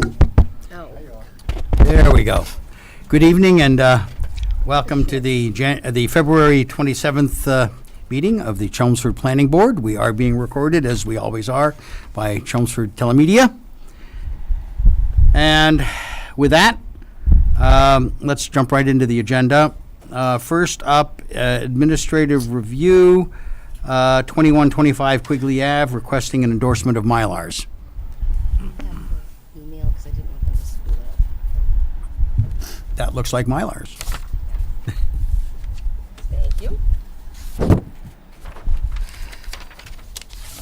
Oh. There we go. Good evening and welcome to the February 27th meeting of the Chelmsford Planning Board. We are being recorded, as we always are, by Chelmsford Telemedia. And with that, let's jump right into the agenda. First up, administrative review, 2125 Quigley Ave, requesting an endorsement of Mylars. Email, because I didn't want them to screw up. That looks like Mylars. Thank you.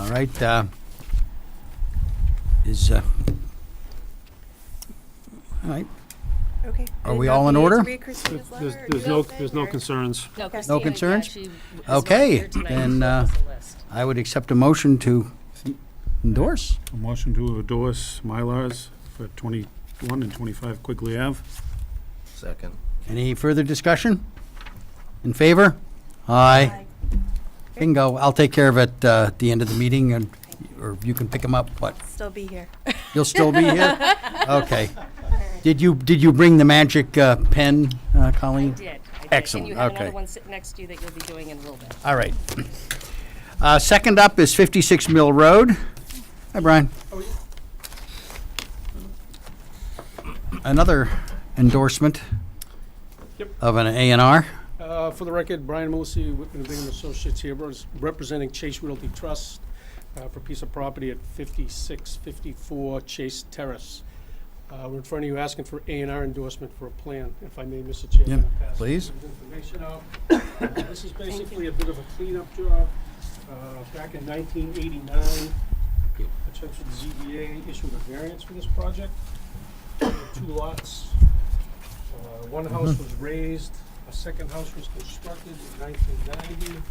All right. All right. Okay. Are we all in order? There's no concerns. No, No concerns? actually is Okay, not here tonight. then, She wrote us a list. I would accept a motion to endorse. A motion to endorse Mylars for 21 and 25 Quigley Ave. Second. Any further discussion? In favor? Aye. Bingo. I'll take care of it at the end of the meeting, or you can pick them up. What? Still be here. You'll still be here? Okay. Did you bring the magic pen, Colleen? I did. Excellent, And you have okay. another one sitting next to you that you'll be doing in a little bit. All right. Second up is 56 Mill Road. Hi, Brian. Another endorsement Yep. of an A&R. For the record, Brian Moosey, Whitman and Bingham Associates here, representing Chase Realty Trust for a piece of property at 5654 Chase Terrace. We're in front of you asking for A&R endorsement for a plan, if I may, Mr. Chairman. Yep, I'll pass please. this information out. This is basically a bit of a cleanup job. Back in 1989, the Chelmsford ZBA issued a variance for this project. There were 2 lots. One house was raised, a second house was constructed in 1990.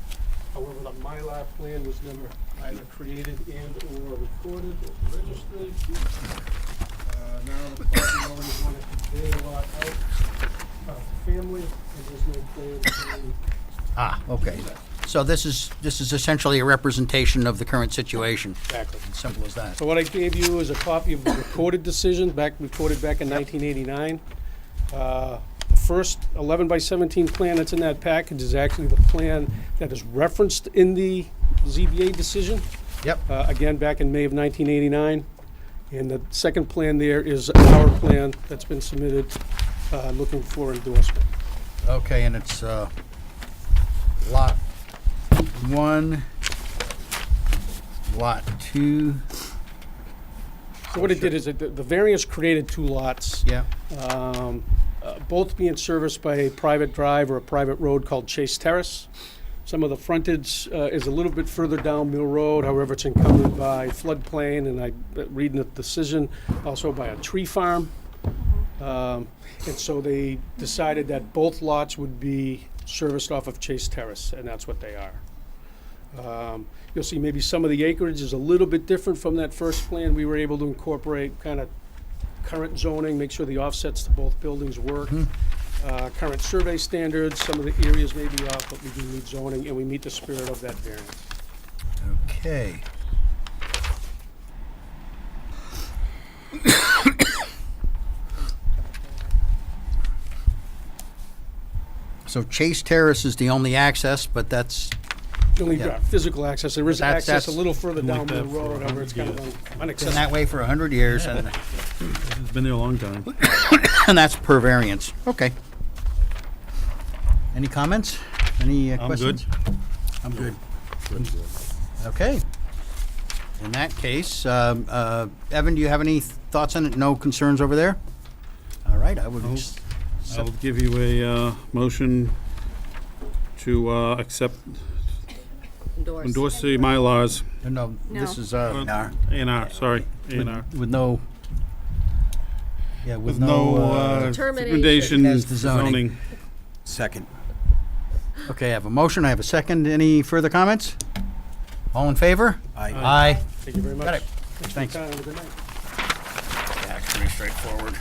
However, the Mylar plan was never either created and/or recorded or registered. Now the property owners want to convey a lot out to family, and there's no plan to Okay. So this is essentially a representation of the current situation. Exactly. Simple as that. So what I gave you is a copy of the recorded decision, recorded back in 1989. The first 11 by 17 plan that's in that package is actually the plan that is referenced in the ZBA decision. Yep. Again, back in May of 1989. And the second plan there is our plan that's been submitted, looking for endorsement. Okay, and it's lot 1, lot 2. So what it did is the variance created 2 lots. Yeah. Both being serviced by a private drive or a private road called Chase Terrace. Some of the frontage is a little bit further down Mill Road, however, it's encumbered by floodplain, and I read in the decision, also by a tree farm. And so they decided that both lots would be serviced off of Chase Terrace, and that's what they are. You'll see maybe some of the acreage is a little bit different from that first plan. We were able to incorporate kind of current zoning, make sure the offsets to both buildings work. Current survey standards, some of the areas may be off, but we do meet zoning, and we meet the spirit of that variance. Okay. So Chase Terrace is the only access, but that's, The only Yeah. Physical access, there is That's- access a that's- little further down Like the that for road, however, it's kind of been unaccessible. that way for 100 years, and It's been there a long time. and that's per variance. Okay. Any comments? Any I'm good. questions? I'm good. Okay. In that case, Evan, do you have any thoughts on it? No concerns over there? All right, I would. I'll give you a motion to accept, endorse the Mylars. No, this is No. A&R, sorry, A&R. with no. Yeah, with With no Determination. recommendation, As the zoning. zoning. Second. Okay, I have a motion. I have a second. Any further comments? All in favor? Aye. Aye. Thank you very much. Got it. Thanks. Thanks. Have a good night. Yeah, it's pretty straightforward.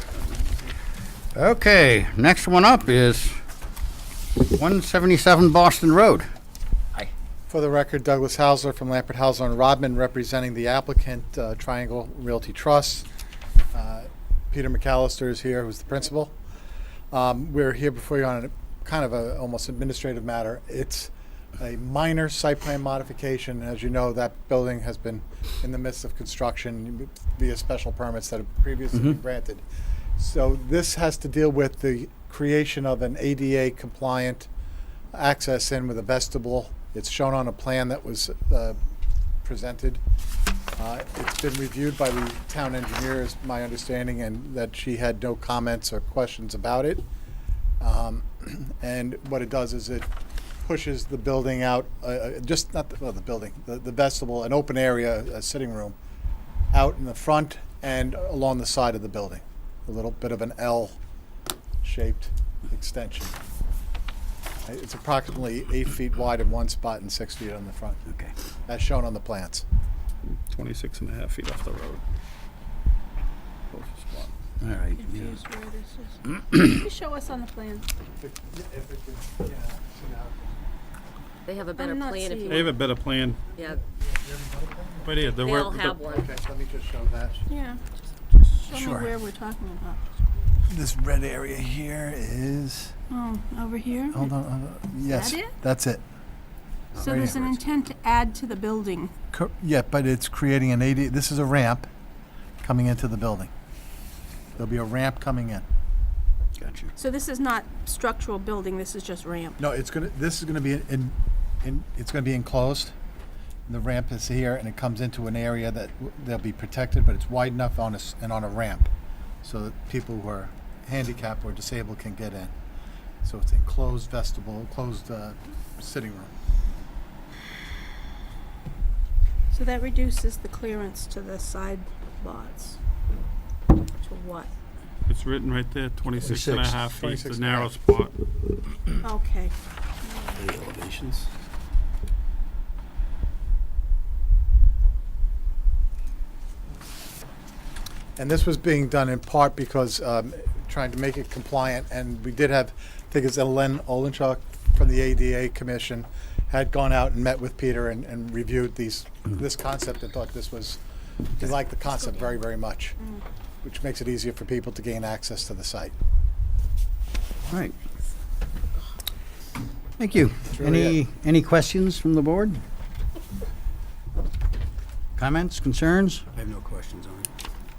Okay, next one up is 177 Boston Road. For the record, Douglas Hausler from Lampert, Hausler and Rodman, representing the applicant, Triangle Realty Trust. Peter McAllister is here, who's the principal. We're here before you on a kind of a almost administrative matter. It's a minor site plan modification. As you know, that building has been in the midst of construction via special permits that have previously been granted. So this has to deal with the creation of an ADA compliant access in with a vestibule. It's shown on a plan that was presented. It's been reviewed by the town engineer, is my understanding, and that she had no comments or questions about it. And what it does is it pushes the building out, just not the building, the vestibule, an open area, a sitting room, out in the front and along the side of the building. A little bit of an L-shaped extension. It's approximately 8 feet wide in one spot and 6 feet on the front, Okay. as shown on the plans. 26 and a half feet off the road. Closest spot. All right. Confused where this is. Can you show us on the plan? They have a better I'm not plan if seeing you They have a better plan. Yeah, Right here. they all have one. Okay, let me just show that. Yeah. Show Sure. me where we're talking about. This red area here is, Oh, over here? hold on, yes, that it? that's it. So right there's here. an intent to add to the building. Yeah, but it's creating an ADA, this is a ramp coming into the building. There'll be a ramp coming in. Gotcha. So this is not structural building, this is just ramp. No, this is gonna be it's gonna be enclosed. The ramp is here, and it comes into an area that they'll be protected, but it's wide enough on a ramp, so that people who are handicapped or disabled can get in. So it's enclosed vestibule, enclosed sitting room. So that reduces the clearance to the side lots. To what? It's written right there, 26 and a 26. half feet, 26 the and a narrow half. spot. Okay. The elevations. And this was being done in part because trying to make it compliant, and we did have, I think it's Len Olenchuk from the ADA Commission had gone out and met with Peter and reviewed this concept and thought he liked the concept very, very much, which makes it easier for people to gain access to the site. All right. Thank you. really Any questions from the board? Comments, concerns? I have no questions on it.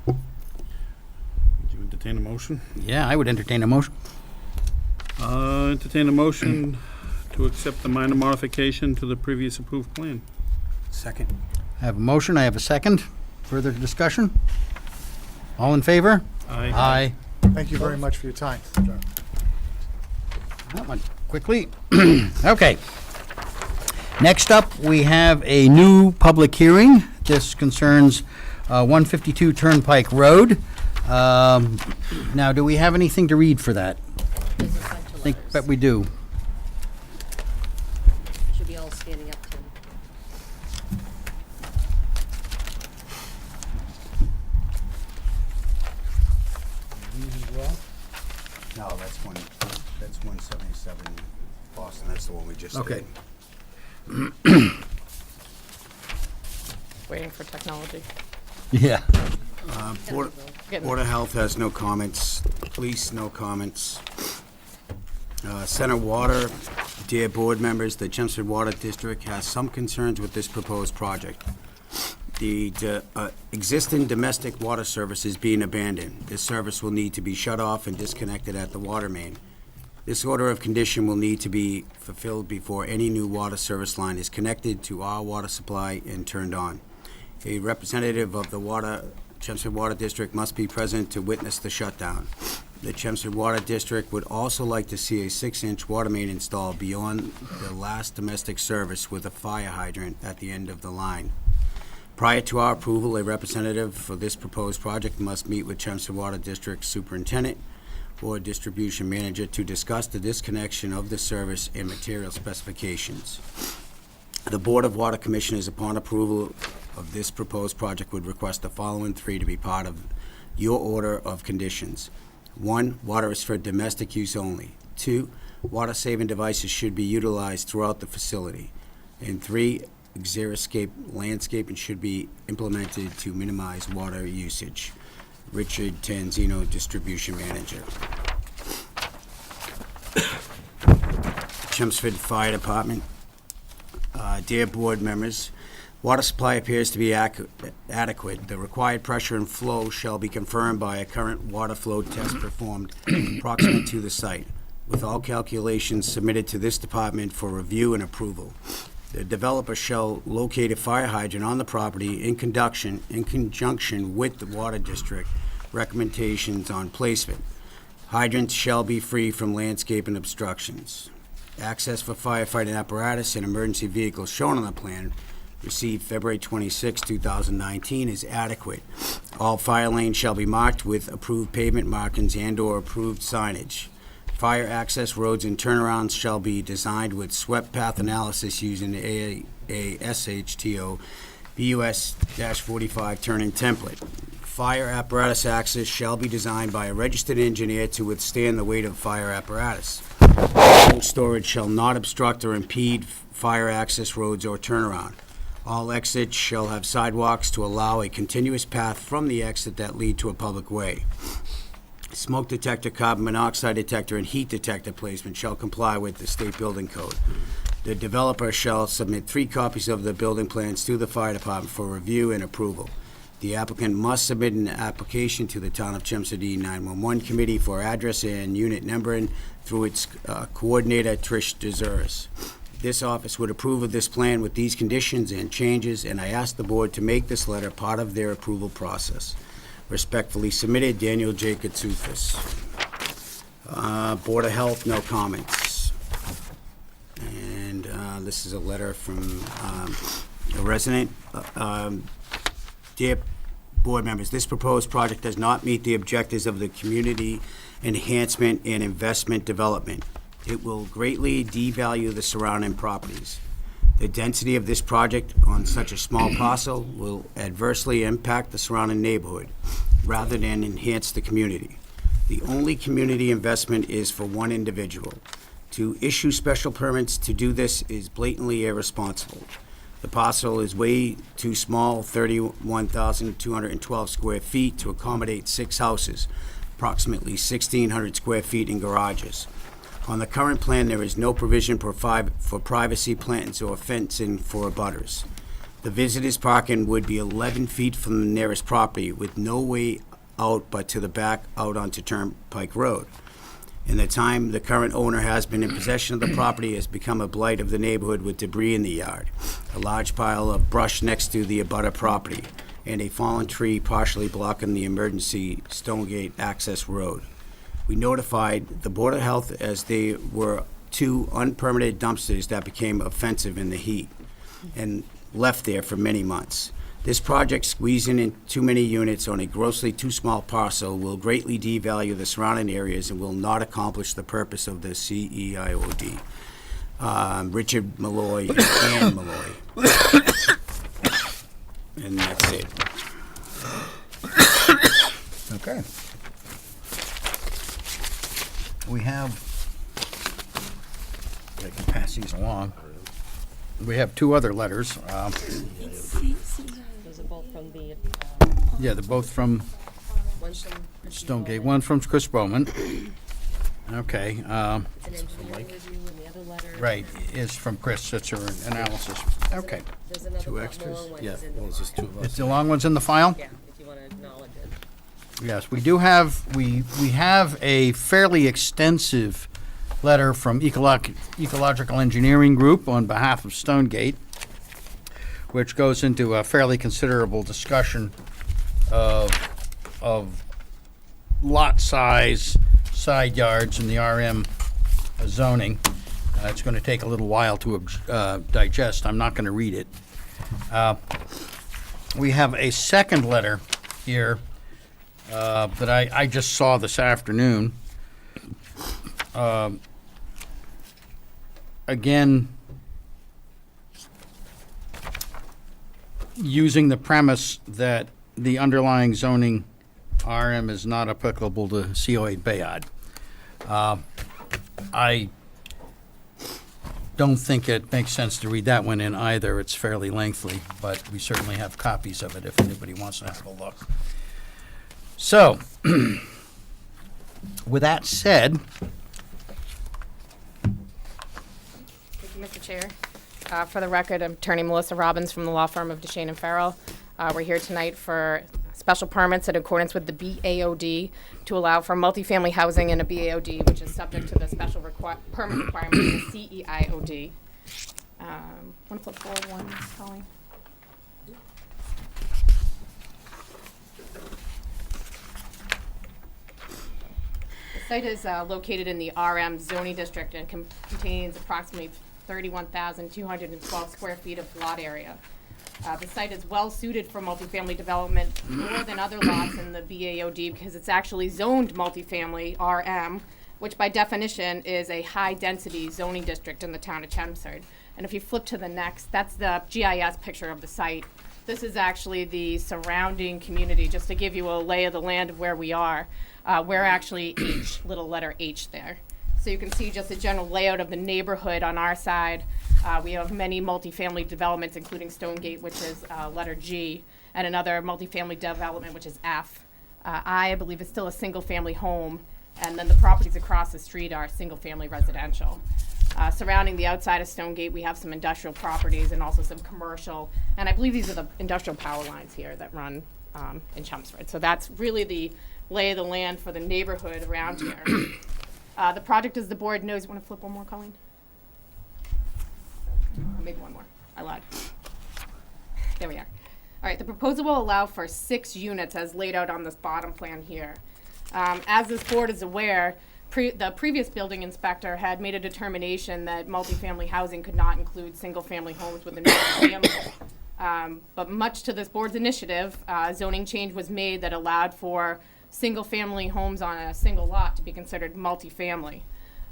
Would you entertain a motion? Yeah, I would entertain a motion. Entertain a motion to accept the minor modification to the previous approved plan. Second. I have a motion, I have a second. Further discussion? All in favor? Aye. Thank you very much for your time. That went quickly. Okay. Next up, we have a new public hearing. This concerns 152 Turnpike Road. Now, do we have anything to read for that? There's a bunch I of think letters. that we do. Should be all standing up, Tim. No, that's 177 Boston, that's the one we just did. Okay. Waiting for technology. Yeah. Board of Health has no comments. Police, no comments. Center Water, dear board members, the Chelmsford Water District has some concerns with this proposed project. The existing domestic water service is being abandoned. This service will need to be shut off and disconnected at the water main. This order of condition will need to be fulfilled before any new water service line is connected to our water supply and turned on. A representative of the Chelmsford Water District must be present to witness the shutdown. The Chelmsford Water District would also like to see a 6-inch water main installed beyond the last domestic service with a fire hydrant at the end of the line. Prior to our approval, a representative for this proposed project must meet with Chelmsford Water District Superintendent or Distribution Manager to discuss the disconnection of the service and material specifications. The Board of Water Commissioners, upon approval of this proposed project, would request the following 3 to be part of your order of conditions. 1, water is for domestic use only. 2, water-saving devices should be utilized throughout the facility. And 3, xeriscape landscaping should be implemented to minimize water usage. Richard Tanzino, Distribution Manager. Chelmsford Fire Department. Dear board members, water supply appears to be adequate. The required pressure and flow shall be confirmed by a current water flow test performed proximate to the site, with all calculations submitted to this department for review and approval. The developer shall locate a fire hydrant on the property in conjunction with the water district recommendations on placement. Hydrants shall be free from landscape and obstructions. Access for firefighting apparatus and emergency vehicles shown on the plan received February 26, 2019 is adequate. All fire lanes shall be marked with approved pavement markings and/or approved signage. Fire access roads and turnarounds shall be designed with swept path analysis using a SHTO BUS-45 turning template. Fire apparatus access shall be designed by a registered engineer to withstand the weight of fire apparatus. Cold storage shall not obstruct or impede fire access roads or turnaround. All exits shall have sidewalks to allow a continuous path from the exit that lead to a public way. Smoke detector, carbon monoxide detector, and heat detector placement shall comply with the state building code. The developer shall submit 3 copies of the building plans to the fire department for review and approval. The applicant must submit an application to the Town of Chelmsford 911 Committee for address and unit numbering through its coordinator, Trish DeZuris. This office would approve of this plan with these conditions and changes, and I ask the board to make this letter part of their approval process. Respectfully submitted, Daniel J. Katsufis. Board of Health, no comments. And this is a letter from a resident. Dear board members, this proposed project does not meet the objectives of the community enhancement and investment development. It will greatly devalue the surrounding properties. The density of this project on such a small parcel will adversely impact the surrounding neighborhood rather than enhance the community. The only community investment is for one individual. To issue special permits to do this is blatantly irresponsible. The parcel is way too small, 31,212 square feet, to accommodate 6 houses, approximately 1,600 square feet in garages. On the current plan, there is no provision for privacy plantings or fencing for abutters. The visitors' parking would be 11 feet from the nearest property with no way out but to the back out onto Turnpike Road. In the time the current owner has been in possession of the property has become a blight of the neighborhood with debris in the yard, a large pile of brush next to the abutter property, and a fallen tree partially blocking the emergency Stonegate access road. We notified the Board of Health as they were 2 unpermitted dumpsters that became offensive in the heat and left there for many months. This project, squeezing in too many units on a grossly too small parcel, will greatly devalue the surrounding areas and will not accomplish the purpose of the CEIOD. Richard Malloy and Ann Malloy. And that's it. Okay. We have, I can pass these along. We have 2 other letters. Those are both from the, Yeah, they're both from one's from Chris Stonegate, Bowman. one from Chris Bowman. Okay, It's an engineering review, and the other letter. right, is from Chris, that's her analysis. Okay. There's another 2 long extras? one Yeah, is in well, the it's just 2 file. of us. It's the long ones in the file? Yeah, if you want to acknowledge it. Yes, we do have, we have a fairly extensive letter from Ecological Engineering Group on behalf of Stonegate, which goes into a fairly considerable discussion of lot size, side yards, and the RM zoning. It's going to take a little while to digest. I'm not going to read it. We have a second letter here that I just saw this afternoon. Again, using the premise that the underlying zoning RM is not applicable to CO8 Bayard. I don't think it makes sense to read that one in either. It's fairly lengthy, but we certainly have copies of it if anybody wants to have a look. So, with that said, Thank you, Mr. Chair. For the record, I'm Attorney Melissa Robbins from the law firm of Duchesne and Farrell. We're here tonight for special permits in accordance with the BAOD to allow for multifamily housing in a BAOD, which is subject to the special permit requirement of the CEIOD. Want to flip forward one, Colleen? The site is located in the RM zoning district and contains approximately 31,212 square feet of lot area. The site is well suited for multifamily development more than other lots in the BAOD because it's actually zoned multifamily RM, which by definition is a high-density zoning district in the town of Chelmsford. And if you flip to the next, that's the GIS picture of the site. This is actually the surrounding community, just to give you a lay of the land of where we are. We're actually H, little letter H there. So you can see just a general layout of the neighborhood on our side. We have many multifamily developments, including Stonegate, which is letter G, and another multifamily development, which is F. I believe is still a single-family home, and then the properties across the street are single-family residential. Surrounding the outside of Stonegate, we have some industrial properties and also some commercial, and I believe these are the industrial power lines here that run in Chelmsford. So that's really the lay of the land for the neighborhood around here. The project, as the board knows, want to flip one more, Colleen? Maybe one more. I lied. There we are. All right, the proposal will allow for 6 units as laid out on this bottom plan here. As this board is aware, the previous building inspector had made a determination that multifamily housing could not include single-family homes within family. But much to this board's initiative, zoning change was made that allowed for single-family homes on a single lot to be considered multifamily.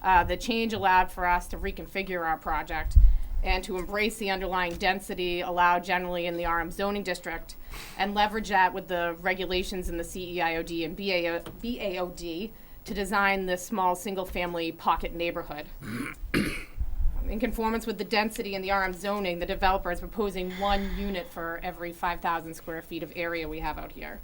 The change allowed for us to reconfigure our project and to embrace the underlying density allowed generally in the RM zoning district and leverage that with the regulations in the CEIOD and BAOD to design this small single-family pocket neighborhood. In conformance with the density in the RM zoning, the developer is proposing 1 unit for every 5,000 square feet of area we have out here.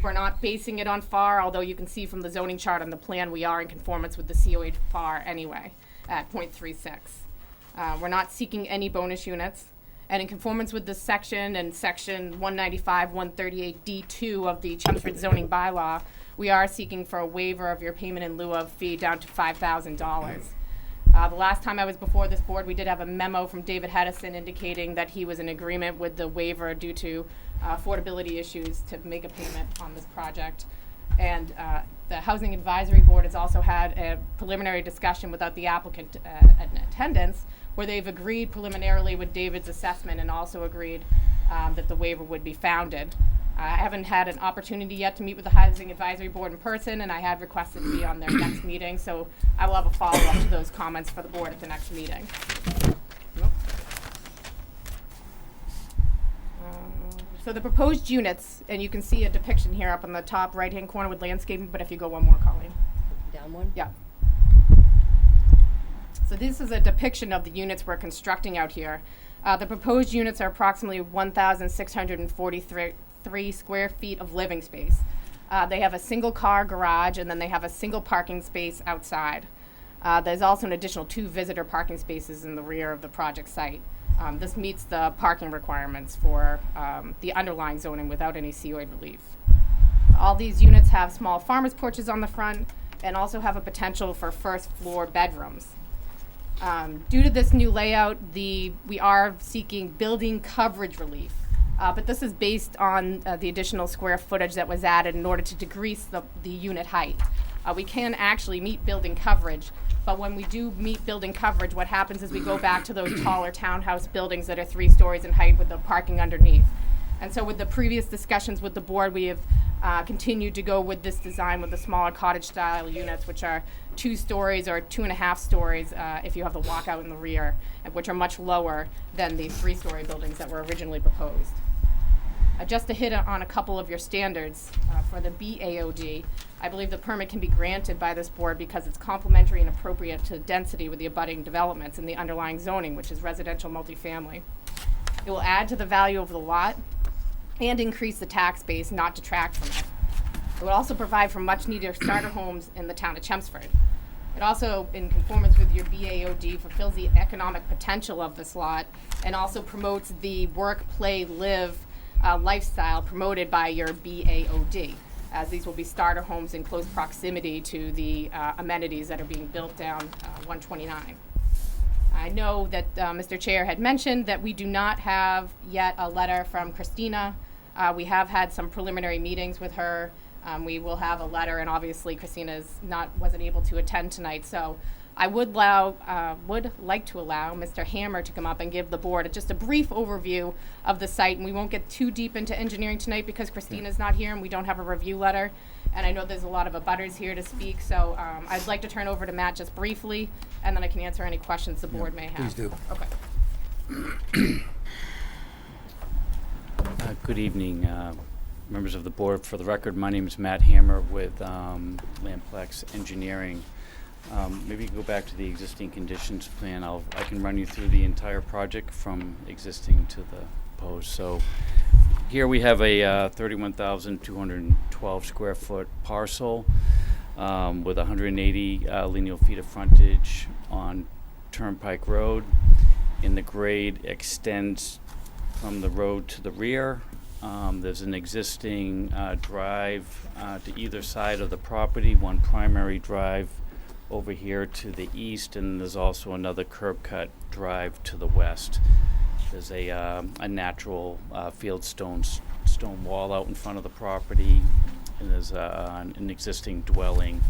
We're not basing it on FAR, although you can see from the zoning chart on the plan we are in conformance with the COA FAR anyway at 0.36. We're not seeking any bonus units. And in conformance with this section and section 195, 138D2 of the Chelmsford zoning bylaw, we are seeking for a waiver of your payment in lieu of fee down to $5,000. The last time I was before this board, we did have a memo from David Hedison indicating that he was in agreement with the waiver due to affordability issues to make a payment on this project. And the Housing Advisory Board has also had a preliminary discussion without the applicant in attendance, where they've agreed preliminarily with David's assessment and also agreed that the waiver would be founded. I haven't had an opportunity yet to meet with the Housing Advisory Board in person, and I had requested to be on their next meeting, so I will have a follow-up to those comments for the board at the next meeting. So the proposed units, and you can see a depiction here up on the top right-hand corner with landscaping, but if you go one more, Colleen. Down one? Yeah. So this is a depiction of the units we're constructing out here. The proposed units are approximately 1,643 square feet of living space. They have a single car garage, and then they have a single parking space outside. There's also an additional 2 visitor parking spaces in the rear of the project site. This meets the parking requirements for the underlying zoning without any COA relief. All these units have small farmers' porches on the front and also have a potential for first floor bedrooms. Due to this new layout, we are seeking building coverage relief, but this is based on the additional square footage that was added in order to decrease the unit height. We can actually meet building coverage, but when we do meet building coverage, what happens is we go back to those taller townhouse buildings that are 3 stories in height with the parking underneath. And so with the previous discussions with the board, we have continued to go with this design with the smaller cottage-style units, which are 2 stories or 2.5 stories if you have the walkout in the rear, which are much lower than the 3-story buildings that were originally proposed. Just to hit on a couple of your standards for the BAOD, I believe the permit can be granted by this board because it's complementary and appropriate to density with the abutting developments and the underlying zoning, which is residential multifamily. It will add to the value of the lot, and increase the tax base, not detract from it. It would also provide for much needed starter homes in the town of Chelmsford. It also, in conformance with your BAOD, fulfills the economic potential of this lot and also promotes the work, play, live lifestyle promoted by your BAOD, as these will be starter homes in close proximity to the amenities that are being built down 129. I know that Mr. Chair had mentioned that we do not have yet a letter from Christina. We have had some preliminary meetings with her. We will have a letter, and obviously Christina wasn't able to attend tonight. So I would like to allow Mr. Hammer to come up and give the board just a brief overview of the site. And we won't get too deep into engineering tonight because Christina's not here and we don't have a review letter. And I know there's a lot of abutters here to speak. So I'd like to turn over to Matt just briefly, and then I can answer any questions the board may have. Please do. Okay. Good evening, members of the board. For the record, my name is Matt Hammer with Lamplex Engineering. Maybe you can go back to the existing conditions plan. I can run you through the entire project from existing to the proposed. So here we have a 31,212 square foot parcel with 180 lineal feet of frontage on Turnpike Road, and the grade extends from the road to the rear. There's an existing drive to either side of the property, one primary drive over here to the east, and there's also another curb cut drive to the west. There's a natural field stone wall out in front of the property, and there's an existing dwelling.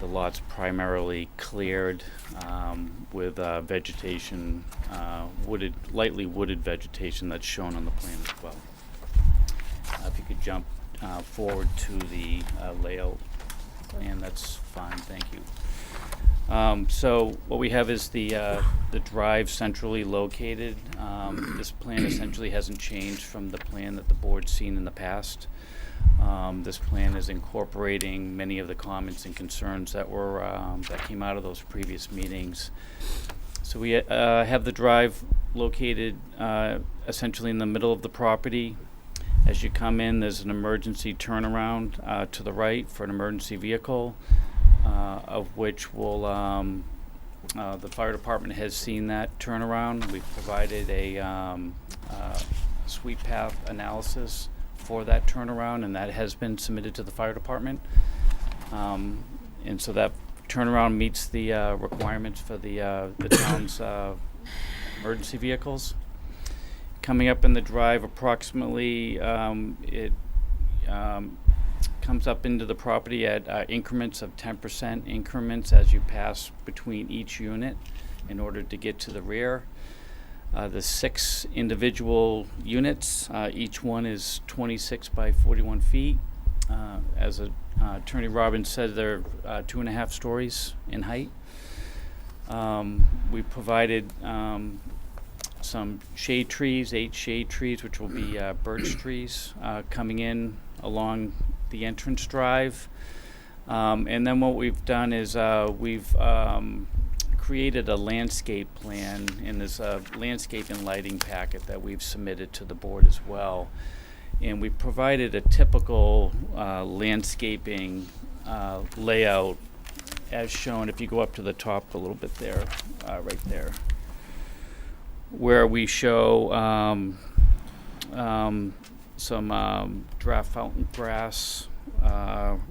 The lot's primarily cleared with vegetation, lightly wooded vegetation that's shown on the plan as well. If you could jump forward to the layout, and that's fine, thank you. So what we have is the drive centrally located. This plan essentially hasn't changed from the plan that the board's seen in the past. This plan is incorporating many of the comments and concerns that were that came out of those previous meetings. So we have the drive located essentially in the middle of the property. As you come in, there's an emergency turnaround to the right for an emergency vehicle, of which will the fire department has seen that turnaround. We've provided a sweep path analysis for that turnaround, and that has been submitted to the fire department. And so that turnaround meets the requirements for the town's emergency vehicles. Coming up in the drive, approximately, it comes up into the property at increments of 10% increments as you pass between each unit in order to get to the rear. The 6 individual units, each one is 26 by 41 feet. As Attorney Robbins said, they're 2.5 stories in height. We provided some shade trees, 8 shade trees, which will be birch trees coming in along the entrance drive. And then what we've done is we've created a landscape plan in this landscape and lighting packet that we've submitted to the board as well. And we provided a typical landscaping layout as shown. If you go up to the top a little bit there, right there, where we show some draft fountain grass,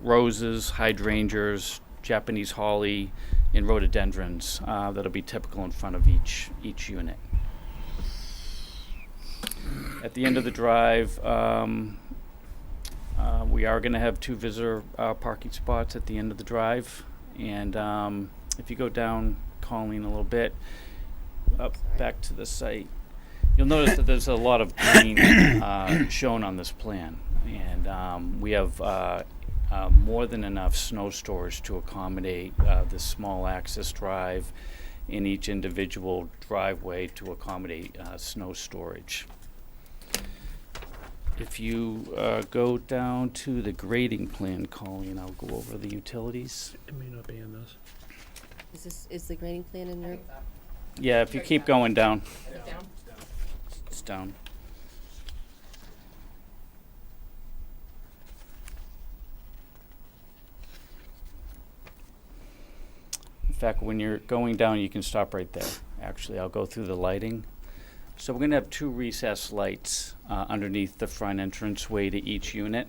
roses, hydrangeas, Japanese holly, and rhododendrons that'll be typical in front of each unit. At the end of the drive, we are going to have 2 visitor parking spots at the end of the drive. And if you go down, Colleen, a little bit, up back to the site, you'll notice that there's a lot of green shown on this plan. And we have more than enough snow storage to accommodate this small access drive in each individual driveway to accommodate snow storage. If you go down to the grading plan, Colleen, I'll go over the utilities. It may not be in this. Is the grading plan in your? Yeah, if you keep going down. Down? It's down. fact, when you're going down, you can stop right there. Actually, I'll go through the lighting. So we're gonna have 2 recessed lights underneath the front entranceway to each unit.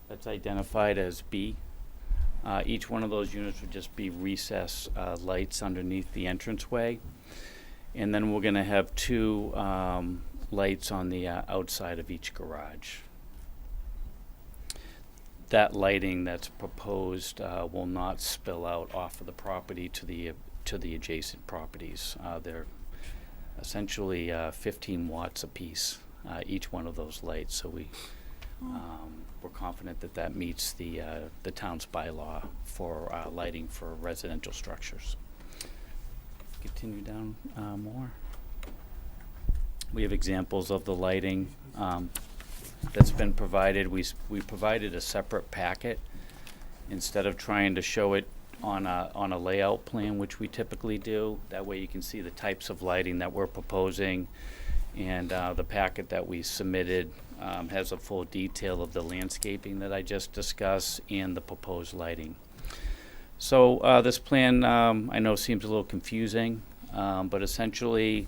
That's identified as B. Each one of those units would just be recessed lights underneath the entranceway. And then we're gonna have 2 lights on the outside of each garage. That lighting that's proposed will not spill out off of the property to the adjacent properties. They're essentially 15 watts apiece, each one of those lights. So we're confident that that meets the town's bylaw for lighting for residential structures. Continue down more. We have examples of the lighting that's been provided. We provided a separate packet instead of trying to show it on a layout plan, which we typically do. That way you can see the types of lighting that we're proposing. And the packet that we submitted has a full detail of the landscaping that I just discussed and the proposed lighting. So this plan, I know seems a little confusing, but essentially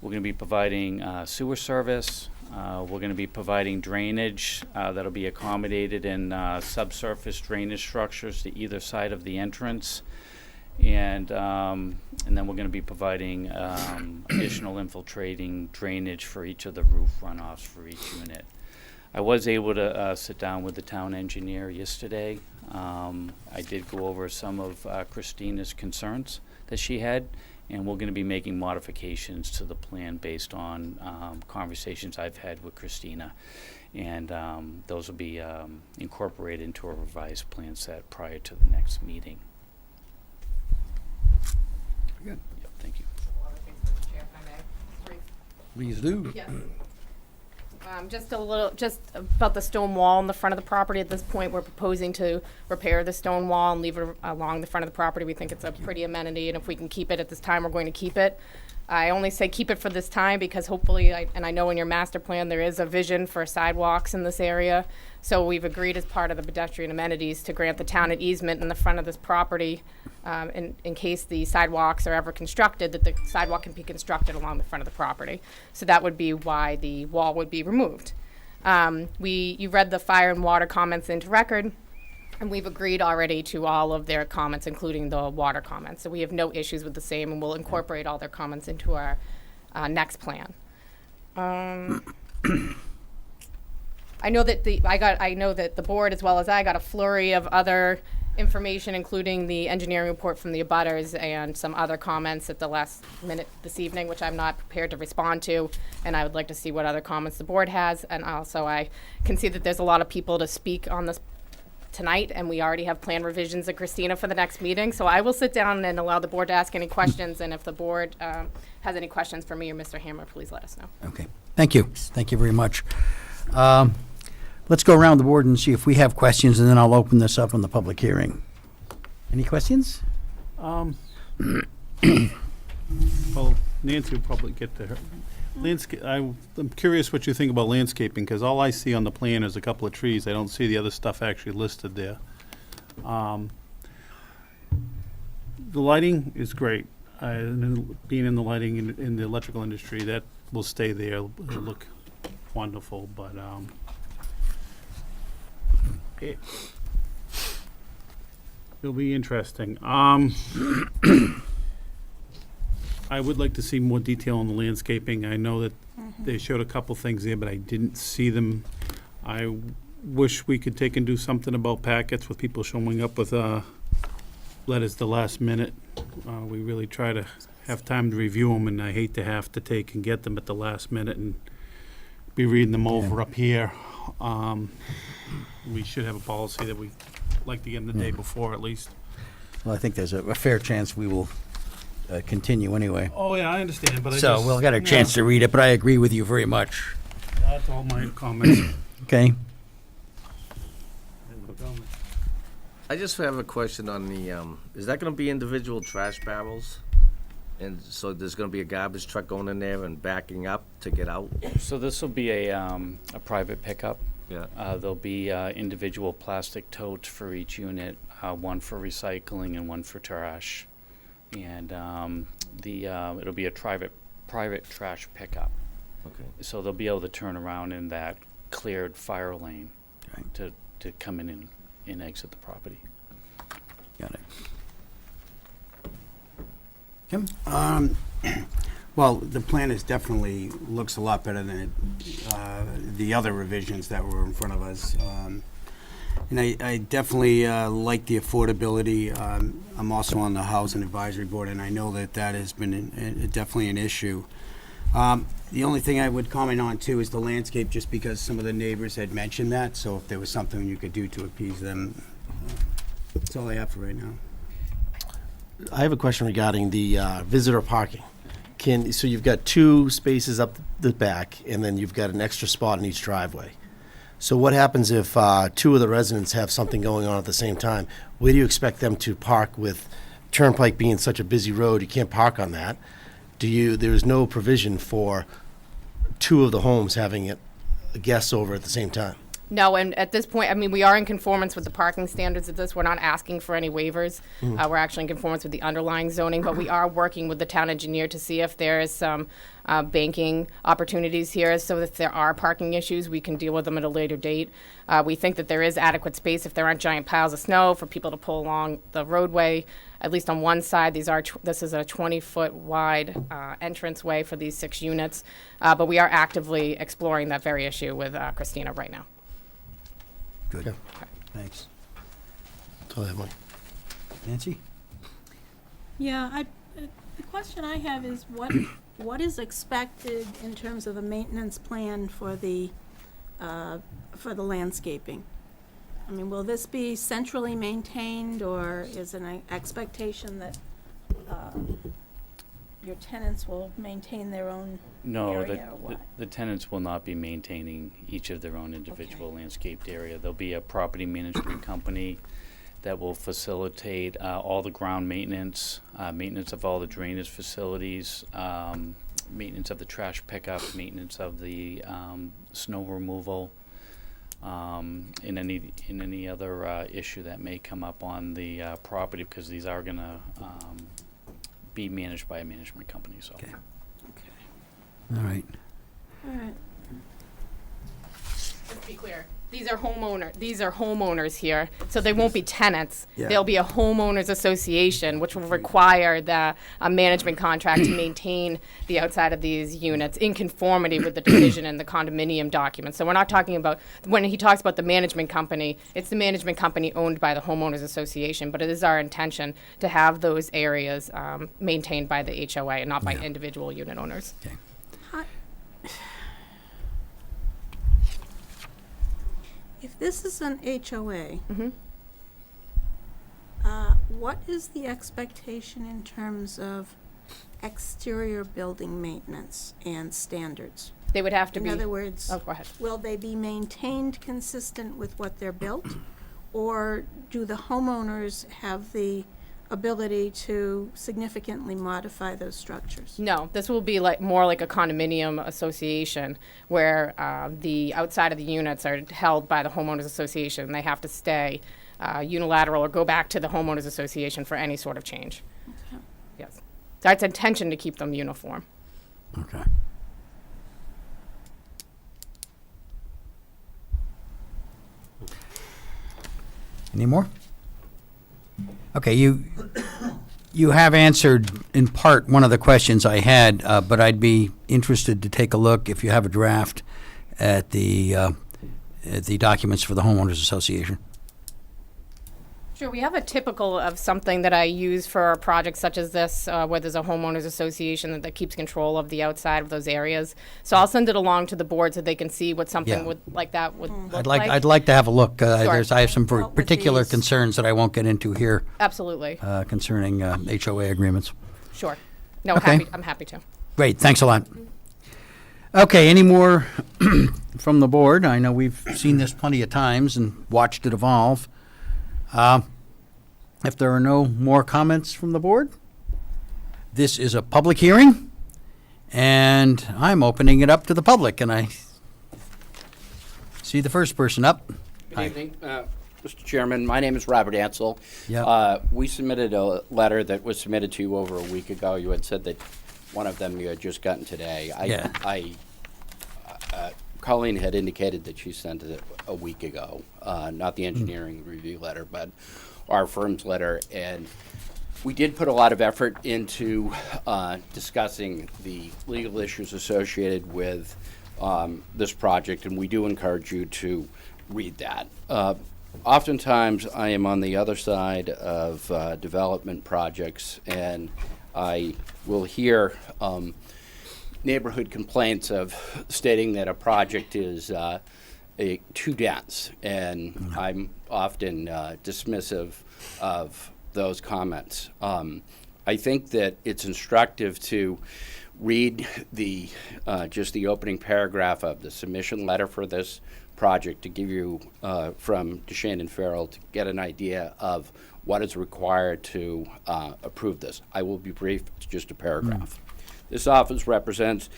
we're going to be providing sewer service. We're going to be providing drainage that'll be accommodated in subsurface drainage structures to either side of the entrance. And then we're going to be providing additional infiltrating drainage for each of the roof runoffs for each unit. I was able to sit down with the town engineer yesterday. I did go over some of Christina's concerns that she had, and we're going to be making modifications to the plan based on conversations I've had with Christina. And those will be incorporated into a revised plan set prior to the next meeting. Good. Yep, thank you. One other thing, Mr. Chair, if I may. Brief. Please do. Yes. Just about the stone wall in the front of the property. At this point, we're proposing to repair the stone wall and leave it along the front of the property. We think it's a pretty amenity, and if we can keep it at this time, we're going to keep it. I only say keep it for this time because hopefully, I know in your master plan, there is a vision for sidewalks in this area. So we've agreed as part of the pedestrian amenities to grant the town an easement in the front of this property in case the sidewalks are ever constructed, that the sidewalk can be constructed along the front of the property. So that would be why the wall would be removed. You read the fire and water comments into record, and we've agreed already to all of their comments, including the water comments. So we have no issues with the same, and we'll incorporate all their comments into our next plan. I know that the board, as well as I, got a flurry of other information, including the engineering report from the abutters and some other comments at the last minute this evening, which I'm not prepared to respond to. And I would like to see what other comments the board has. And also, I can see that there's a lot of people to speak on this tonight, and we already have plan revisions of Christina for the next meeting. So I will sit down and allow the board to ask any questions. And if the board has any questions for me or Mr. Hammer, please let us know. Okay. Thank you. Thank you very much. Let's go around the board and see if we have questions, and then I'll open this up on the public hearing. Any questions? Well, Nancy will probably get to her. I'm curious what you think about landscaping, because all I see on the plan is a couple of trees. I don't see the other stuff actually listed there. The lighting is great. Being in the lighting in the electrical industry, that will stay there. It'll look wonderful, but it'll be interesting. I would like to see more detail on the landscaping. I know that they showed a couple things there, but I didn't see them. I wish we could take and do something about packets with people showing up with letters the last minute. We really try to have time to review them, and I hate to have to take and get them at the last minute and be reading them over up here. We should have a policy that we like to get them the day before at least. Well, I think there's a fair chance we will continue anyway. Oh, yeah, I understand, but So we'll get a chance to read it, but I agree with you very much. That's all my comments. Okay? I just have a question on the, is that gonna be individual trash barrels? And so there's gonna be a garbage truck going in there and backing up to get out? So this will be a private pickup. Yeah. There'll be individual plastic totes for each unit, one for recycling and one for trash. And it'll be a private trash pickup. Okay. So they'll be able to turn around in that cleared fire lane Right. to come in and exit the property. Got it. Kim? Well, the plan is definitely looks a lot better than the other revisions that were in front of us. And I definitely like the affordability. I'm also on the Housing Advisory Board, and I know that that has been definitely an issue. The only thing I would comment on, too, is the landscape, just because some of the neighbors had mentioned that, so if there was something you could do to appease them, that's all I have for right now. I have a question regarding the visitor parking. So you've got 2 spaces up the back, and then you've got an extra spot in each driveway. So what happens if 2 of the residents have something going on at the same time? Where do you expect them to park with Turnpike being such a busy road? You can't park on that. There's no provision for 2 of the homes having guests over at the same time? No, and at this point, I mean, we are in conformance with the parking standards of this. We're not asking for any waivers. We're actually in conformance with the underlying zoning, but we are working with the town engineer to see if there is some banking opportunities here. So if there are parking issues, we can deal with them at a later date. We think that there is adequate space if there aren't giant piles of snow for people to pull along the roadway. At least on one side, this is a 20-foot wide entranceway for these 6 units. But we are actively exploring that very issue with Christina right now. Good. Okay. Thanks. That's all I have, Mike. Nancy? Yeah, the question I have is what is expected in terms of a maintenance plan for the landscaping? I mean, will this be centrally maintained, or is an expectation that your tenants will maintain their own No, area, or what? the tenants will not be maintaining each of their own individual landscaped area. There'll be a property management company that will facilitate all the ground maintenance, maintenance of all the drainage facilities, maintenance of the trash pickup, maintenance of the snow removal, in any other issue that may come up on the property, because these are gonna be managed by a management company, so. Okay. Okay. All right. All right. Let's be clear. These are homeowners here, so they won't be tenants. Yeah. There'll be a homeowners association, which will require a management contract to maintain the outside of these units in conformity with the division and the condominium documents. So we're not talking about, when he talks about the management company, it's the management company owned by the homeowners association, but it is our intention to have those areas maintained by the HOA and not by individual unit owners. Okay. If this is an HOA, what is the expectation in terms of exterior building maintenance and standards? They would have to In be. other words, Oh, go ahead. will they be maintained consistent with what they're built? Or do the homeowners have the ability to significantly modify those structures? No, this will be more like a condominium association where the outside of the units are held by the homeowners association, and they have to stay unilateral or go back to the homeowners association for any sort of change. Okay. Yes. That's intention to keep them uniform. Okay. Any more? Okay, you have answered in part one of the questions I had, but I'd be interested to take a look, if you have a draft, at the documents for the homeowners association. Sure, we have a typical of something that I use for a project such as this, where there's a homeowners association that keeps control of the outside of those areas. So I'll send it along to the board so they can see what something Yeah. like that would look I'd like to have a look. Sure. I have some Dealt with particular these. concerns that I won't get into here Absolutely. concerning HOA agreements. Sure. No, Okay. I'm happy to. Great, thanks a lot. Okay, any more from the board? I know we've seen this plenty of times and watched it evolve. If there are no more comments from the board, this is a public hearing, and I'm opening it up to the public, and I See the first person up. Good evening, Mr. Chairman. My name is Robert Ansel. Yeah. We submitted a letter that was submitted to you over a week ago. You had said that one of them you had just gotten today. Yeah. Colleen had indicated that she sent it a week ago, not the engineering review letter, but our firm's letter. And we did put a lot of effort into discussing the legal issues associated with this project, and we do encourage you to read that. Oftentimes, I am on the other side of development projects, and I will hear neighborhood complaints of stating that a project is too dense, and I'm often dismissive of those comments. I think that it's instructive to read the just the opening paragraph of the submission letter for this project to give you from DeShane and Farrell to get an idea of what is required to approve this. I will be brief. It's just a paragraph. This office represents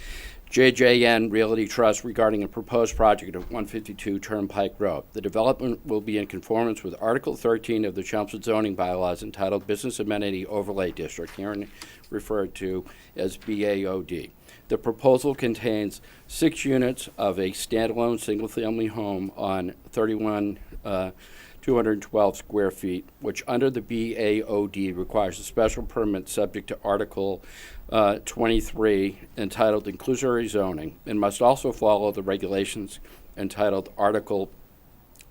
JJN Realty Trust regarding a proposed project of 152 Turnpike Road. The development will be in conformance with Article 13 of the Chelmsford zoning bylaws entitled Business Amenity Overlay District, herein referred to as BAOD. The proposal contains 6 units of a standalone single-family home on 212 square feet, which under the BAOD requires a special permit subject to Article 23 entitled Inclusionary Zoning, and must also follow the regulations entitled Article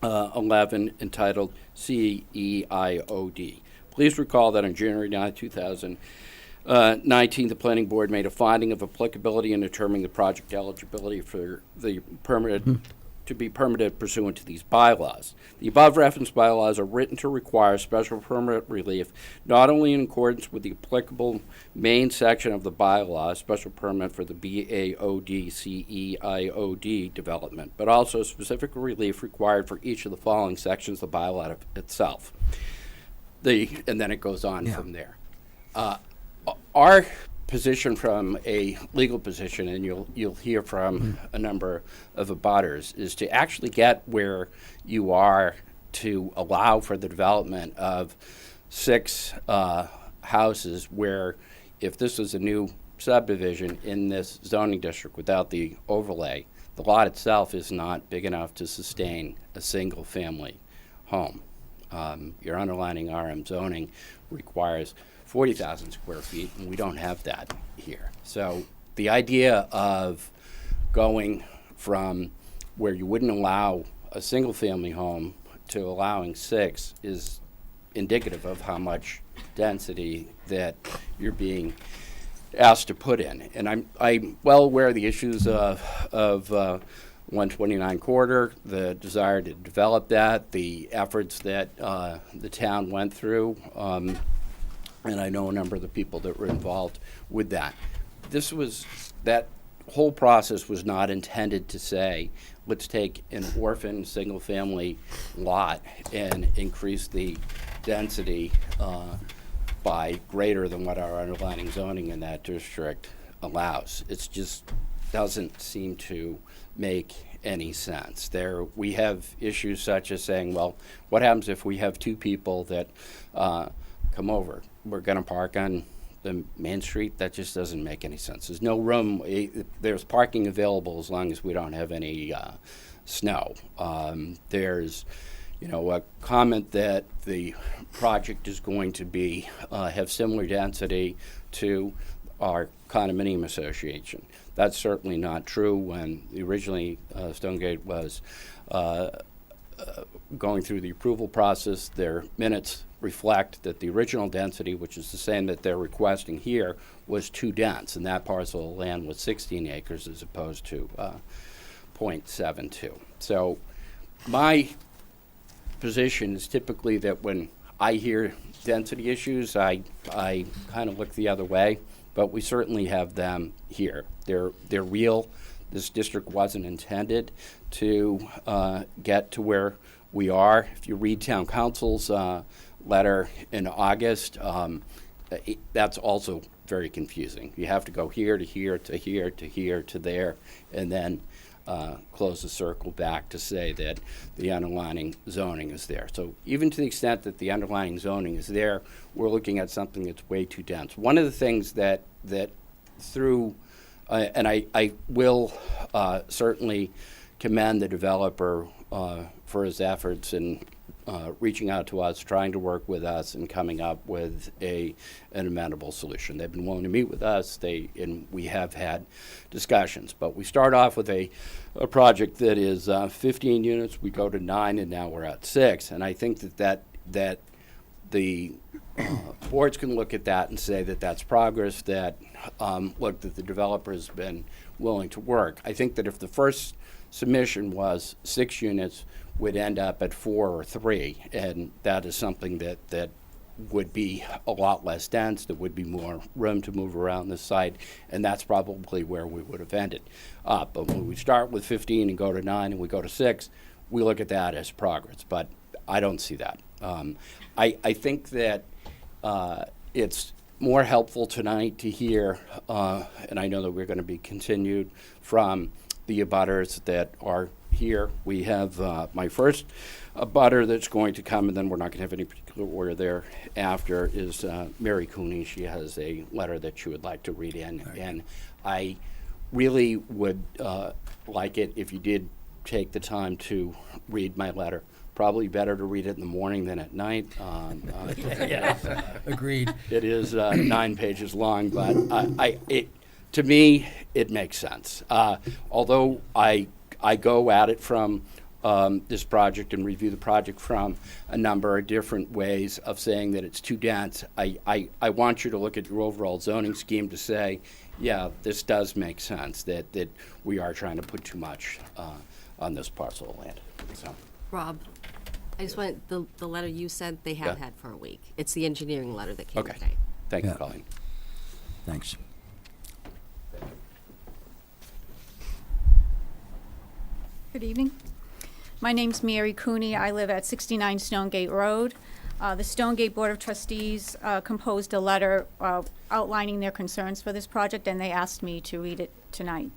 11 entitled CEIOD. Please recall that on January 9, 2019, the Planning Board made a finding of applicability in determining the project eligibility for the permitted to be permitted pursuant to these bylaws. The above referenced bylaws are written to require special permit relief not only in accordance with the applicable main section of the bylaw, special permit for the BAOD CEIOD development, but also specific relief required for each of the following sections of the bylaw itself. And then it goes on from there. Our position from a legal position, and you'll hear from a number of abutters, is to actually get where you are to allow for the development of 6 houses where if this was a new subdivision in this zoning district without the overlay, the lot itself is not big enough to sustain a single family home. Your underlining RM zoning requires 40,000 square feet, and we don't have that here. So the idea of going from where you wouldn't allow a single-family home to allowing 6 is indicative of how much density that you're being asked to put in. And I'm well aware of the issues of 129 corridor, the desire to develop that, the efforts that the town went through, and I know a number of the people that were involved with that. That whole process was not intended to say, let's take an orphan single-family lot and increase the density by greater than what our underlying zoning in that district allows. It just doesn't seem to make any sense. We have issues such as saying, well, what happens if we have 2 people that come over? We're going to park on the main street? That just doesn't make any sense. There's no room. There's parking available as long as we don't have any snow. There's, a comment that the project is going to be have similar density to our condominium association. That's certainly not true. When originally Stonegate was going through the approval process, their minutes reflect that the original density, which is the same that they're requesting here, was too dense, and that parcel of land was 16 acres as opposed to 0.72. So my position is typically that when I hear density issues, I kind of look the other way, but we certainly have them here. They're real. This district wasn't intended to get to where we are. If you read town council's letter in August, that's also very confusing. You have to go here to here to here to here to there, and then close the circle back to say that the underlying zoning is there. So even to the extent that the underlying zoning is there, we're looking at something that's way too dense. One of the things that through, and I will certainly commend the developer for his efforts in reaching out to us, trying to work with us, and coming up with an amenable solution. They've been willing to meet with us, and we have had discussions. But we start off with a project that is 15 units, we go to 9, and now we're at 6. And I think that the boards can look at that and say that that's progress, that look, that the developer has been willing to work. I think that if the first submission was 6 units, would end up at 4 or 3, and that is something that would be a lot less dense, there would be more room to move around the site, and that's probably where we would have ended. But when we start with 15 and go to 9 and we go to 6, we look at that as progress, but I don't see that. I think that it's more helpful tonight to hear, and I know that we're going to be continued from the abutters that are here. We have my first abutter that's going to come, and then we're not going to have any particular order there after, is Mary Cooney. She has a letter that she would like to read in, and I really would like it if you did take the time to read my letter. Probably better to read it in the morning than at night. Agreed. It is 9 pages long, but to me, it makes sense. Although I go at it from this project and review the project from a number of different ways of saying that it's too dense, I want you to look at your overall zoning scheme to say, yeah, this does make sense, that we are trying to put too much on this parcel of land. So. Rob, I just want, the letter you said they have Yeah. had for a week. It's the engineering letter that came Okay. today. Thank you, Yeah. Colleen. Thanks. Good evening. My name's Mary Cooney. I live at 69 Stonegate Road. The Stonegate Board of Trustees composed a letter outlining their concerns for this project, and they asked me to read it tonight.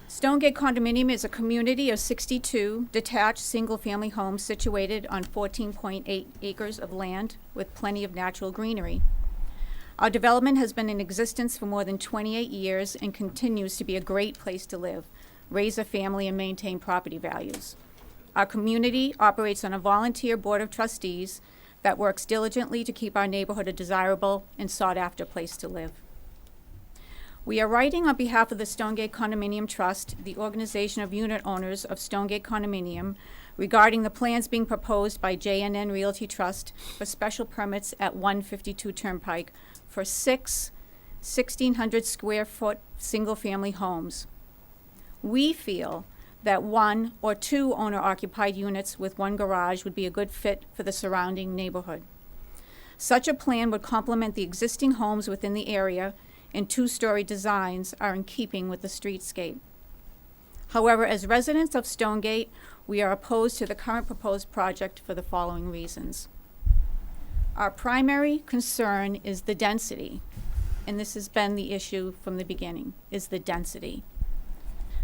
Stonegate Condominium is a community of 62 detached single-family homes situated on 14.8 acres of land with plenty of natural greenery. Our development has been in existence for more than 28 years and continues to be a great place to live, raise a family, and maintain property values. Our community operates on a volunteer board of trustees that works diligently to keep our neighborhood a desirable and sought-after place to live. We are writing on behalf of the Stonegate Condominium Trust, the organization of unit owners of Stonegate Condominium, regarding the plans being proposed by J&N Realty Trust for special permits at 152 Turnpike for 6 1,600 square foot single-family homes. We feel that 1 or 2 owner-occupied units with 1 garage would be a good fit for the surrounding neighborhood. Such a plan would complement the existing homes within the area, and 2-story designs are in keeping with the streetscape. However, as residents of Stonegate, we are opposed to the current proposed project for the following reasons. Our primary concern is the density, and this has been the issue from the beginning, is the density.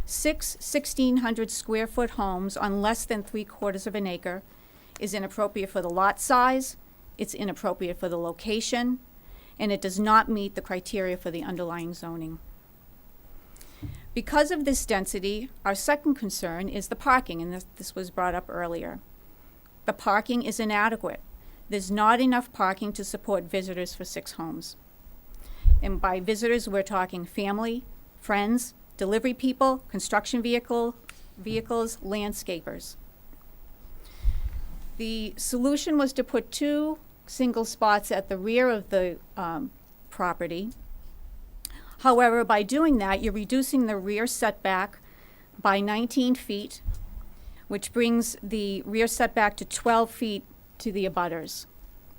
6 1,600 square foot homes on less than 3/4 of an acre is inappropriate for the lot size, it's inappropriate for the location, and it does not meet the criteria for the underlying zoning. Because of this density, our second concern is the parking, and this was brought up earlier. The parking is inadequate. There's not enough parking to support visitors for 6 homes. And by visitors, we're talking family, friends, delivery people, construction vehicles, landscapers. The solution was to put 2 single spots at the rear of the property. However, by doing that, you're reducing the rear setback by 19 feet, which brings the rear setback to 12 feet to the abutters.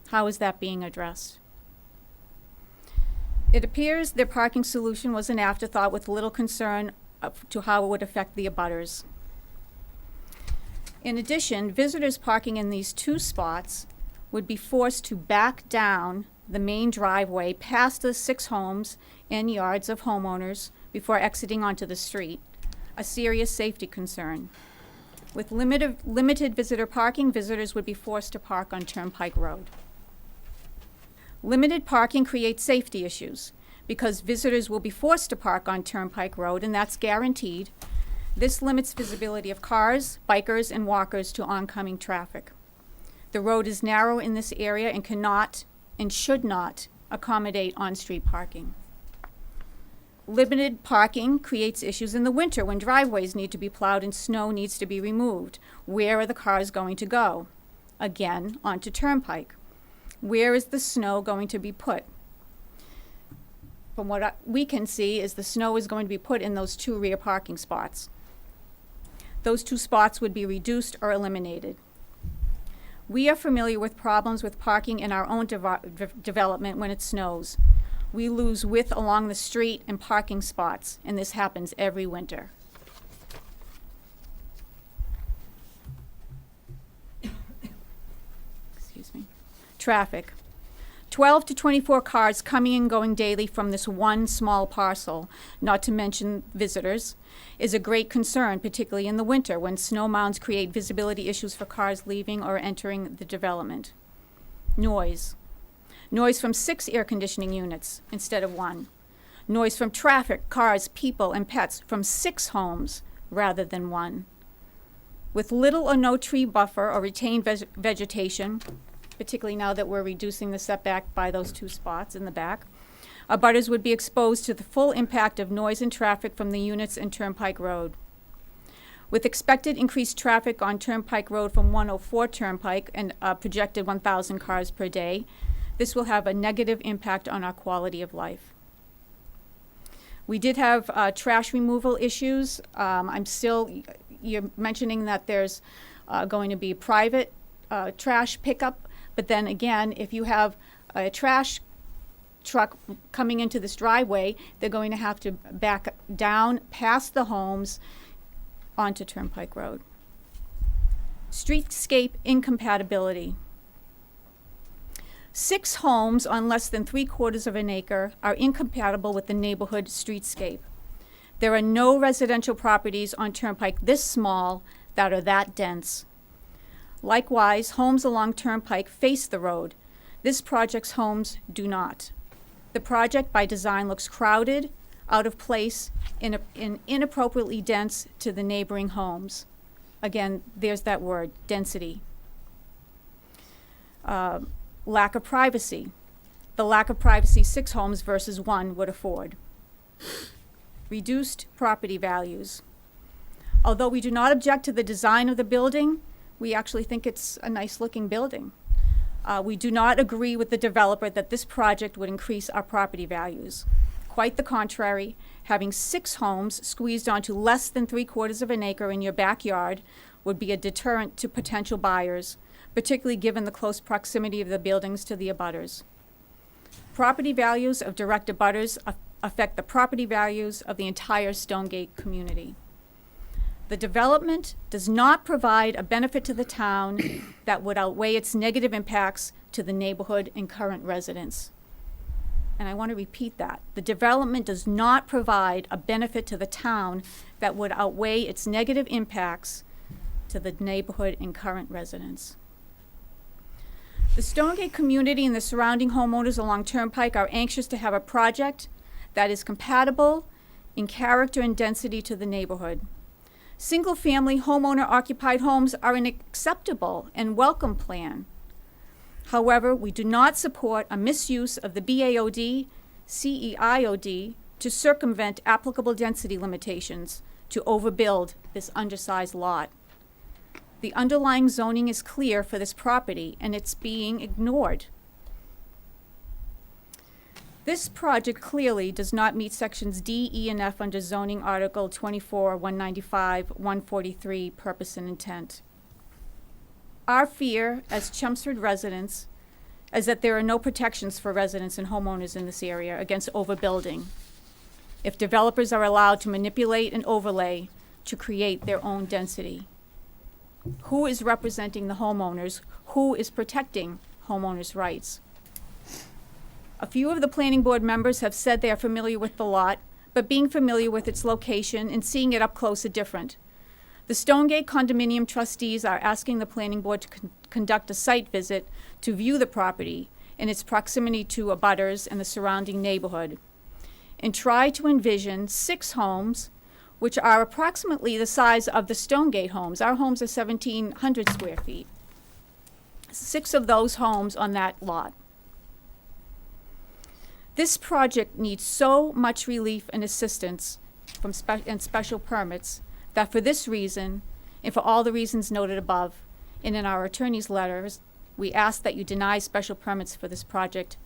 How is that being addressed? It appears their parking solution was an afterthought with little concern to how it would affect the abutters. In addition, visitors parking in these 2 spots would be forced to back down the main driveway past the 6 homes and yards of homeowners before exiting onto the street. a serious safety concern. With limited visitor parking, visitors would be forced to park on Turnpike Road. Limited parking creates safety issues because visitors will be forced to park on Turnpike Road, and that's guaranteed. This limits visibility of cars, bikers, and walkers to oncoming traffic. The road is narrow in this area and cannot and should not accommodate on-street parking. Limited parking creates issues in the winter when driveways need to be plowed and snow needs to be removed. Where are the cars going to go? Again, onto Turnpike. Where is the snow going to be put? From what we can see is the snow is going to be put in those 2 rear parking spots. Those 2 spots would be reduced or eliminated. We are familiar with problems with parking in our own development when it snows. We lose width along the street and parking spots, and this happens every winter. Excuse me. Traffic. 12 to 24 cars coming and going daily from this one small parcel, not to mention visitors, is a great concern, particularly in the winter when snow mounds create visibility issues for cars leaving or entering the development. Noise. Noise from 6 air conditioning units instead of 1. Noise from traffic, cars, people, and pets from 6 homes rather than 1. With little or no tree buffer or retained vegetation, particularly now that we're reducing the setback by those 2 spots in the back, abutters would be exposed to the full impact of noise and traffic from the units in Turnpike Road. With expected increased traffic on Turnpike Road from 104 Turnpike and projected 1,000 cars per day, this will have a negative impact on our quality of life. We did have trash removal issues. You're mentioning that there's going to be private trash pickup, but then again, if you have a trash truck coming into this driveway, they're going to have to back down past the homes onto Turnpike Road. Streetscape incompatibility. 6 homes on less than 3/4 of an acre are incompatible with the neighborhood streetscape. There are no residential properties on Turnpike this small that are that dense. Likewise, homes along Turnpike face the road. This project's homes do not. The project by design looks crowded, out of place, and inappropriately dense to the neighboring homes. Again, there's that word, density. Lack of privacy. The lack of privacy 6 homes versus 1 would afford. Reduced property values. Although we do not object to the design of the building, we actually think it's a nice looking building. We do not agree with the developer that this project would increase our property values. Quite the contrary, having 6 homes squeezed onto less than 3/4 of an acre in your backyard would be a deterrent to potential buyers, particularly given the close proximity of the buildings to the abutters. Property values of direct abutters affect the property values of the entire Stonegate community. The development does not provide a benefit to the town that would outweigh its negative impacts to the neighborhood and current residents. And I want to repeat that. The development does not provide a benefit to the town that would outweigh its negative impacts to the neighborhood and current residents. The Stonegate community and the surrounding homeowners along Turnpike are anxious to have a project that is compatible in character and density to the neighborhood. Single-family homeowner-occupied homes are an acceptable and welcome plan. However, we do not support a misuse of the BAOD, CEIOD to circumvent applicable density limitations to overbuild this undersized lot. The underlying zoning is clear for this property, and it's being ignored. This project clearly does not meet sections D, E, and F under zoning article 24, 195, 143, purpose and intent. Our fear as Chelmsford residents is that there are no protections for residents and homeowners in this area against overbuilding if developers are allowed to manipulate and overlay to create their own density. Who is representing the homeowners? Who is protecting homeowners' rights? A few of the planning board members have said they are familiar with the lot, but being familiar with its location and seeing it up close are different. The Stonegate condominium trustees are asking the planning board to conduct a site visit to view the property and its proximity to abutters and the surrounding neighborhood, and try to envision 6 homes, which are approximately the size of the Stonegate homes. Our homes are 1,700 square feet. 6 of those homes on that lot. This project needs so much relief and assistance from special permits that for this reason, and for all the reasons noted above, and in our attorney's letters, we ask that you deny special permits for this project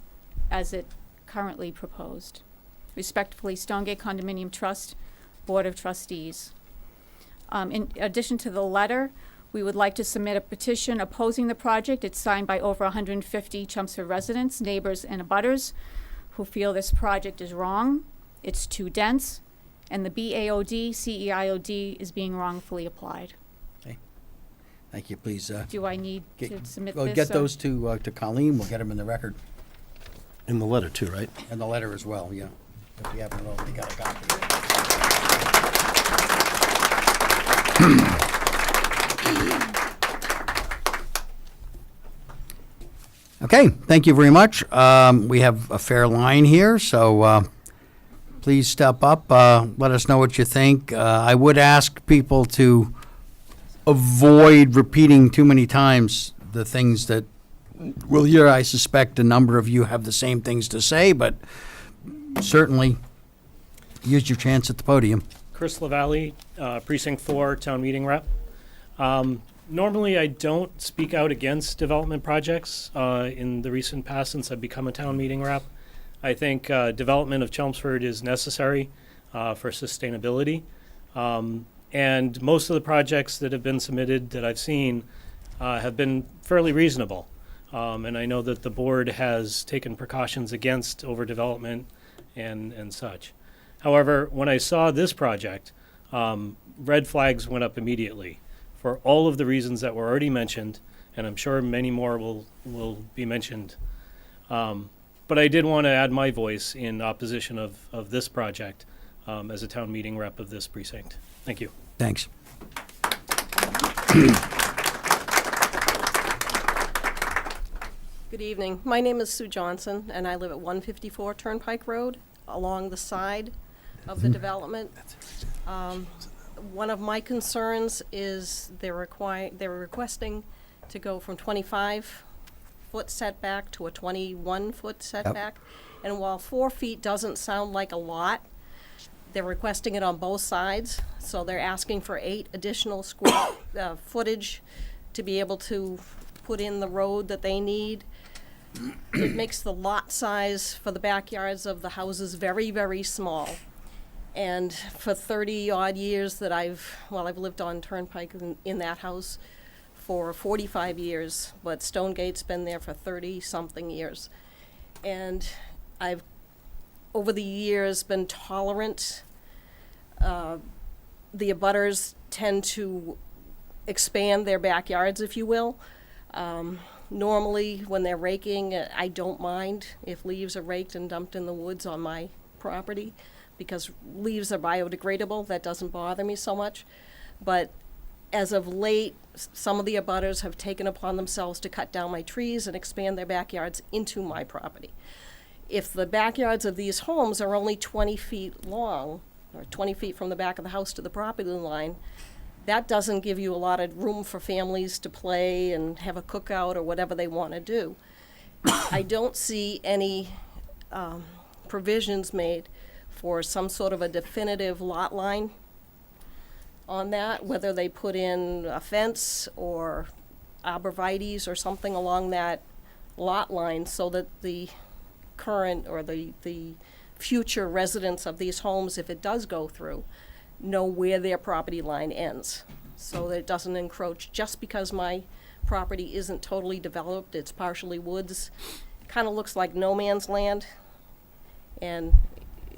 as it currently proposed. Respectfully, Stonegate Condominium Trust, Board of Trustees. In addition to the letter, we would like to submit a petition opposing the project. It's signed by over 150 Chelmsford residents, neighbors, and abutters who feel this project is wrong, it's too dense, and the BAOD, CEIOD is being wrongfully applied. Okay. Thank you. Please Do I need to submit this? get or- those to Colleen. We'll get them in the record. In the letter too, right? And the letter as well, yeah. If you haven't already got a copy. Okay, thank you very much. We have a fair line here, so please step up. Let us know what you think. I would ask people to avoid repeating too many times the things that we'll hear. I suspect a number of you have the same things to say, but certainly use your chance at the podium. Chris LaValle, Precinct 4, Town Meeting Rep. Normally, I don't speak out against development projects. In the recent past, since I've become a town meeting rep, I think development of Chelmsford is necessary for sustainability. And most of the projects that have been submitted that I've seen have been fairly reasonable. And I know that the board has taken precautions against overdevelopment and such. However, when I saw this project, red flags went up immediately for all of the reasons that were already mentioned, and I'm sure many more will be mentioned. But I did want to add my voice in opposition of this project as a town meeting rep of this precinct. Thank you. Thanks. Good evening. My name is Sue Johnson, and I live at 154 Turnpike Road, along the side of the development. One of my concerns is they're requesting to go from 25-foot setback to a 21-foot setback. And while 4 feet doesn't sound like a lot, they're requesting it on both sides. So they're asking for 8 additional square footage to be able to put in the road that they need. It makes the lot size for the backyards of the houses very, very small. And for 30-odd years that I've lived on Turnpike in that house for 45 years, but Stonegate's been there for 30-something years. And I've, over the years, been tolerant. The abutters tend to expand their backyards, if you will. Normally, when they're raking, I don't mind if leaves are raked and dumped in the woods on my property, because leaves are biodegradable. That doesn't bother me so much. But as of late, some of the abutters have taken upon themselves to cut down my trees and expand their backyards into my property. If the backyards of these homes are only 20 feet long, or 20 feet from the back of the house to the property line, that doesn't give you a lot of room for families to play and have a cookout or whatever they want to do. I don't see any provisions made for some sort of a definitive lot line on that, whether they put in a fence or arborvitaes or something along that lot line so that the current or the future residents of these homes, if it does go through, know where their property line ends, so that it doesn't encroach. Just because my property isn't totally developed, it's partially woods, kind of looks like no man's land, and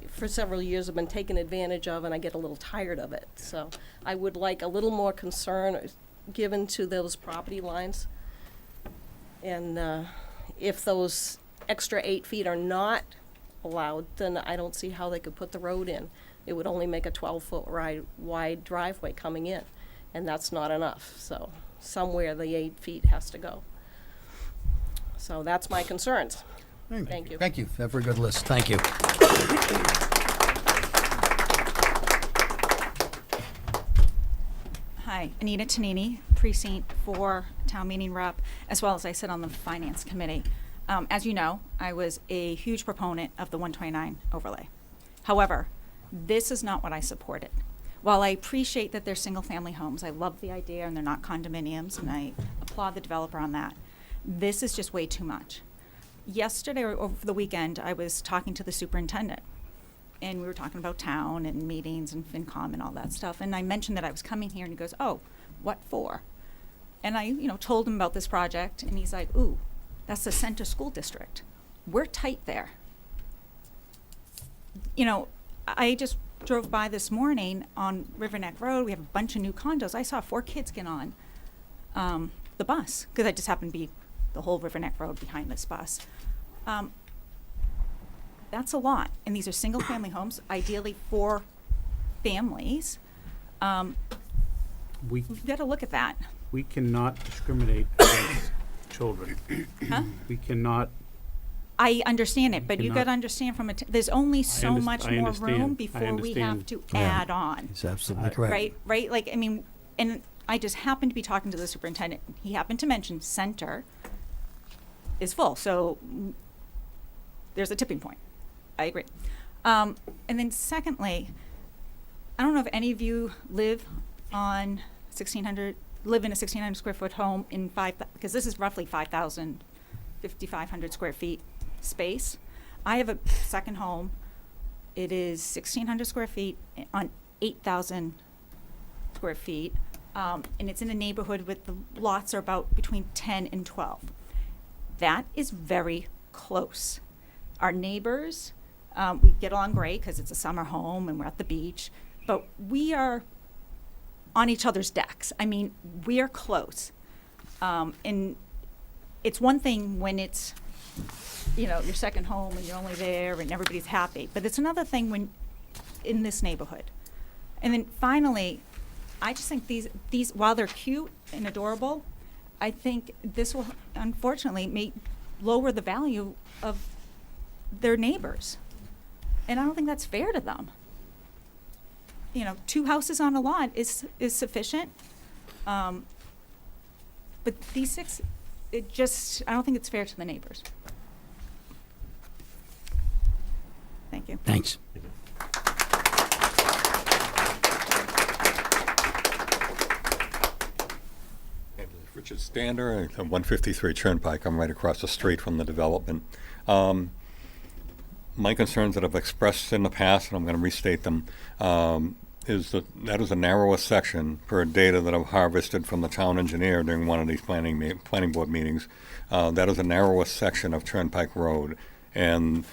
for several years I've been taken advantage of, and I get a little tired of it. So I would like a little more concern given to those property lines, and if those extra 8 feet are not allowed, then I don't see how they could put the road in. It would only make a 12-foot wide driveway coming in, and that's not enough. So somewhere the 8 feet has to go. So that's my concerns. Thank you. Thank you. Very good list. Thank you. Hi, Anita Tanini, Precinct 4 Town Meeting Rep, as well as I sit on the Finance Committee. As you know, I was a huge proponent of the 129 overlay. However, this is not what I supported. While I appreciate that they're single-family homes, I love the idea and they're not condominiums, and I applaud the developer on that. This is just way too much. Yesterday or over the weekend, I was talking to the superintendent, and we were talking about town and meetings and FinCom and all that stuff. And I mentioned that I was coming here, and he goes, "Oh, what for?" And I, told him about this project, and he's like, "Ooh, that's the Center School District. We're tight there." I just drove by this morning on Riverneck Road. We have a bunch of new condos. I saw 4 kids get on the bus, because I just happened to be the whole Riverneck Road behind this bus. That's a lot, and these are single-family homes, ideally 4 families. We've got to look at that. We cannot discriminate against children. Huh? We cannot. I understand it, but you got to cannot- understand there's only so much I more understand. room I before we have understand. to add on. He's absolutely correct. Right? And I just happened to be talking to the superintendent. He happened to mention Center is full, so there's a tipping point. I agree. And then secondly, I don't know if any of you live in a 1,600 square foot home because this is roughly 5,500 square feet space. I have a second home. It is 1,600 square feet on 8,000 square feet. And it's in a neighborhood with the lots are about between 10 and 12. That is very close. Our neighbors, we get along great because it's a summer home and we're at the beach, but we are on each other's decks. We are close. And it's one thing when it's, your second home and you're only there and everybody's happy, but it's another thing when in this neighborhood. And then finally, I just think these while they're cute and adorable, I think this will unfortunately may lower the value of their neighbors. And I don't think that's fair to them. 2 houses on a lot is sufficient. But these 6, I don't think it's fair to the neighbors. Thank you. Thanks. Richard Stander, 153 Turnpike. I'm right across the street from the development. My concerns that I've expressed in the past, and I'm going to restate them, is that is the narrowest section per data that I've harvested from the town engineer during one of these planning board meetings. That is the narrowest section of Turnpike Road, and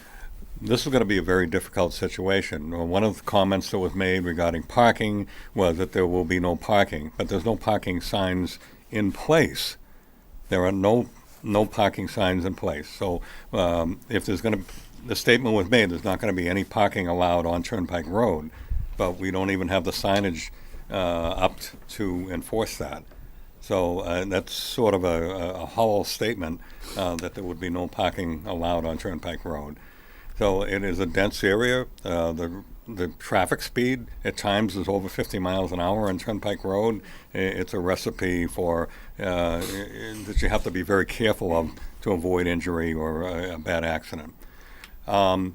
this is going to be a very difficult situation. One of the comments that was made regarding parking was that there will be no parking, but there's no parking signs in place. There are no parking signs in place. So if there's going to, the statement was made, there's not going to be any parking allowed on Turnpike Road, but we don't even have the signage up to enforce that. So that's sort of a hollow statement that there would be no parking allowed on Turnpike Road. So it is a dense area. The traffic speed at times is over 50 miles an hour on Turnpike Road. It's a recipe for that you have to be very careful of to avoid injury or a bad accident. I've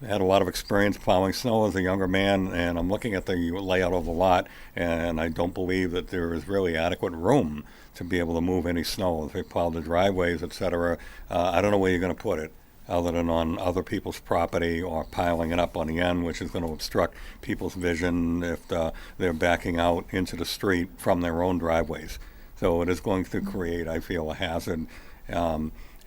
had a lot of experience plowing snow as a younger man, and I'm looking at the layout of the lot, and I don't believe that there is really adequate room to be able to move any snow. If they plow the driveways, et cetera, I don't know where you're going to put it, other than on other people's property or piling it up on the end, which is going to obstruct people's vision if they're backing out into the street from their own driveways. So it is going to create, I feel, a hazard.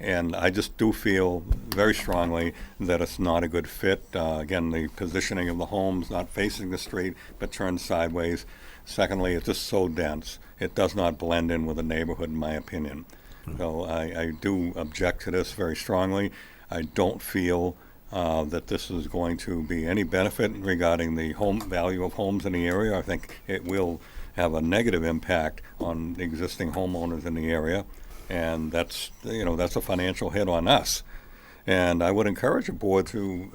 And I just do feel very strongly that it's not a good fit. Again, the positioning of the homes, not facing the street, but turned sideways. Secondly, it's just so dense. It does not blend in with the neighborhood, in my opinion. So I do object to this very strongly. I don't feel that this is going to be any benefit regarding the home value of homes in the area. I think it will have a negative impact on the existing homeowners in the area, and that's a financial hit on us. And I would encourage the board to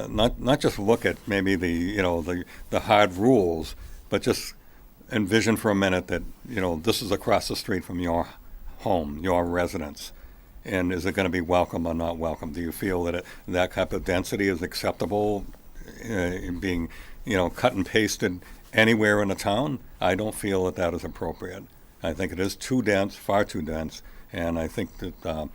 not just look at maybe the hard rules, but just envision for a minute that this is across the street from your home, your residence. And is it going to be welcome or not welcome? Do you feel that that type of density is acceptable being, cut and pasted anywhere in the town? I don't feel that is appropriate. I think it is too dense, far too dense, and I think that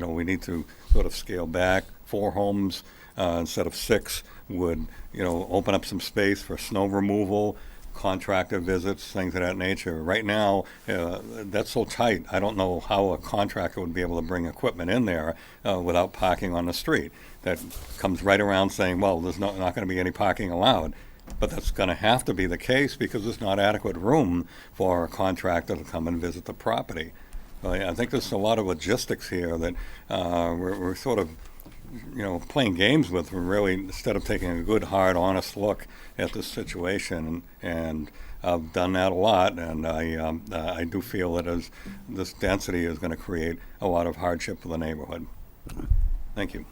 we need to sort of scale back. 4 homes instead of 6 would open up some space for snow removal, contractor visits, things of that nature. Right now, that's so tight. I don't know how a contractor would be able to bring equipment in there without parking on the street. That comes right around saying, well, there's not going to be any parking allowed. But that's going to have to be the case because there's not adequate room for a contractor to come and visit the property. I think there's a lot of logistics here that we're sort of playing games with. We're really, instead of taking a good, hard, honest look at this situation, and I've done that a lot, and I do feel that this density is going to create a lot of hardship for the neighborhood. Thank you.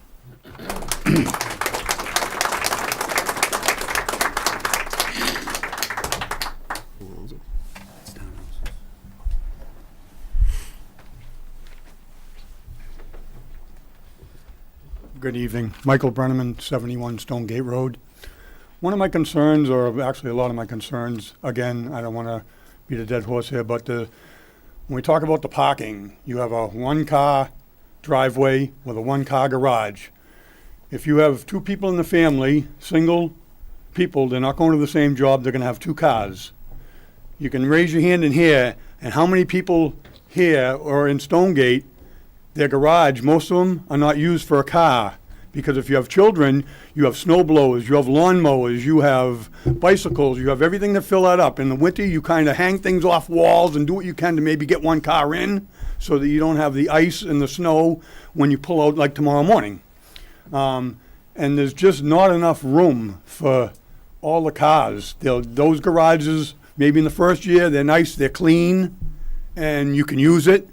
Good evening. Michael Brenneman, 71 Stonegate Road. One of my concerns, or actually a lot of my concerns, again, I don't want to beat a dead horse here, but when we talk about the parking, you have a 1-car driveway with a 1-car garage. If you have 2 people in the family, single people, they're not going to the same job, they're going to have 2 cars. You can raise your hand in here, and how many people here or in Stonegate, their garage, most of them are not used for a car. Because if you have children, you have snow blowers, you have lawn mowers, you have bicycles, you have everything to fill that up. In the winter, you kind of hang things off walls and do what you can to maybe get 1 car in so that you don't have the ice and the snow when you pull out like tomorrow morning. And there's just not enough room for all the cars. Those garages, maybe in the first year, they're nice, they're clean, and you can use it.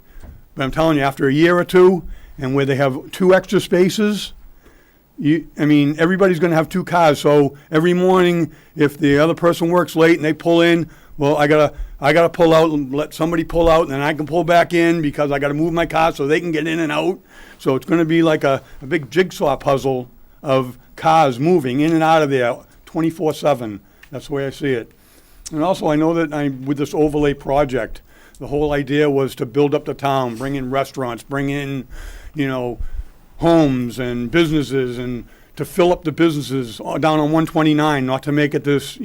But I'm telling you, after a year or 2, and where they have 2 extra spaces, everybody's going to have 2 cars. So every morning, if the other person works late and they pull in, well, I gotta pull out and let somebody pull out, and then I can pull back in because I got to move my car so they can get in and out. So it's going to be like a big jigsaw puzzle of cars moving in and out of there 24/7. That's the way I see it. And also, I know that with this overlay project, the whole idea was to build up the town, bring in restaurants, bring in, homes and businesses, and to fill up the businesses down on 129, not to make it this,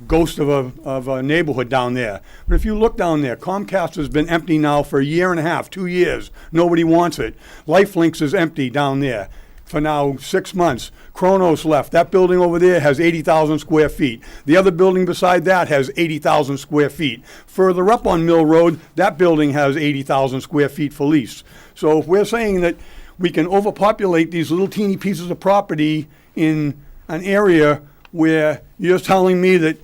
ghost of a neighborhood down there. But if you look down there, Comcast has been empty now for 1.5 years, 2 years. Nobody wants it. Lifelinks is empty down there for now 6 months. Kronos left. That building over there has 80,000 square feet. The other building beside that has 80,000 square feet. Further up on Mill Road, that building has 80,000 square feet for lease. So if we're saying that we can overpopulate these little teeny pieces of property in an area where you're telling me that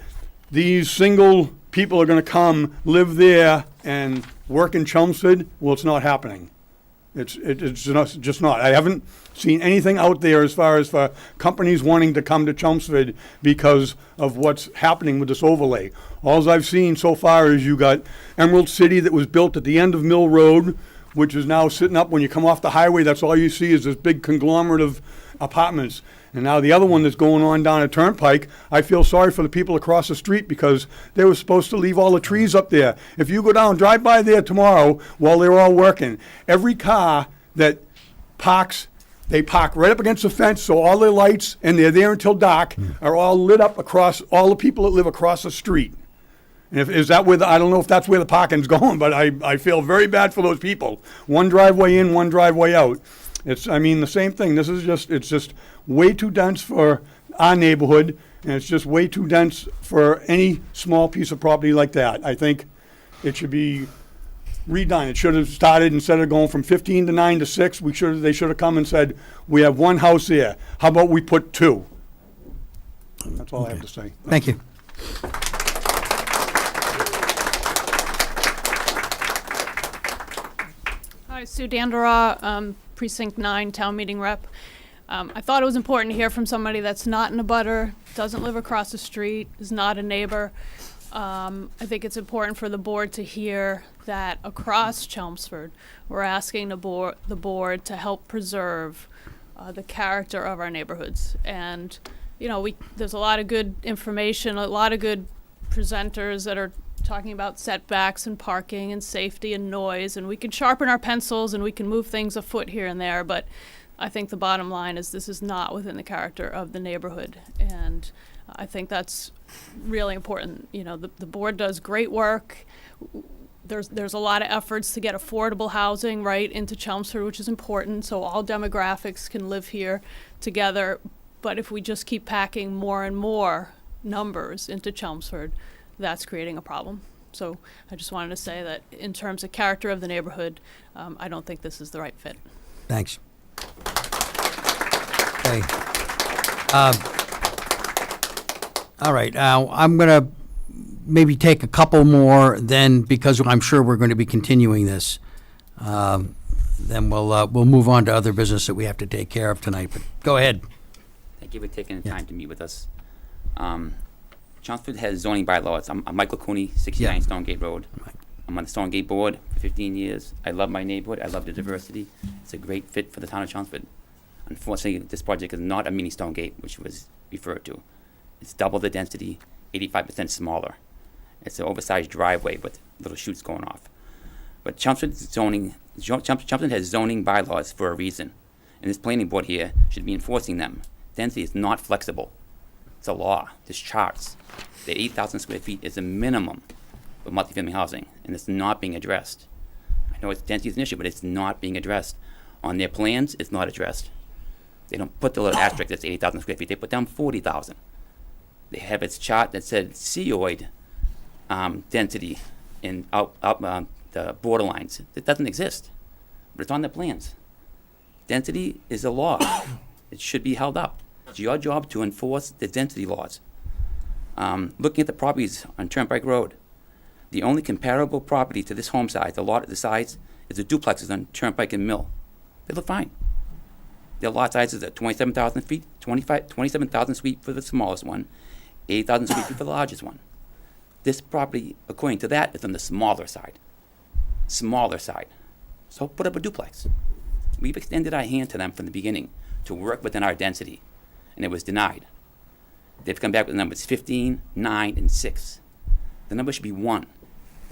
these single people are going to come, live there, and work in Chelmsford, well, it's not happening. It's just not. I haven't seen anything out there as far as for companies wanting to come to Chelmsford because of what's happening with this overlay. All I've seen so far is you got Emerald City that was built at the end of Mill Road, which is now sitting up when you come off the highway. That's all you see is this big conglomerate of apartments. And now the other one that's going on down at Turnpike, I feel sorry for the people across the street because they were supposed to leave all the trees up there. If you go down, drive by there tomorrow while they're all working, every car that parks, they park right up against the fence, so all their lights, and they're there until dark, are all lit up across all the people that live across the street. And is that where I don't know if that's where the parking's going, but I feel very bad for those people. One driveway in, one driveway out. The same thing. It's just way too dense for our neighborhood, and it's just way too dense for any small piece of property like that. I think it should be redone. It should have started, instead of going from 15 to 9 to 6, they should have come and said, we have one house there. How about we put 2? That's all I have to say. Thank you. Hi, Sue Dandera, Precinct 9, Town Meeting Rep. I thought it was important to hear from somebody that's not in a butter, doesn't live across the street, is not a neighbor. I think it's important for the board to hear that across Chelmsford, we're asking the board to help preserve the character of our neighborhoods. And, you know, there's a lot of good information, a lot of good presenters that are talking about setbacks and parking and safety and noise, and we can sharpen our pencils and we can move things a foot here and there, but I think the bottom line is this is not within the character of the neighborhood, and I think that's really important. You know, the board does great work. There's a lot of efforts to get affordable housing right into Chelmsford, which is important, so all demographics can live here together, but if we just keep packing more and more numbers into Chelmsford, that's creating a problem. So I just wanted to say that in terms of character of the neighborhood, I don't think this is the right fit. Thanks. Okay. All right. I'm going to maybe take a couple more then, because I'm sure we're going to be continuing this. Then we'll move on to other business that we have to take care of tonight. But go ahead. Thank you for taking the time to meet with us. Chelmsford has zoning bylaws. I'm Michael Cooney, 69 Stonegate Road. I'm on the Stonegate board for 15 years. I love my neighborhood. I love the diversity. It's a great fit for the town of Chelmsford. Unfortunately, this project is not a mini Stonegate, which was referred to. It's double the density, 85% smaller. It's an oversized driveway with little chutes going off. But Chelmsford has zoning bylaws for a reason, and this planning board here should be enforcing them. Density is not flexible. It's a law. There's charts. The 8,000 square feet is a minimum for multifamily housing, and it's not being addressed. I know density is an issue, but it's not being addressed. On their plans, it's not addressed. They don't put the little asterisk that's 80,000 square feet. They put down 40,000. They have its chart that said COID density in the borderlines. It doesn't exist, but it's on their plans. Density is a law. It should be held up. It's your job to enforce the density laws. Looking at the properties on Turnpike Road, the only comparable property to this home size, the lot of the size, is the duplexes on Turnpike and Mill. They look fine. Their lot sizes are 27,000 feet, 27,000 feet for the smallest one, 8,000 feet for the largest one. This property, according to that, is on the smaller side. Smaller side. So put up a duplex. We've extended our hand to them from the beginning to work within our density, and it was denied. They've come back with the numbers 15, 9, and 6. The number should be 1.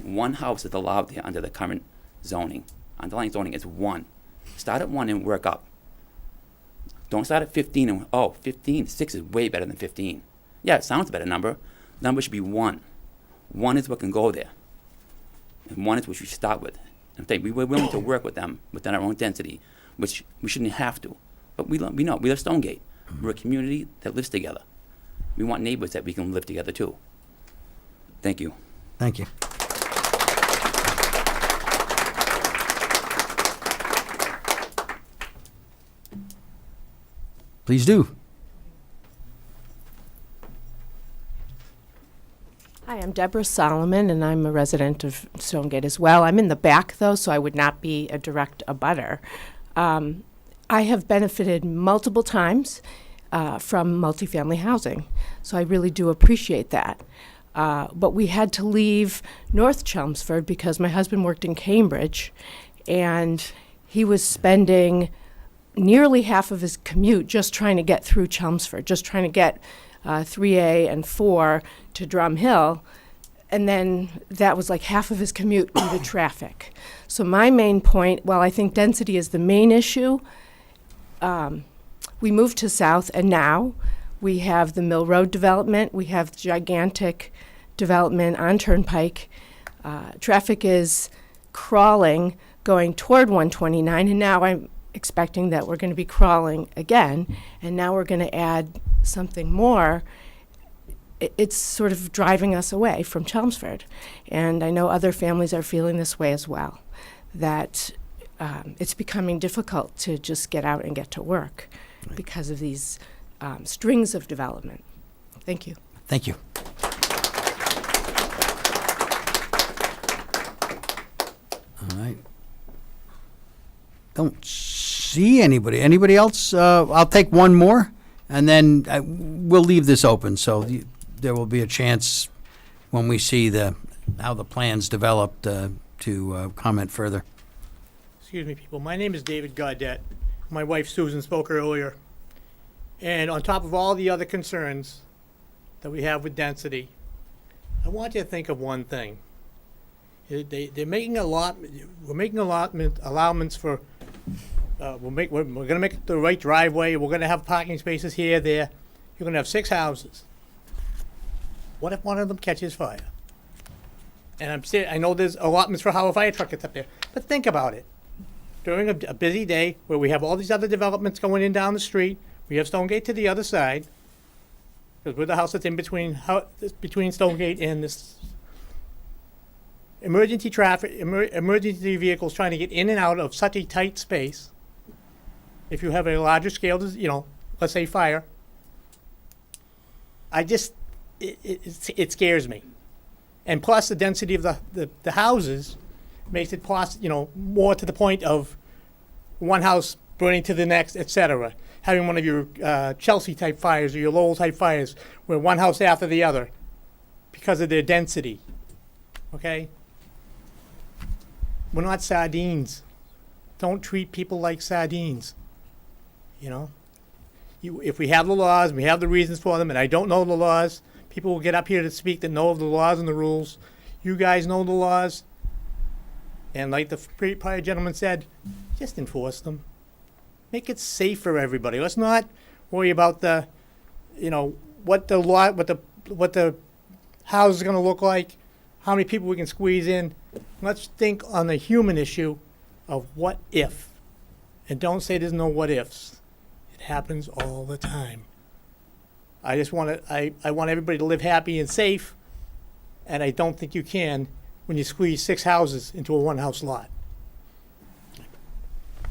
One house is allowed there under the current zoning. Underlying zoning is 1. Start at 1 and work up. Don't start at 15 and, 15, 6 is way better than 15. Yeah, it sounds a better number. The number should be 1. 1 is what can go there. And 1 is what you should start with. And we were willing to work with them within our own density, which we shouldn't have to. But we know, we live Stonegate. We're a community that lives together. We want neighbors that we can live together too. Thank you. Thank you. Please do. Hi, I'm Deborah Solomon, and I'm a resident of Stonegate as well. I'm in the back, though, so I would not be a direct abutter. I have benefited multiple times from multifamily housing, so I really do appreciate that. But we had to leave North Chelmsford because my husband worked in Cambridge, and he was spending nearly half of his commute just trying to get through Chelmsford, just trying to get 3A and 4 to Drum Hill, and then that was like half of his commute due to traffic. So my main point, while I think density is the main issue, we moved to South, and now we have the Mill Road development, we have gigantic development on Turnpike. Traffic is crawling going toward 129, and now I'm expecting that we're going to be crawling again, and now we're going to add something more. it's sort of driving us away from Chelmsford. And I know other families are feeling this way as well, that it's becoming difficult to just get out and get to work because of these strings of development. Thank you. Thank you. All right. Don't see anybody. Anybody else? I'll take one more, and then we'll leave this open, so there will be a chance when we see how the plans developed to comment further. Excuse me, people. My name is David Gaudette. My wife Susan spoke earlier. And on top of all the other concerns that we have with density, I want you to think of one thing. They're making we're making allowments for, we're going to make the right driveway. We're going to have parking spaces here, there. You're going to have 6 houses. What if one of them catches fire? And I know there's allotments for how a fire truck gets up there, but think about it. During a busy day where we have all these other developments going in down the street, we have Stonegate to the other side, because we're the house that's in between Stonegate and this emergency traffic, emergency vehicles trying to get in and out of such a tight space. If you have a larger scale, let's say fire, it scares me. And plus the density of the houses makes it more to the point of one house burning to the next, etc. Having one of your Chelsea type fires or your Lowell type fires where one house after the other because of their density. Okay? We're not sardines. Don't treat people like sardines. If we have the laws, we have the reasons for them, and I don't know the laws, people will get up here to speak that know of the laws and the rules. You guys know the laws. And like the prior gentleman said, just enforce them. Make it safe for everybody. Let's not worry about what the house is going to look like, how many people we can squeeze in. Let's think on the human issue of what if. And don't say there's no what ifs. It happens all the time. I want everybody to live happy and safe, and I don't think you can when you squeeze 6 houses into a one-house lot.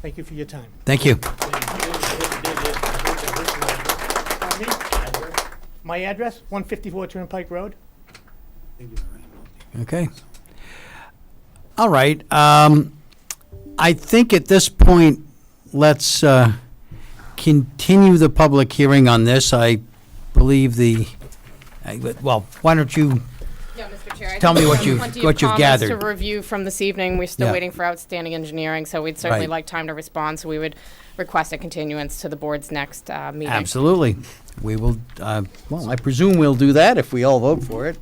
Thank you for your time. Thank you. My address, 154 Turnpike Road. Okay. All right. I think at this point, let's continue the public hearing on this. I believe why don't you Mr. Chair, tell me what plenty you've of gathered. comments to review from this evening. We're still Yeah. waiting for outstanding engineering, so we'd certainly Right. like time to respond. So we would request a continuance to the board's next meeting. Absolutely. We will, I presume we'll do that if we all vote for it.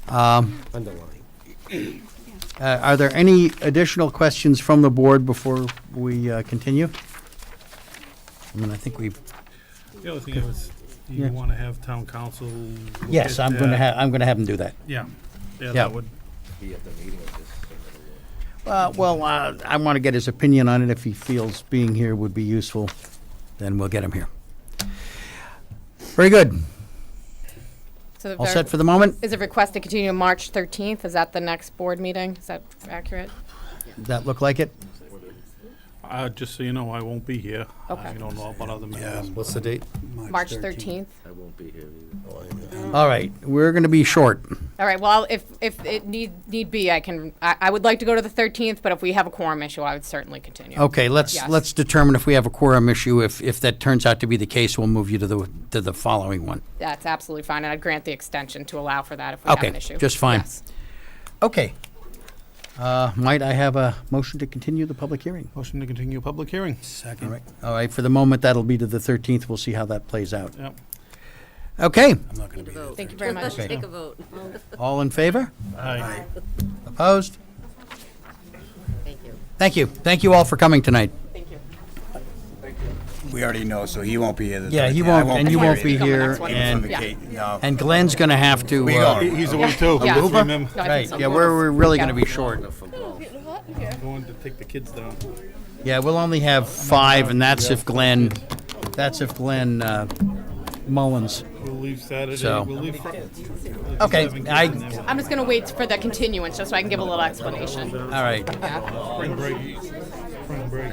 Are there any additional questions from the board before we continue? I think we've. The other thing is, you Yeah. want to have town council. look Yes, at I'm going to that. have them do that. Yeah, Yeah. that would. Be at the meeting of this. I want to get his opinion on it. If he feels being here would be useful, then we'll get him here. Very good. So All set for the moment? Is it request to continue March 13th? Is that the next board meeting? Is that accurate? Does that look like it? Just so you know, I won't be here. Okay. I don't know about other members. What's the date? March 13th. I won't be here either. All right, we're going to be short. All right, well, if it need be, I would like to go to the 13th, but if we have a quorum issue, I would certainly continue. Okay, let's Yes. determine if we have a quorum issue. If that turns out to be the case, we'll move you to the following one. That's absolutely fine, and I'd grant the extension to allow for that if we have an issue. Okay, just fine. Yes. Okay. Might I have a motion to continue the public hearing? Motion to continue public hearing. Second. All right, for the moment, that'll be to the 13th. We'll see how that plays out. Yep. Okay. Thank you very much. Okay. Take a vote. All in favor? Aye. Opposed? Thank you. Thank you. Thank you all for coming tonight. Thank you. We already know, so he won't be here. Yeah, he won't, and you won't be here, No. and Glenn's gonna have to. We are. He's away too. Yeah. Remember? No, I think Right, so. yeah, we're really gonna be short. Going to take the kids down. Yeah, we'll only have 5, and that's if Glenn Mullins We'll leave Saturday, So- we'll leave Okay, I'm just gonna wait for the continuance, just so I can give a little explanation. all right. Spring break. Spring break.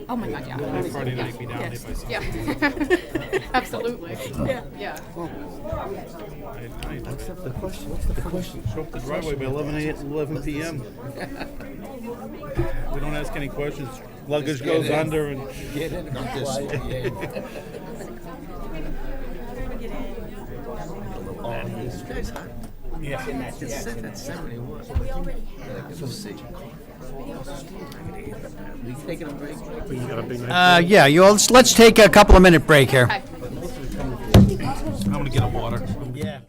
Oh my God, yeah. Friday night, be down there by six. Yeah. Absolutely. Yeah. What's the question? Show up the driveway by 11 p.m. We don't ask any questions. Luggage goes under and. Get in. Yeah. It's set at 71. We taking a break? Yeah, let's take a couple of minute break here. Okay. I'm gonna get a water. Yeah.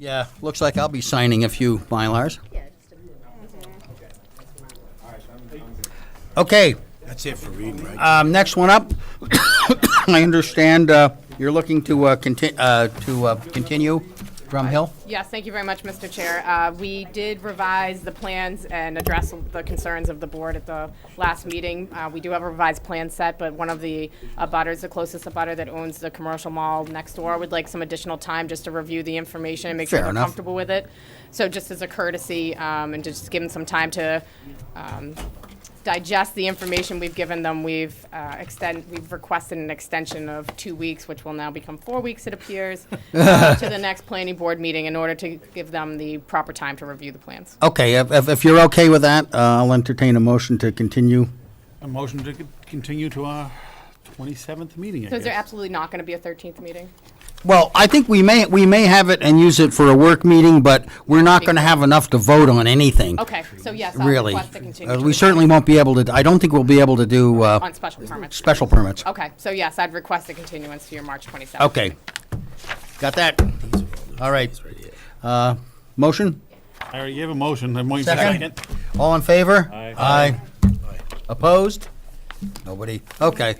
Yeah, looks like I'll be signing a few Mylars. Okay. That's it for reading, right? Next one up. I understand you're looking to continue Drum Hill? Yes, thank you very much, Mr. Chair. We did revise the plans and address the concerns of the board at the last meeting. We do have a revised plan set, but one of the abutters, the closest abutter that owns the commercial mall next door, would like some additional time just to review the information and make sure Fair they're enough. comfortable with it. So just as a courtesy, and just give them some time to digest the information we've given them, we've requested an extension of 2 weeks, which will now become 4 weeks, it appears, to the next planning board meeting in order to give them the proper time to review the plans. Okay, if you're okay with that, I'll entertain a motion to continue. A motion to continue to our 27th meeting, I So is there guess. absolutely not going to be a 13th meeting? Well, I think we may have it and use it for a work meeting, but we're not going to have enough to vote on anything. Okay, so yes, I'll Really. request to continue. to We the certainly won't be able to, I don't think we'll be able to do On special permits. special permits. Okay, so yes, I'd request a continuance to your March 27th. Okay. Got that? All right. Motion? I already gave a motion. I'm waiting for a Second? second. All in favor? Aye. Opposed? Nobody. Okay.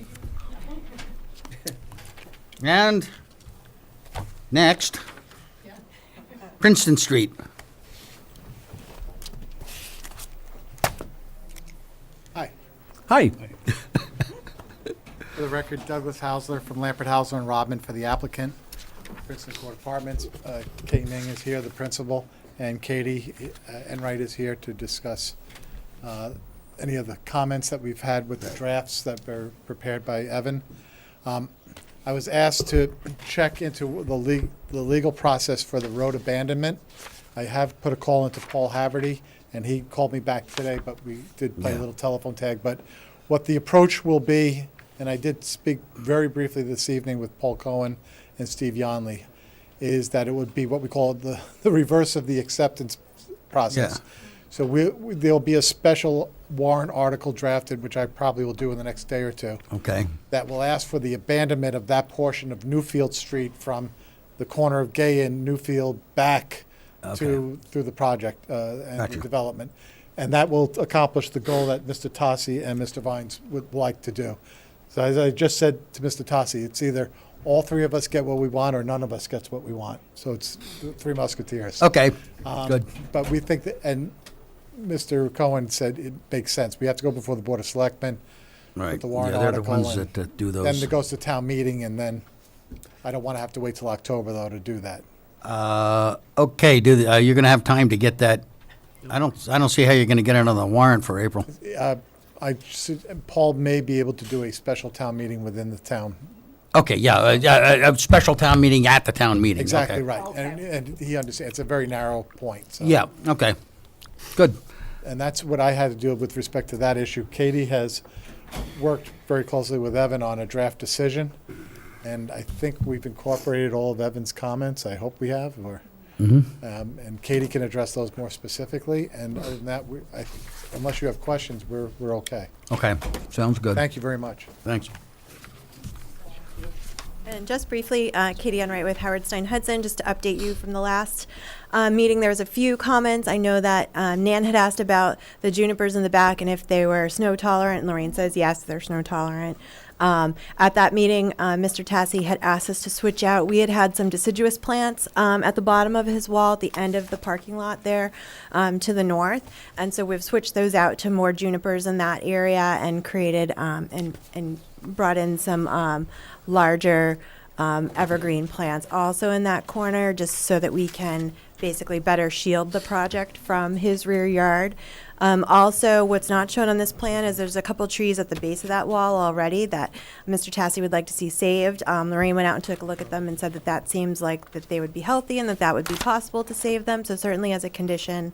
And next, Princeton Street. Hi. Hi. For the record, Douglas Hausler from Lampert, Hausler and Rodman for the applicant. Princeton Court Apartments. Kate Ning is here, the principal, and Katie Enright is here to discuss any of the comments that we've had with the drafts that were prepared by Evan. I was asked to check into the legal process for the road abandonment. I have put a call into Paul Haverty, and he called me back today, but we did play a little telephone tag. But what the approach will be, and I did speak very briefly this evening with Paul Cohen and Steve Yonley, is that it would be what we call the reverse of the acceptance process. Yeah. So there'll be a special warrant article drafted, which I probably will do in the next day or two, Okay. that will ask for the abandonment of that portion of Newfield Street from the corner of Gay and Newfield back through the project and Gotcha. the development. And that will accomplish the goal that Mr. Tossi and Mr. Vines would like to do. So as I just said to Mr. Tossi, it's either all three of us get what we want or none of us gets what we want. So it's the Three Musketeers. Okay, good. But we think that, and Mr. Cohen said it makes sense. We have to go before the Board of Selectmen. Right. With the warrant Yeah, they're the article. ones and that do those. Then it goes to town meeting, and then I don't want to have to wait till October, though, to do that. Okay, you're going to have time to get that. I don't see how you're going to get it on the warrant for April. Paul may be able to do a special town meeting within the town. Okay, yeah, a special town meeting at the town meeting. Exactly Okay. right. And he understands, it's a very narrow point, so. Yeah, okay, good. And that's what I had to do with respect to that issue. Katie has worked very closely with Evan on a draft decision, and I think we've incorporated all of Evan's comments. I hope we have, or, and Katie can address those more specifically. And other than that, unless you have questions, we're okay. Okay, sounds good. Thank you very much. Thanks. And just briefly, Katie Enright with Howard Stein Hudson, just to update you from the last meeting, there was a few comments. I know that Nan had asked about the junipers in the back and if they were snow tolerant, and Lorraine says yes, they're snow tolerant. At that meeting, Mr. Tassi had asked us to switch out. We had some deciduous plants at the bottom of his wall at the end of the parking lot there to the north. And so we've switched those out to more junipers in that area and created and brought in some larger evergreen plants also in that corner, just so that we can basically better shield the project from his rear yard. Also, what's not shown on this plan is there's a couple trees at the base of that wall already that Mr. Tassi would like to see saved. Lorraine went out and took a look at them and said that that seems like that they would be healthy and that would be possible to save them. So certainly as a condition,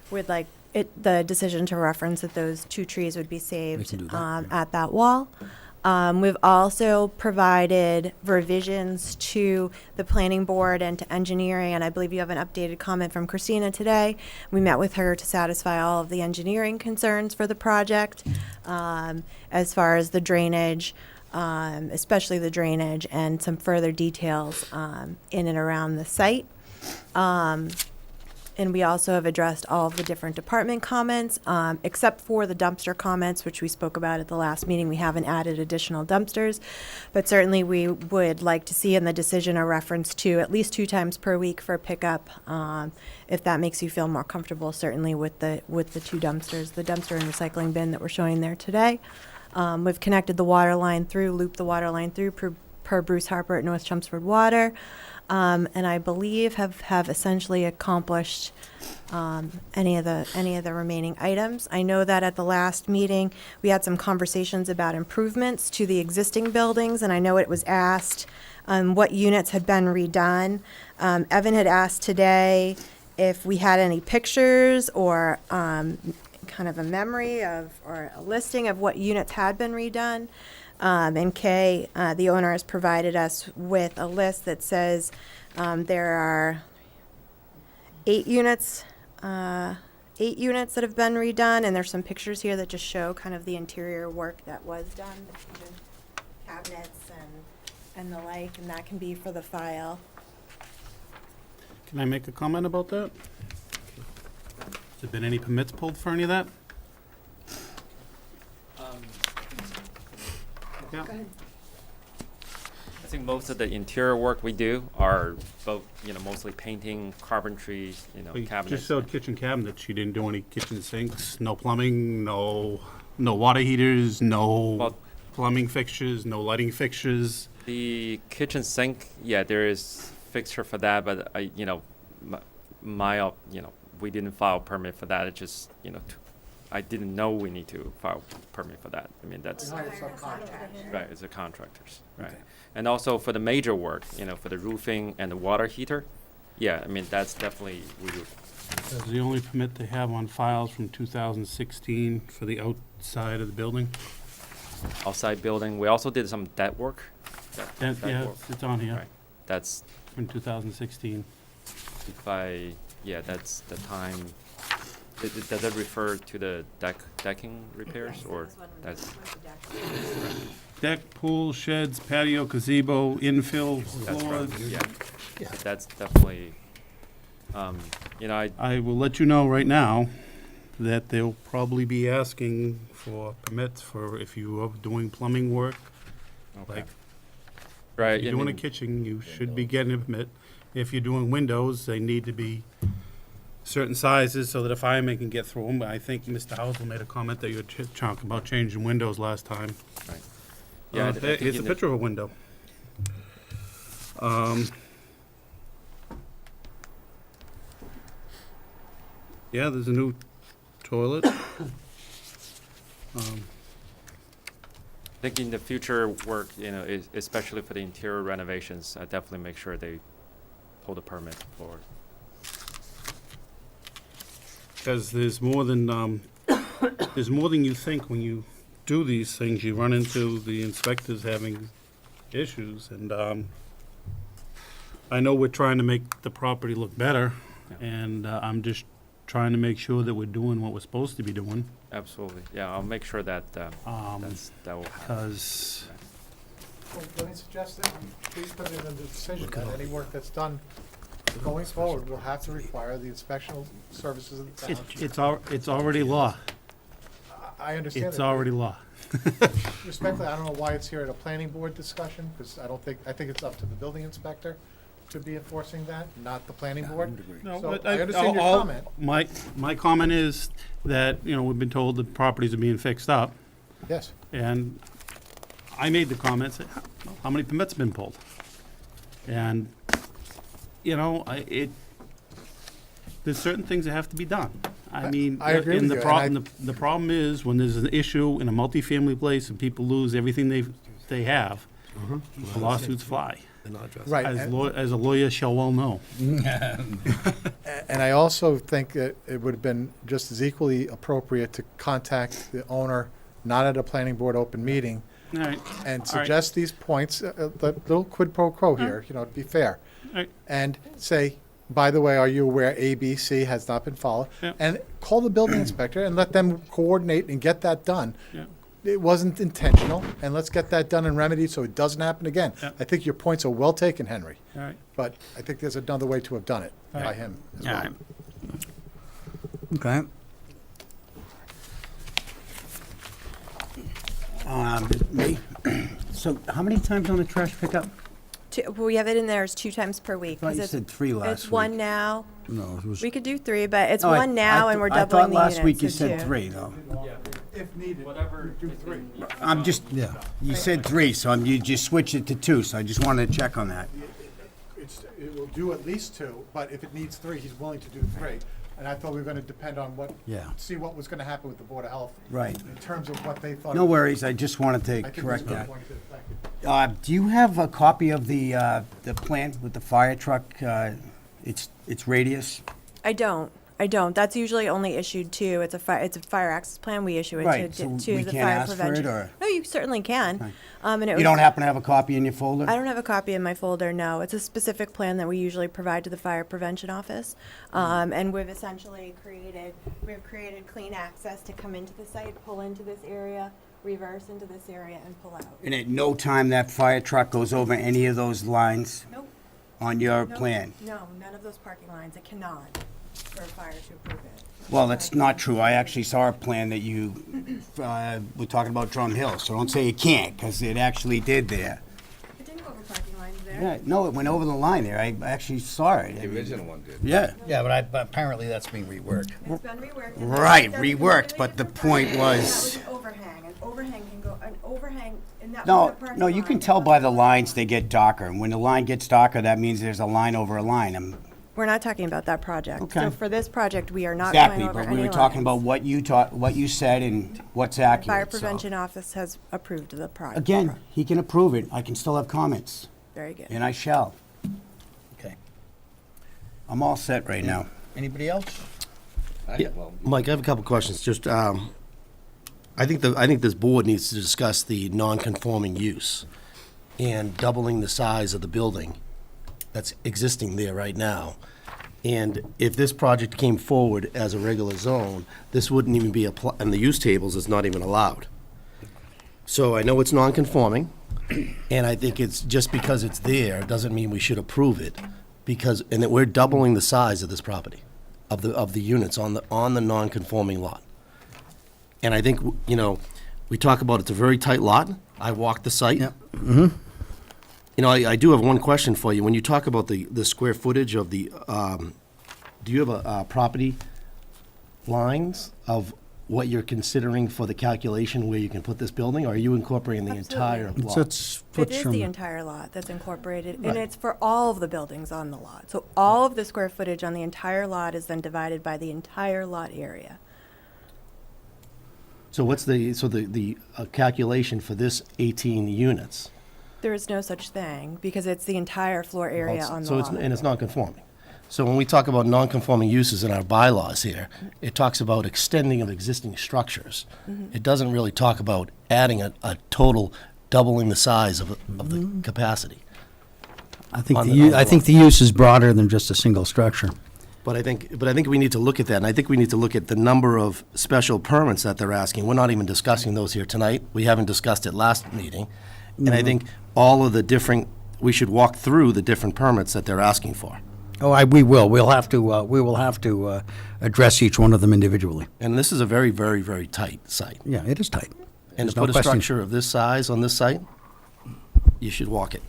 we'd like the decision to reference that those two trees would be saved at that wall. We've also provided revisions to the planning board and to engineering, and I believe you have an updated comment from Christina today. We met with her to satisfy all of the engineering concerns for the project, as far as the drainage, especially the drainage, and some further details in and around the site. And we also have addressed all of the different department comments, except for the dumpster comments, which we spoke about at the last meeting. We haven't added additional dumpsters, but certainly we would like to see in the decision a reference to at least 2 times per week for pickup, if that makes you feel more comfortable, certainly with the 2 dumpsters, the dumpster and recycling bin that we're showing there today. We've connected the water line through, looped the water line through per Bruce Harper at North Chelmsford Water. And I believe have essentially accomplished any of the remaining items. I know that at the last meeting, we had some conversations about improvements to the existing buildings, and I know it was asked what units had been redone. Evan had asked today if we had any pictures or kind of a memory of, or a listing of what units had been redone. And Kay, the owner, has provided us with a list that says there are 8 units that have been redone, and there's some pictures here that just show kind of the interior work that was done, even cabinets and the like, and that can be for the file. Can I make a comment about that? Has there been any permits pulled for any of that? Yeah. Go ahead. I think most of the interior work we do are both, mostly painting, carpentry, You cabinets. just showed kitchen cabinets. You didn't do any kitchen sinks, no plumbing, no water heaters, no plumbing fixtures, no lighting fixtures. The kitchen sink, yeah, there is fixture for that, but we didn't file permit for that. It just, I didn't know we need to file permit for that. I mean, that's right. It's the contractors, right? Okay. And also for the major work, for the roofing and the water heater, yeah, I mean that's definitely we do. That's the only permit they have on files from 2016 for the outside of the building. Outside building, we also did some debt work. Debt Yeah, work. it's on here. Right. That's from 2016. That's the time. Does that refer to the decking repairs, or that's Deck, pool, sheds, patio, gazebo, infill, that's floor. right? Yeah. So that's definitely. I will let you know right now that they'll probably be asking for permits for if you are doing plumbing work. Okay. Like, right. if you're doing a kitchen, you should be getting a permit. If you're doing windows, they need to be certain sizes so that a fireman can get through them. I think Mr. Housel made a comment that you were talking about changing windows last time. Right. Yeah, I think It's a picture of a window. Yeah, there's a new toilet. I think in the future work, especially for the interior renovations, I definitely make sure they pull the permit for. Because there's more than you think when you do these things. You run into the inspectors having issues, and I know we're trying to make the property look better, and I'm just trying to make sure that we're doing what we're supposed to be doing. Absolutely, yeah. I'll make sure that that will happen. Because Let me suggest that you please put it in the decision that any work that's done going forward will have to require the inspectional services of the town. it's already law. I understand. It's already law. Respectfully, I don't know why it's here at a planning board discussion, because I think it's up to the building inspector to be enforcing that, not the planning board. No, So but I understand your comment. My comment is that, we've been told that properties are being fixed up, Yes. and I made the comment, said, how many permits have been pulled? And, there's certain things that have to be done. I mean, I agree and with the you, and problem, the problem is when there's an issue in a multifamily place and people lose everything they have, the lawsuits fly. Right. As a lawyer shall well know. And I also think that it would have been just as equally appropriate to contact the owner, not at a planning board open meeting, All right. and All right. suggest these points, the little quid pro quo here, to be fair. Right. And say, by the way, are you aware ABC has not been followed? Yeah. And call the building inspector and let them coordinate and get that done. Yeah. it wasn't intentional, and let's get that done and remedied so it doesn't happen again. I think your points are well taken, Henry. All right. But I think there's another way to have done it All by right. him as All well. right. Okay. Me? So how many times on the trash pickup? We have it in there as 2 times per week. I thought 'cause you it's- said 3 last It's 1 week. now. No, it was. We could do 3, but it's No, 1 now, and we're doubling the I units. thought last week you to said 2. 3, though. If needed, do 3. I'm just, yeah, you said 3, so you just switched it to 2, so I just wanted to check on that. It will do at least 2, but if it needs 3, he's willing to do 3. And I thought we were gonna depend on see what was gonna happen with the Board of Health. Right. In terms of what they thought. No worries, I just wanted to I think that's correct a good that. point, too. Thank you. Do you have a copy of the plan with the fire truck, its radius? I don't. That's usually only issued to, it's a fire access plan. We issue it Right, to so to we the can't fire ask for it, prevention. or- No, you certainly can. And it You was- don't happen to have a copy in your folder? I don't have a copy in my folder, no. It's a specific plan that we usually provide to the fire prevention office. And we've created clean access to come into the site, pull into this area, reverse into this area, and pull out. And at no time that fire truck goes over any of those lines Nope. on your Nope. plan? No, none of those parking lines. It cannot for a fire to approve it. Well, that's not true. I actually saw a plan that you were talking about Drum Hill, so don't say it can't, because it actually did there. It didn't go over parking lines there. Yeah, no, it went over the line there. I actually saw it. The original one did. Yeah. Yeah, but apparently that's being reworked. It's been reworked. Right, reworked, but the point That was, was an overhang. An overhang can go, and that was no, a parking no, you lot. can tell by the lines they get darker. And when the line gets darker, that means there's a line over a line. We're not talking about that project. Okay. So for this project, we are not going Exactly, over but any we were talking lines. about what you said and what's The accurate. Fire so. Prevention Office has approved the project. Again, he can approve it. I can still have comments. Very good. And I shall. Okay. I'm all set right now. Anybody else? Yeah, Mike, I have a couple questions. Just, I think this board needs to discuss the non-conforming use and doubling the size of the building that's existing there right now. And if this project came forward as a regular zone, this wouldn't even be and the use tables is not even allowed. So I know it's non-conforming, and I think it's just because it's there doesn't mean we should approve it, and that we're doubling the size of this property, of the units on the non-conforming lot. And I think, we talk about it's a very tight lot. I walked the site. Mm-hmm. I do have one question for you. When you talk about the square footage of the, do you have a property lines of what you're considering for the calculation where you can put this building, or are you incorporating the entire lot? It is the entire lot that's incorporated, and Right. it's for all of the buildings on the lot. So all of the square footage on the entire lot is then divided by the entire lot area. So what's the calculation for this 18 units? There is no such thing, because it's the entire floor area on the lot. And it's non-conforming. So when we talk about non-conforming uses in our bylaws here, it talks about extending of existing structures. Mhm. It doesn't really talk about adding a total doubling the size of the capacity. I think On the the- on u- the I think lot. the use is broader than just a single structure. But I think we need to look at that, and I think we need to look at the number of special permits that they're asking. We're not even discussing those here tonight. We haven't discussed it last meeting. And I think we should walk through the different permits that they're asking for. Oh, we will. We will have to address each one of them individually. And this is a very, very, very tight site. Yeah, it is tight. And There's to no put a question. structure of this size on this site, you should walk it.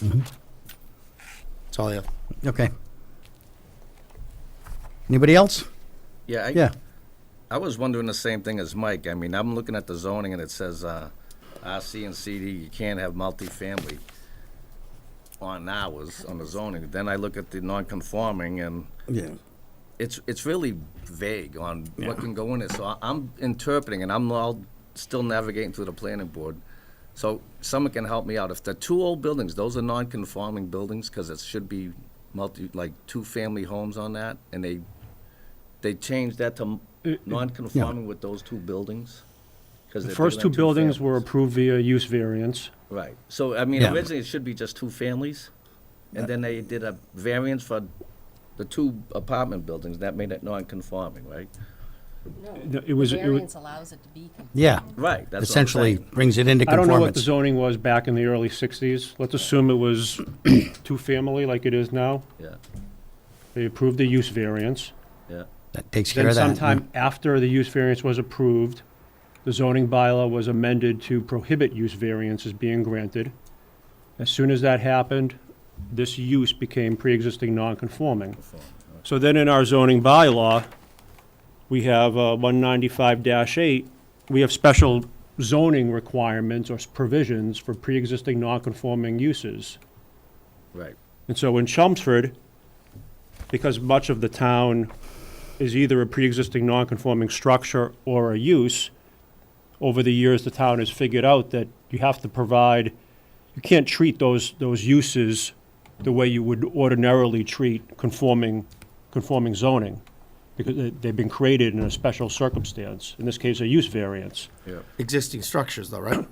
Mhm. That's all I have. Okay. Anybody else? Yeah. Yeah. I was wondering the same thing as Mike. I mean, I'm looking at the zoning and it says RC and CD, you can't have multifamily on ours, on the zoning. Then I look at the non-conforming and Yeah. it's really vague on Yeah. what can go in it. So I'm interpreting and I'm all still navigating through the planning board. So someone can help me out. If the two old buildings, those are non-conforming buildings because it should be two-family homes on that, and they changed that to non-conforming with those two buildings? 'Cause The they're first bigger two than buildings were families. approved via use variance. Right. So, I mean, Yeah. originally it should be just two families, and then they did a variance for the two apartment buildings. That made it non-conforming, right? It was, allows it to be. Yeah. Right, that's what I'm Essentially saying. brings it into I don't know what the conformance. zoning was back in the early 60s. Let's assume it was two-family like it is now. Yeah, They approved the use variance. yeah. That takes care Then of that. sometime after the use variance was approved, the zoning bylaw was amended to prohibit use variances being granted. As soon as that happened, this use became pre-existing non-conforming. So then in our zoning bylaw, we have 195-8, we have special zoning requirements or provisions for pre-existing non-conforming uses. Right. And so in Chelmsford, because much of the town is either a pre-existing non-conforming structure or a use, over the years, the town has figured out that you have to provide, you can't treat those uses the way you would ordinarily treat conforming zoning, because they've been created in a special circumstance, in this case, a use variance. Yeah. Existing structures though, right?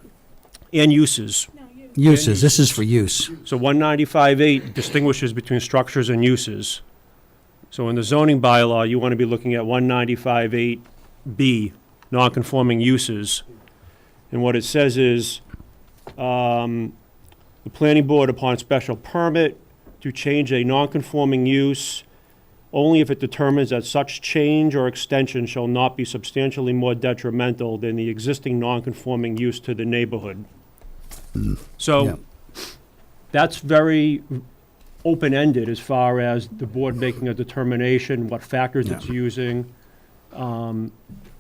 And uses. Uses, this is for use. So 195-8 distinguishes between structures and uses. So in the zoning bylaw, you want to be looking at 195-8B, non-conforming uses. And what it says is, the planning board upon special permit to change a non-conforming use only if it determines that such change or extension shall not be substantially more detrimental than the existing non-conforming use to the neighborhood. So that's very open-ended as far as the board making a determination, what factors it's using. The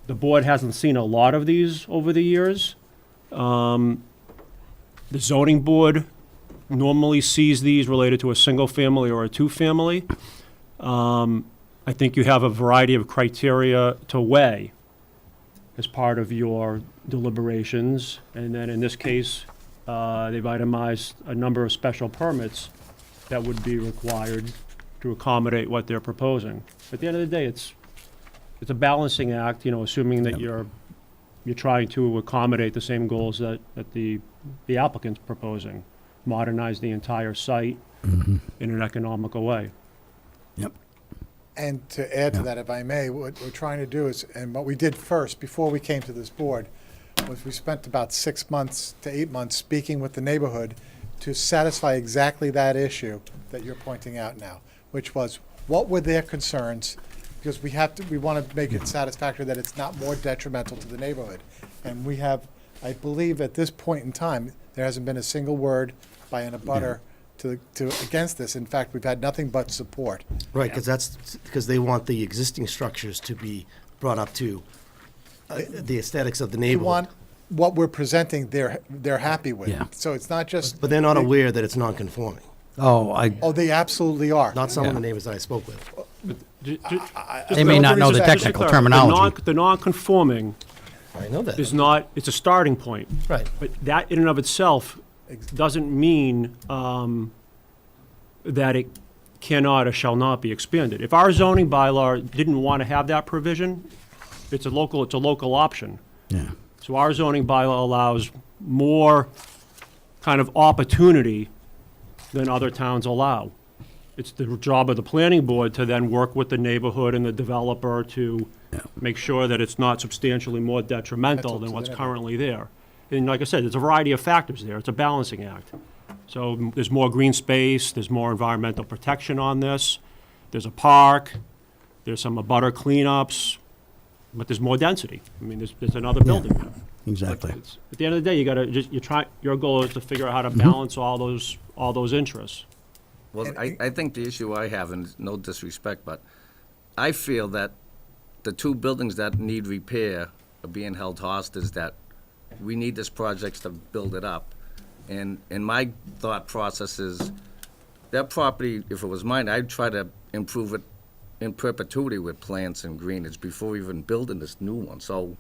board hasn't seen a lot of these over the years. The zoning board normally sees these related to a single family or a two-family. I think you have a variety of criteria to weigh as part of your deliberations. And then in this case, they've itemized a number of special permits that would be required to accommodate what they're proposing. At the end of the day, it's a balancing act, assuming that you're trying to accommodate the same goals that the applicant's proposing, modernize the entire site in an economical way. Yep. And to add to that, if I may, what we're trying to do is, and what we did first, before we came to this board, was we spent about 6 months to 8 months speaking with the neighborhood to satisfy exactly that issue that you're pointing out now, which was, what were their concerns? Because we want to make it satisfactory that it's not more detrimental to the neighborhood. And we have, I believe at this point in time, there hasn't been a single word by an abutter to against this. In fact, we've had nothing but support. Right, because they want the existing structures to be brought up to the aesthetics of the They neighborhood. want what we're presenting, they're happy with. Yeah. So it's not just. But they're not aware that it's non-conforming. Oh, they absolutely are. Not some of the neighbors that I spoke with. They may not know the technical terminology. The non-conforming I know that. is not, it's a starting point. Right. But that in and of itself doesn't mean that it cannot or shall not be expanded. If our zoning bylaw didn't want to have that provision, it's a local option. Yeah. So our zoning bylaw allows more kind of opportunity than other towns allow. It's the job of the planning board to then work with the neighborhood and the developer to make sure that it's not substantially more detrimental than what's currently there. And like I said, there's a variety of factors there. It's a balancing act. So there's more green space, there's more environmental protection on this, there's a park, there's some abutter cleanups, but there's more density. I mean, there's another building there. Exactly. At the end of the day, you gotta your goal is to figure out how to balance all those interests. Well, I think the issue I have, and no disrespect, but I feel that the two buildings that need repair are being held hostage, that we need this project to build it up. And my thought process is, that property, if it was mine, I'd try to improve it in perpetuity with plants and greenage before even building this new one. So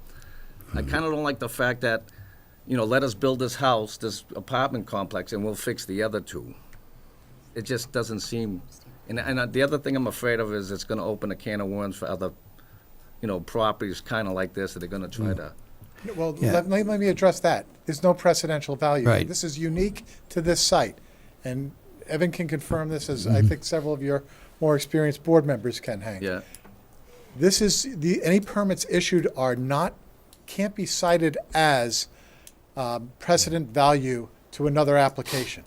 I kind of don't like the fact that, let us build this house, this apartment complex, and we'll fix the other two. It just doesn't seem, and the other thing I'm afraid of is it's going to open a can of worms for other, properties kind of like this that they're going to try to. Well, let me address that. There's no precedential value. Right. This is unique to this site. And Evan can confirm this, as I think several of your more experienced board members can, Hank. Yeah. This is, any permits issued are not, can't be cited as precedent value to another application.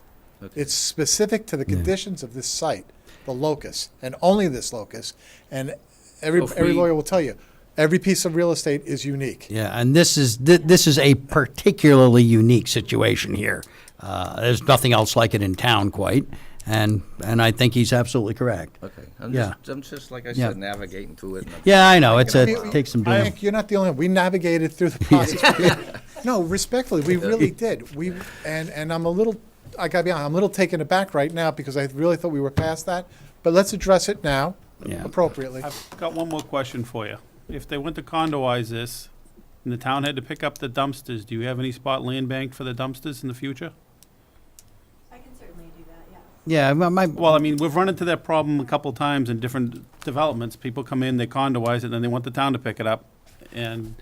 It's specific to the conditions of this site, the locus, and only this locus. And every lawyer will tell you, every piece of real estate is unique. Yeah, and this is a particularly unique situation here. There's nothing else like it in town quite, and I think he's absolutely correct. Okay, I'm just like I Yeah. said, navigating through it. Yeah, I know, it Taking takes some I doing. think you're not the only one. We navigated through the process. No, respectfully, we really did. And I'm a little, I gotta be honest, I'm a little taken aback right now because I really thought we were past that. But let's address it now appropriately. I've got one more question for you. If they went to condoize this and the town had to pick up the dumpsters, do you have any spot land banked for the dumpsters in the future? I can certainly do that, yeah. Yeah, Well, I mean, we've run into that problem a couple times in different developments. People come in, they condoize it, and then they want the town to pick it up. And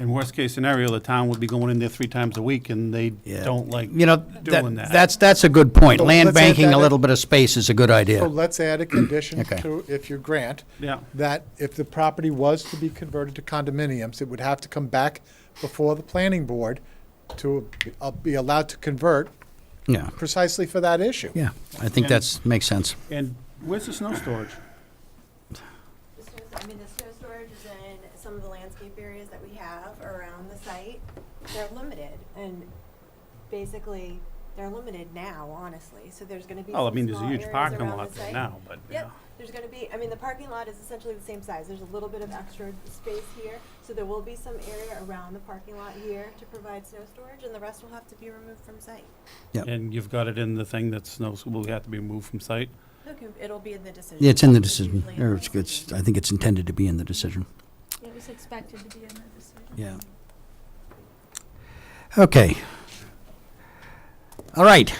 in worst case scenario, the town would be going in there 3 times a week, and they don't like doing that. That's a good point. So Land let's add banking that a in. little bit of space is a good idea. So let's add a condition Okay. to, if you grant, Yeah. that if the property was to be converted to condominiums, it would have to come back before the planning board to be allowed to convert Yeah, precisely for that issue. yeah, I think And- makes sense. And where's the snow storage? I mean, the snow storage is in some of the landscape areas that we have around the site. They're limited, and basically, they're limited now, honestly. So there's gonna be Oh, I some mean, there's a small huge areas parking around lot the there site. now, but, you Yep, know. there's gonna be, I mean, the parking lot is essentially the same size. There's a little bit of extra space here. So there will be some area around the parking lot here to provide snow storage, and the rest will have to be removed from site. And you've got it in the thing that snows will have to be moved from site? Okay, it'll be in the decision. Yeah, it's in the decision. Or I think it's intended to be in the decision. It was expected to be in the decision. Yeah. Okay. All right.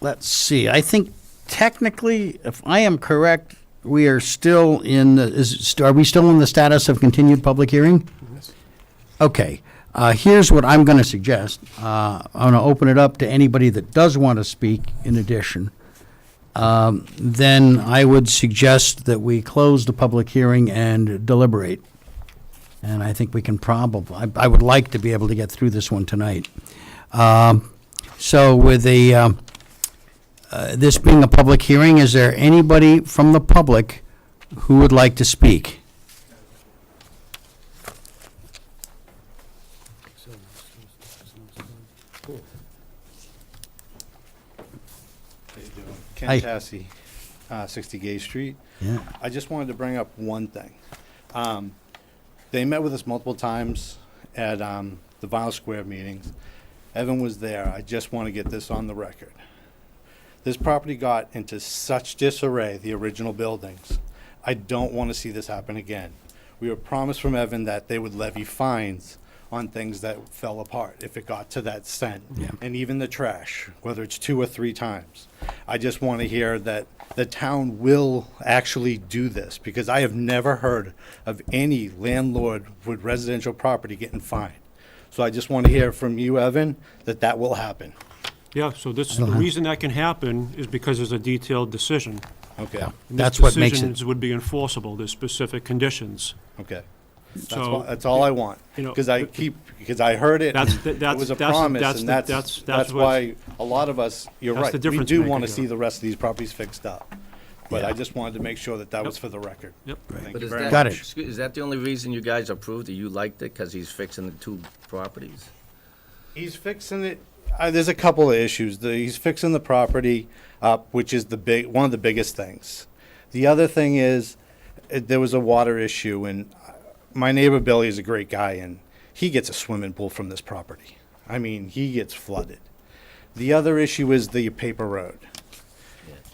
Let's see. I think technically, if I am correct, we are still in the, are we still in the status of continued public hearing? Okay. Here's what I'm going to suggest. I'm going to open it up to anybody that does want to speak in addition. Then I would suggest that we close the public hearing and deliberate. And I think we can probably, I would like to be able to get through this one tonight. So with this being a public hearing, is there anybody from the public who would like to speak? Ken Hi. Chassie, 60 Gay Street. Yeah. I just wanted to bring up one thing. They met with us multiple times at the Vinyl Square meetings. Evan was there. I just want to get this on the record. This property got into such disarray, the original buildings. I don't want to see this happen again. We were promised from Evan that they would levy fines on things that fell apart if it got to that extent. And even the trash, whether it's 2 or 3 times. I just want to hear that the town will actually do this, because I have never heard of any landlord with residential property getting fined. So I just want to hear from you, Evan, that that will happen. Yeah, so this, the reason that can happen is because there's a detailed decision. Okay. And That's these what makes it- decisions would be enforceable, there's specific conditions. Okay. So, That's all I want. you know, Because I heard it, and That's- it was a that's- promise, that's and the- that's that's what's- why a lot of us, you're That's right, the we difference do maker, want to Joe. see the rest of these properties fixed up. But Yeah. I just wanted to make sure that that was for the record. Yep. Thank But you is very that, Got much. it. Is that the only reason you guys approved it? You liked it because he's fixing the 2 properties? He's fixing it. There's a couple of issues. He's fixing the property up, which is one of the biggest things. The other thing is, there was a water issue, and my neighbor Billy is a great guy, and he gets a swimming pool from this property. I mean, he gets flooded. The other issue is the paper road.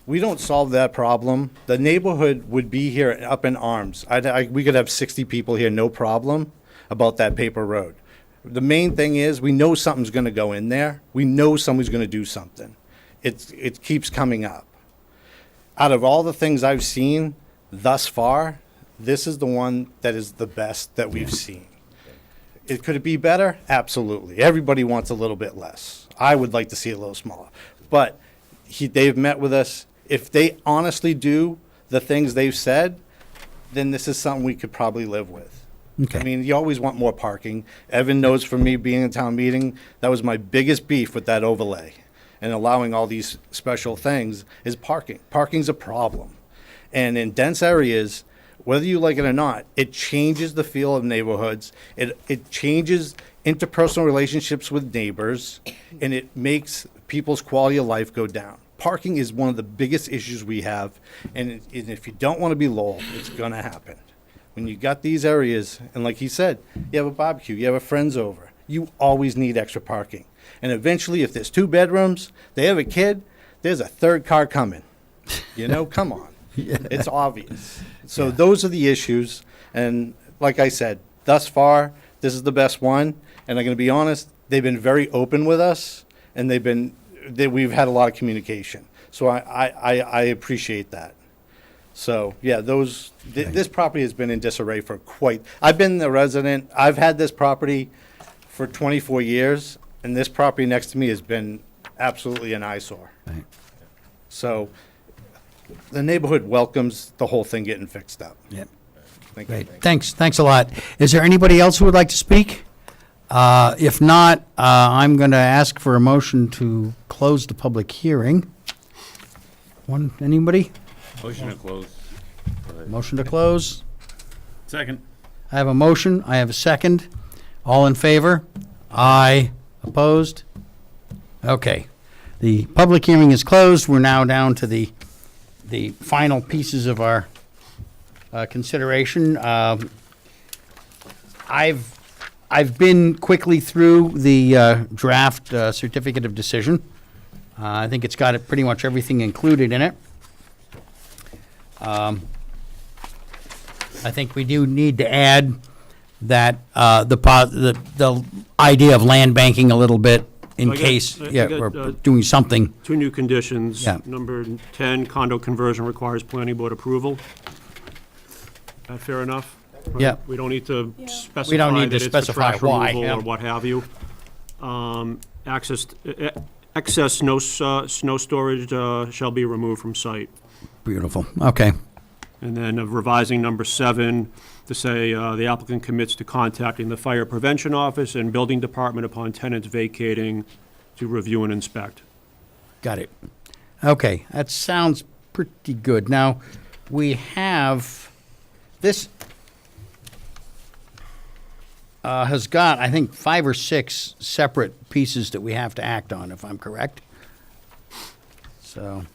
We don't solve that problem. The neighborhood would be here up in arms. We could have 60 people here, no problem, about that paper road. The main thing is, we know something's gonna go in there. We know somebody's gonna do something. It keeps coming up. Out of all the things I've seen thus far, this is the one that is the best that we've seen. Could it be better? Absolutely. Everybody wants a little bit less. I would like to see it a little smaller. But they've met with us. If they honestly do the things they've said, then this is something we could probably live with. Okay. I mean, you always want more parking. Evan knows from me being in town meeting, that was my biggest beef with that overlay. And allowing all these special things is parking. Parking's a problem. And in dense areas, whether you like it or not, it changes the feel of neighborhoods. It changes interpersonal relationships with neighbors, and it makes people's quality of life go down. Parking is one of the biggest issues we have, and if you don't want to be Lowell, it's going to happen. When you got these areas, and like he said, you have a barbecue, you have a friends over, you always need extra parking. And eventually, if there's 2 bedrooms, they have a kid, there's a 3rd car coming. You know, come on. It's obvious. So those are the issues, and like I said, thus far, this is the best one, and I'm going to be honest, they've been very open with us, and we've had a lot of communication. So I appreciate that. So, yeah, this property has been in disarray for I've been the resident, I've had this property for 24 years, and this property next to me has been absolutely an eyesore. Right. So, the neighborhood welcomes the whole thing getting fixed up. Yep. Thank Great. you. Thanks a lot. Is there anybody else who would like to speak? If not, I'm going to ask for a motion to close the public hearing. Anybody? Motion to close. Motion to close. Second. I have a motion. I have a second. All in favor? Aye. Opposed? Okay. The public hearing is closed. We're now down to the final pieces of our consideration. I've been quickly through the draft certificate of decision. I think it's got pretty much everything included in it. I think we do need to add that the idea of land banking a little bit in I got- case, I yeah, got, we're doing something. 2 new conditions. Yeah. Number 10, condo conversion requires planning board approval. That fair enough? Yeah. We don't need to specify We don't need to that it's for specify trash why, removal yeah. or what have you. Excess snow storage shall be removed from site. Beautiful. Okay. And then revising number 7 to say the applicant commits to contacting the fire prevention office and building department upon tenants vacating to review and inspect. Got it. Okay, that sounds pretty good. Now, we have, this has got, I think, 5 or 6 separate pieces that we have to act on, if I'm correct. So.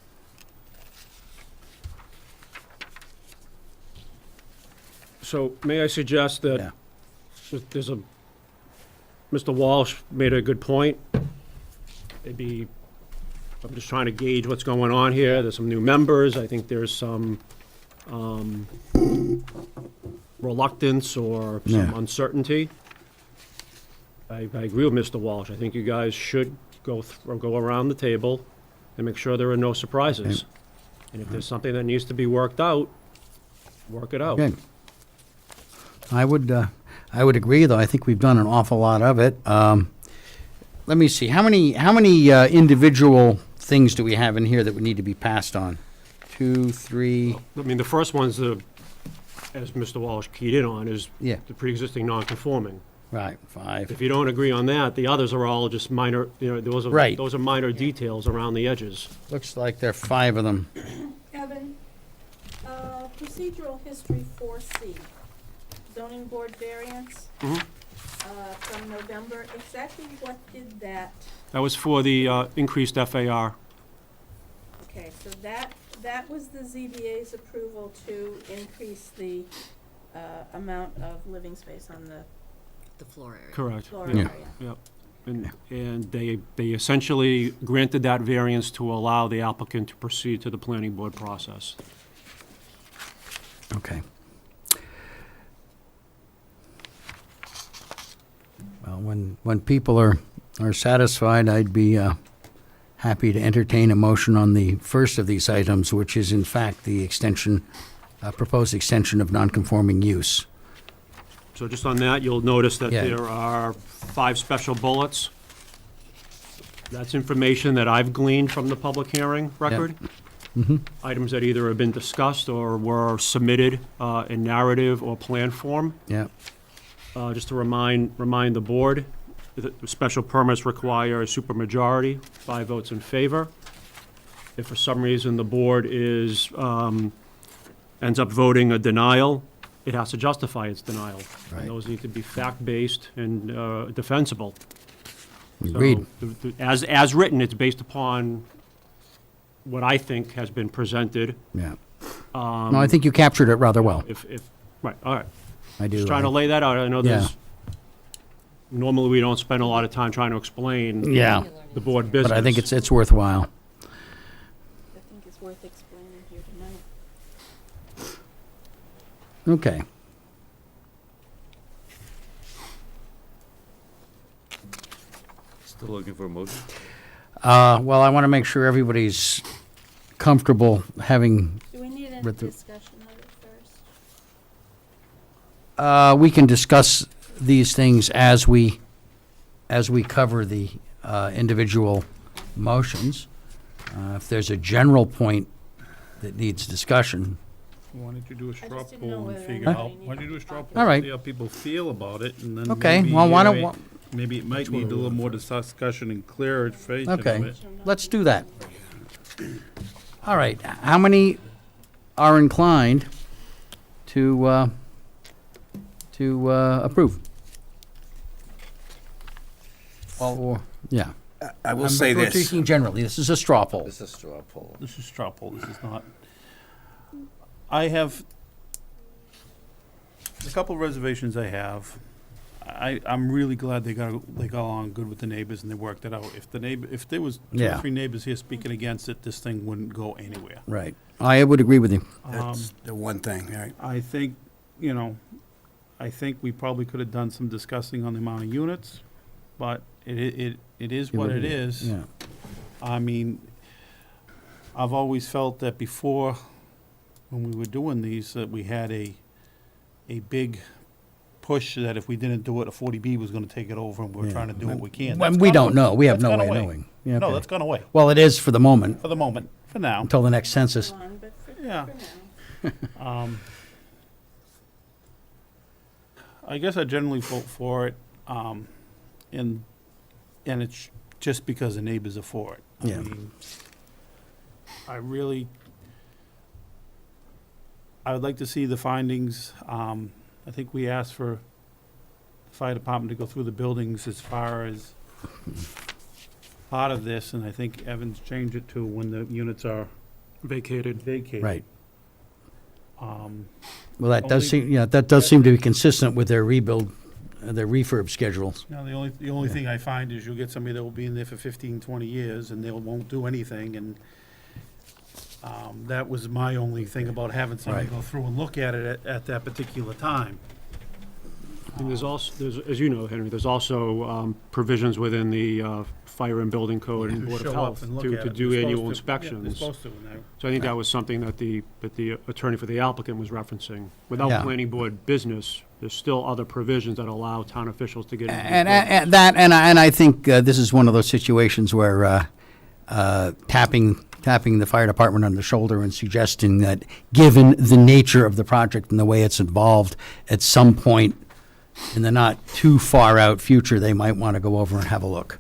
So may I suggest that there's Mr. Walsh made a good point. Maybe, I'm just trying to gauge what's going on here. There's some new members. I think there's some reluctance or some uncertainty. I agree with Mr. Walsh. I think you guys should go around the table and make sure there are no surprises. And if there's something that needs to be worked out, work it out. Okay. I would agree, though. I think we've done an awful lot of it. Let me see. How many individual things do we have in here that would need to be passed on? 2, 3. I mean, the first one's as Mr. Walsh keyed in on, is Yeah. the pre-existing non-conforming. Right. 5. If you don't agree on that, the others are all just minor, those are Right. those are minor details around the edges. Looks like there are 5 of them. Evan, procedural history 4C, zoning board variance from November. Exactly what did that? That was for the increased FAR. Okay, so that was the ZBA's approval to increase the amount of living space on the floor area. Correct. floor Yeah. area. Yep. And they essentially granted that variance to allow the applicant to proceed to the planning board process. Okay. Well, when people are satisfied, I'd be happy to entertain a motion on the first of these items, which is in fact the extension, proposed extension of nonconforming use. So just on that, you'll notice that Yeah. there are 5 special bullets. That's information that I've gleaned from the public hearing record. items that either have been discussed or were submitted in narrative or plan form. Yeah. Just to remind the board, the special permits require a supermajority, 5 votes in favor. If for some reason the board ends up voting a denial, it has to justify its denial. Right. And those need to be fact-based and defensible. Agreed. So, as written, it's based upon what I think has been presented. Yeah. No, I think you captured it rather well. Right, all right. I do. Just trying to lay that out. I know Yeah. normally we don't spend a lot of time trying to explain Yeah. the board business. But I think it's worthwhile. I think it's worth explaining here tonight. Okay. Still looking for a motion? Well, I want to make sure everybody's comfortable having. Do we need a read through- discussion of it first? We can discuss these things as we cover the individual motions. If there's a general point that needs discussion. Why don't you do a straw didn't know poll and whether figure anybody out, why don't you do a straw All poll, right. see how people feel about it, and then Okay, maybe, well, why don't- maybe it might need a little more discussion and clearer face of Okay, it. let's do that. All right, how many are inclined to approve? Or, yeah. I will I'm say this. Speaking generally, this is a straw poll. This is straw poll. This is straw poll, this is not. I have, a couple reservations I have. I'm really glad they got along good with the neighbors and they worked it out. If there was 2 Yeah. or 3 neighbors here speaking against it, this thing wouldn't go anywhere. Right. I would agree with you. That's the one thing, right? I think, I think we probably could have done some discussing on the amount of units, but it is what it is. Yeah. I mean, I've always felt that before, when we were doing these, that we had a big push that if we didn't do it, a 40B was gonna take it over, and we're trying to do what we can. Well, That's we gone don't away. know. We have That's no gone way of away. knowing. Yeah, No, okay. that's gone away, Well, it is for the moment, for the moment, for now. until the next census. On, but for, Yeah. for now. I guess I generally vote for it, and it's just because the neighbors are for it. Yeah. I mean, I would like to see the findings. I think we asked for the fire department to go through the buildings as far as part of this, and I think Evans changed it to when the units are Vacated. Right. Um, Well, that does Only- seem, that does seem to be consistent with their rebuild, their refurb schedules. Now, the only thing I find is you'll get somebody that will be in there for 15, 20 years, and they won't do anything, and that was my only thing about having somebody Right. go through and look at it at that particular time. And there's as you know, Henry, there's also provisions within the Fire and Building Code and To Board of show up Health and look to at it. do They're annual supposed to. Yeah, inspections. they're supposed to, and So I think that was something that the attorney for the applicant was referencing. Without Yeah. planning board business, there's still other provisions that allow town officials to get into these And buildings. I think this is one of those situations where tapping the fire department on the shoulder and suggesting that, given the nature of the project and the way it's involved, at some point in the not too far out future, they might want to go over and have a look,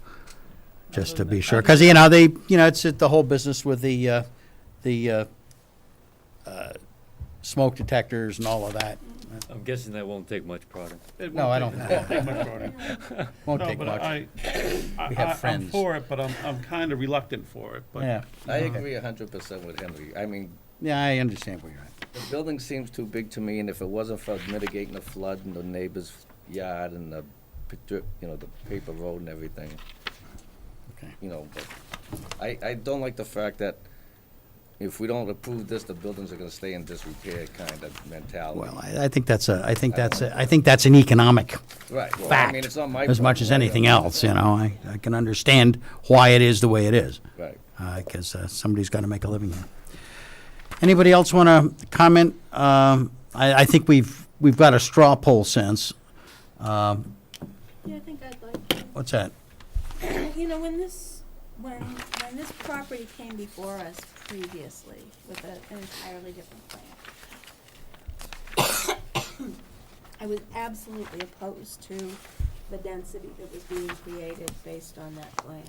just to be sure. Because it's the whole business with the smoke detectors and all of that. I'm guessing that won't take much product. No, I don't. It won't take much, Brody. Won't No, take but much. We have I'm friends. for it, but I'm kind of reluctant for it, but. Yeah. I agree 100% with Henry. I mean, Yeah, I understand where you're at. the building seems too big to me, and if it wasn't for mitigating the flood in the neighbor's yard and the paper road and everything. Okay. But I don't like the fact that if we don't approve this, the buildings are gonna stay in disrepair kind of mentality. Well, I think that's an economic Right, well, I fact, mean, it's not my as much as problem. anything else, I can understand why it is the way it is. Right. Because somebody's got to make a living here. Anybody else want to comment? I think we've got a straw poll sense. Yeah, I think I'd like to. What's that? When this when this property came before us previously with an entirely different plan, I was absolutely opposed to the density that was being created based on that plan.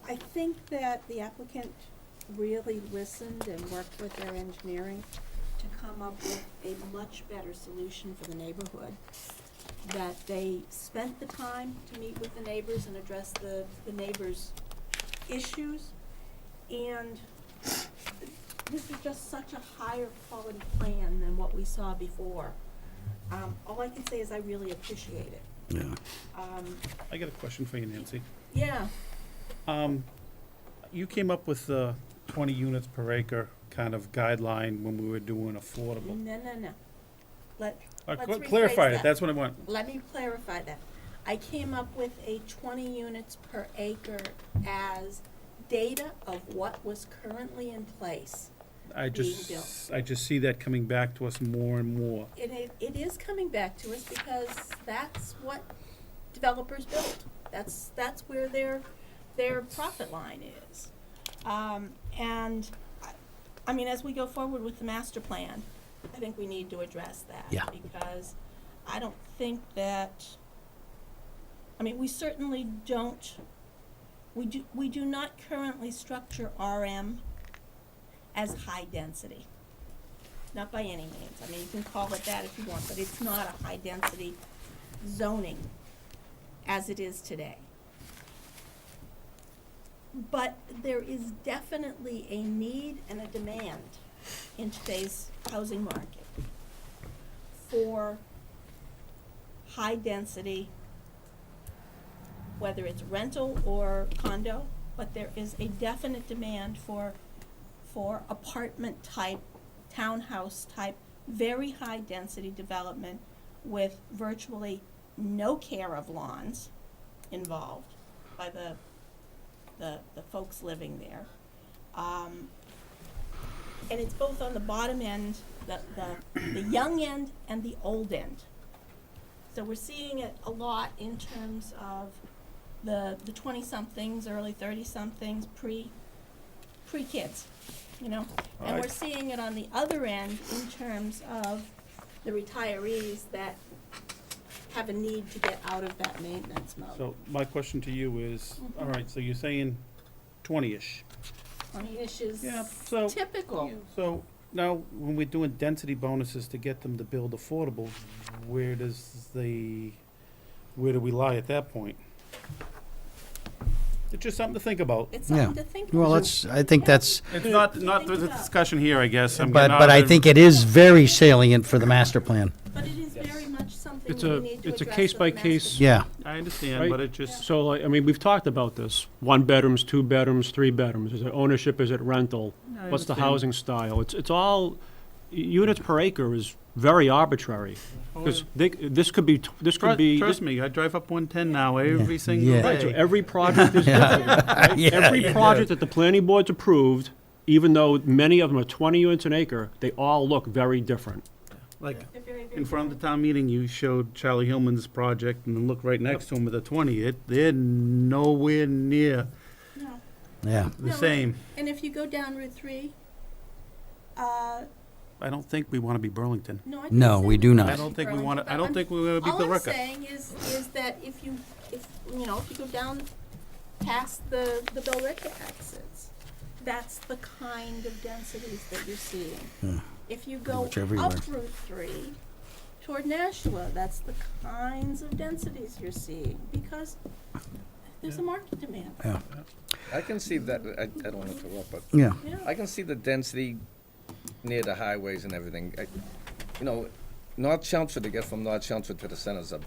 I think that the applicant really listened and worked with their engineering to come up with a much better solution for the neighborhood. That they spent the time to meet with the neighbors and address the neighbors' issues. And this is just such a higher quality plan than what we saw before. All I can say is I really appreciate it. Yeah. I got a question for you, Nancy. Yeah. You came up with the 20 units per acre kind of guideline when we were doing affordable. No. Let's Clarify rephrase it, that. that's what I want. Let me clarify that. I came up with a 20 units per acre as data of what was currently in place I being built. just see that coming back to us more and more. It is coming back to us because that's what developers build. That's where their profit line is. And I mean, as we go forward with the master plan, I think we need to address that. Yeah. Because I don't think that, I mean, we certainly don't, we do not currently structure RM as high density. Not by any means. I mean, you can call it that if you want, but it's not a high density zoning as it is today. But there is definitely a need and a demand in today's housing market for high density, whether it's rental or condo, but there is a definite demand for apartment type, townhouse type, very high density development with virtually no care of lawns involved by the folks living there. And it's both on the bottom end, the young end and the old end. So we're seeing it a lot in terms of the 20-somethings, early 30-somethings, pre-kids, you know? And we're seeing it on the other end in terms of the retirees that have a need to get out of that maintenance mode. So my question to you is, all right, so you're saying 20-ish. 20-ish is Yeah, so- typical. So now, when we're doing density bonuses to get them to build affordable, where do we lie at that point? It's just something to think about. It's Yeah. something to think about. Well, I think that's, It's not the discussion here, I guess. but I think it is very salient for the master plan. But it is very much something It's we a, need to it's a address case with by the master case. plan. Yeah. I understand, Right. but it just, So, like, I mean, we've talked about this, 1 bedrooms, 2 bedrooms, 3 bedrooms, is it ownership, is it rental? I What's the understand. housing style? It's all, units per acre is very arbitrary. Because this could be, trust me, I drive up 110 now every single Yeah. Right, so day. every project is different, right? Yeah, Every you project do. that the planning board's approved, even though many of them are 20 units an acre, they all look very different. Like, They're very, very in front of the town meeting, you showed Charlie Hillman's project, and then look right next to him with a 20. They're nowhere near no. Yeah. the No, same. And if you go down Route 3, I don't think we want to be Burlington. no, I No, didn't say we do not. I don't think we want to, I don't I'm- think we want to be All I'm Billerica. saying is that if you go down past the Billerica exits, that's the kind of densities that you're seeing. If you go much everywhere. up Route 3 toward Nashua, that's the kinds of densities you're seeing, because there's a market demand. Yeah. I can see that, I don't want to interrupt, but Yeah. Yeah. I can see the density near the highways and everything. North Chelmsford, to get from North Chelmsford to the centers of,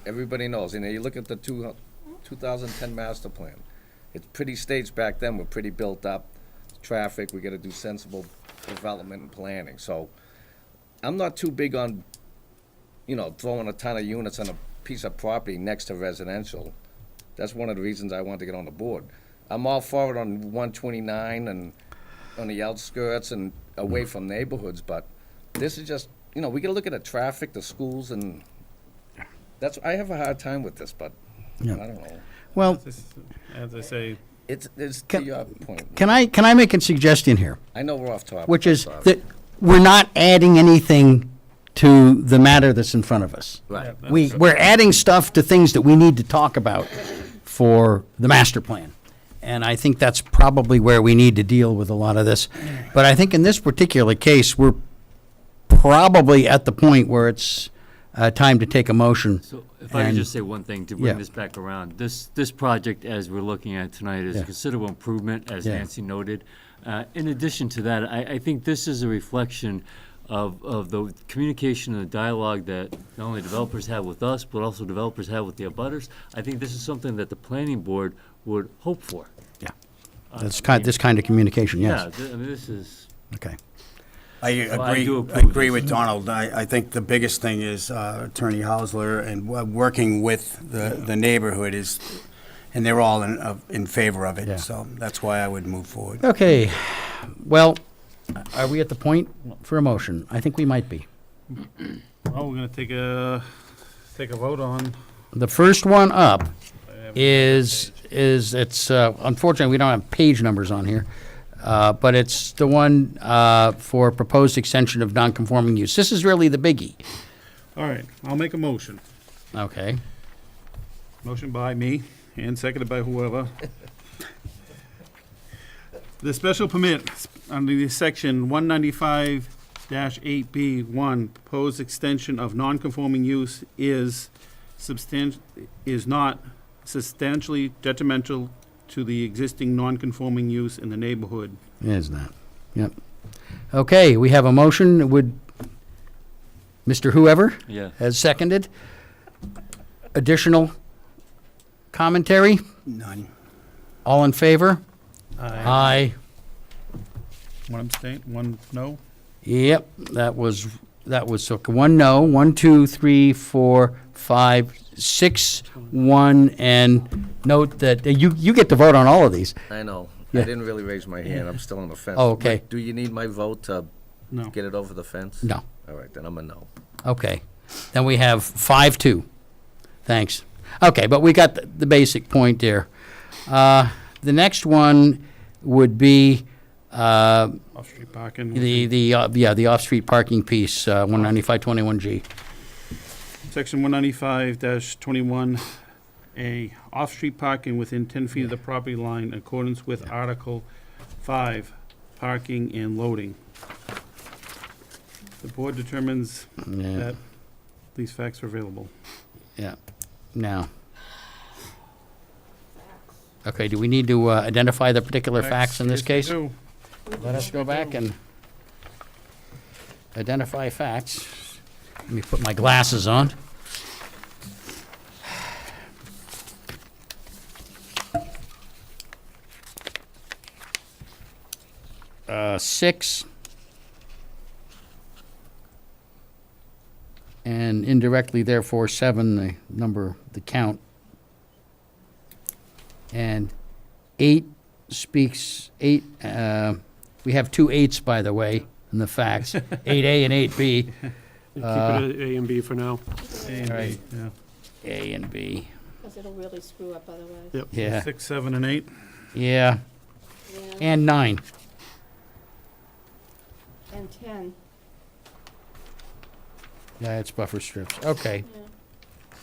everybody knows, you look at the 2010 master plan. It's pretty staged back then, we're pretty built up, traffic, we gotta do sensible development and planning. So I'm not too big on, throwing a ton of units on a piece of property next to residential. That's one of the reasons I want to get on the board. I'm all for it on 129 and on the outskirts and away from neighborhoods, but this is just, we gotta look at the traffic, the schools, and I have a hard time with this, but Yeah. I don't know. Well, As I say, It's to your point. can I make a suggestion here? I know we're off topic. Which I'm is sorry. that we're not adding anything to the matter that's in front of us. Right. We're adding stuff to things that we need to talk about for the master plan. And I think that's probably where we need to deal with a lot of this. But I think in this particular case, we're probably at the point where it's time to take a motion. So if I could And- just say one thing to bring Yeah. this back around, this project, as we're looking at tonight, is Yeah. a considerable improvement, as Yeah. Nancy noted. In addition to that, I think this is a reflection of the communication and the dialogue that not only developers have with us, but also developers have with the abutters. I think this is something that the planning board would hope for. Yeah. This kind of communication, yes. Yeah, I mean, this is. Okay. I So I agree, do approve agree this. with Donald. I think the biggest thing is Attorney Hausler and working with the neighborhood is, and they're all in favor of Yeah. it, so that's why I would move forward. Okay. Well, are we at the point for a motion? I think we might be. oh, we're gonna take a vote on. The first one up is it's unfortunately we don't have page numbers on here, but it's the one for proposed extension of non-conforming use. This is really the biggie. All right, I'll make a motion. Okay. Motion by me and seconded by whoever. The special permit under the section 195-8B1, proposed extension of non-conforming use is not substantially detrimental to the existing non-conforming use in the neighborhood. Is that? Yep. Okay, we have a motion. Would Mr. Whoever Yeah. has seconded? Additional commentary? None. All in favor? Aye. One abstain, one no? Yep, that was so one no, 1, 2, 3, 4, 5, 6, 1, and note that you get to vote on all of these. I know. Yeah. I didn't really raise my hand. I'm still on the fence. Oh, okay. Do you need my vote to No. get it over the fence? No. All right, then I'm a no. Okay. Then we have 5-2. Thanks. Okay, but we got the basic point there. The next one would be Off-street parking. the off-street parking piece, 195-21G. Section 195-21A, off-street parking within 10 feet of the property line in accordance with Article 5, parking and loading. The board determines Yeah. that these facts are available. Yeah. Now. Okay, do we need to identify the particular facts in this Yes, case? we do. Let us go back and identify facts. Let me put my glasses on. Six. And indirectly, therefore, 7, the number, the count. And 8 speaks, 8, we have 2 8s, by the way, in the facts, 8A and 8B. Keep it at A and B for now. A and B, Right. yeah. A and B. Because it'll really screw up otherwise. Yep. Yeah, 6, 7, and 8. yeah, Yeah. and 9. And 10. Yeah, it's buffer strips. Okay. Yeah.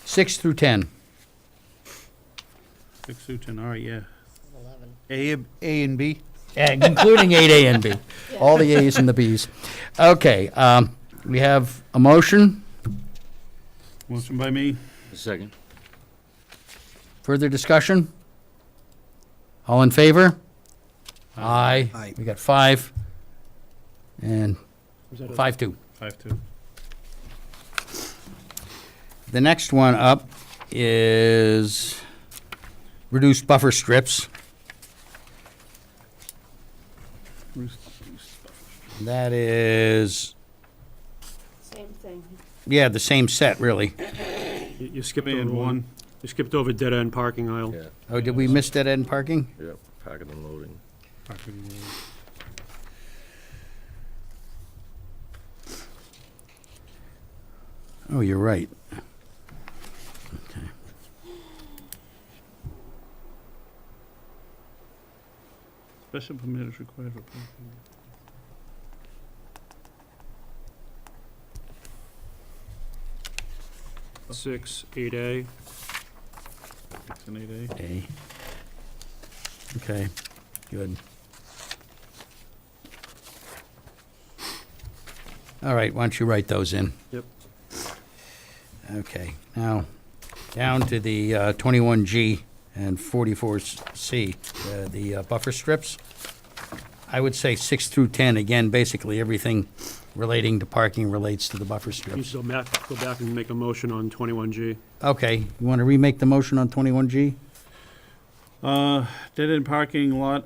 6 through 10. 6 through 10, all right, yeah. A and B. And including 8A and B. All the A's and the B's. Okay, we have a motion. Motion by me. Second. Further discussion? All in favor? Aye. Aye. We got 5. And Was that a- 5-2. 5-2. The next one up is reduced buffer strips. That is, Same thing. yeah, the same set, really. You skipped And over one. one. You skipped over dead-end parking aisle. Yeah. Oh, did we miss that end parking? Yep. Parking and loading. Oh, you're right. Okay. Special permit is required for parking. 6, 8A. 6 and 8A. A. Okay, good. All right, why don't you write those in? Yep. Okay, now, down to the 21G and 44C, the buffer strips. I would say 6 through 10, again, basically everything relating to parking relates to the buffer You strips. go back and make a motion on 21G. Okay, you want to remake the motion on 21G? Dead-end parking lot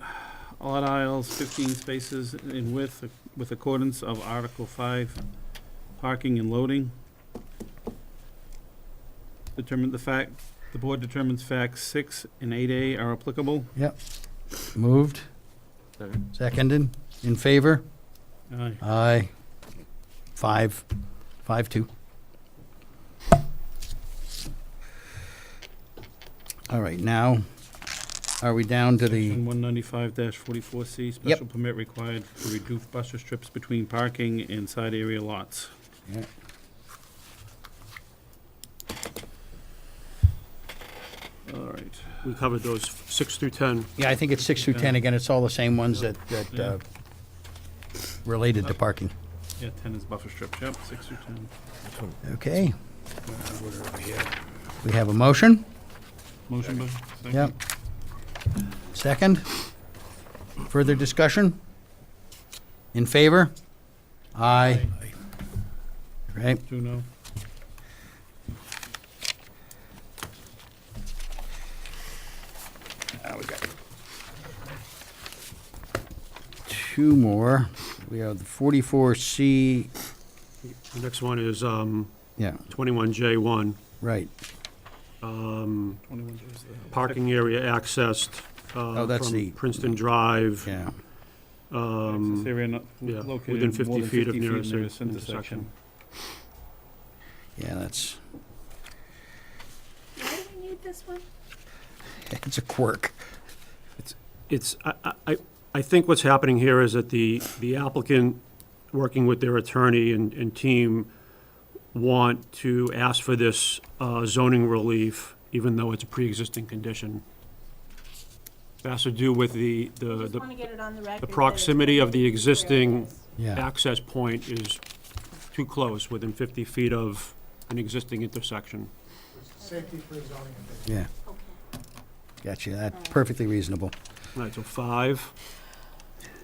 aisles, 15 spaces in width with accordance of Article 5, parking and loading. The board determines facts 6 and 8A are applicable. Yep. Moved, seconded, in favor? Aye. Aye. 5-2. All right, now, are we down to the, Section 195-44C, special permit required for reduced buffer strips between parking and side area lots. yeah, All right. We covered those 6 through 10. yeah, I think it's 6 through 10, again, it's all the same ones that Yeah. related to parking. Yeah, 10 is buffer strips, yep, 6 through 10. Okay. We have a motion? Motion by, second? Yep. Second? Further discussion? In favor? Aye. Right, 2 no. now we got 2 more. We have the 44C, The next one is yeah, 21J1. right. 21 is Parking area accessed Oh, that's from the- Princeton Drive. Yeah, access area not Yeah, located within more 50 than feet of 50 nearest nearest intersection. yeah, that's, Why do we need this one? it's a quirk. I think what's happening here is that the applicant, working with their attorney and team, want to ask for this zoning relief, even though it's a pre-existing condition. It has to do with I just want to get it on the record. the that it's proximity of the where it existing is. Yeah, access point is too close, within 50 feet of an existing intersection. Safety for zoning. yeah, Okay. gotcha, that's perfectly reasonable. All right, so 5.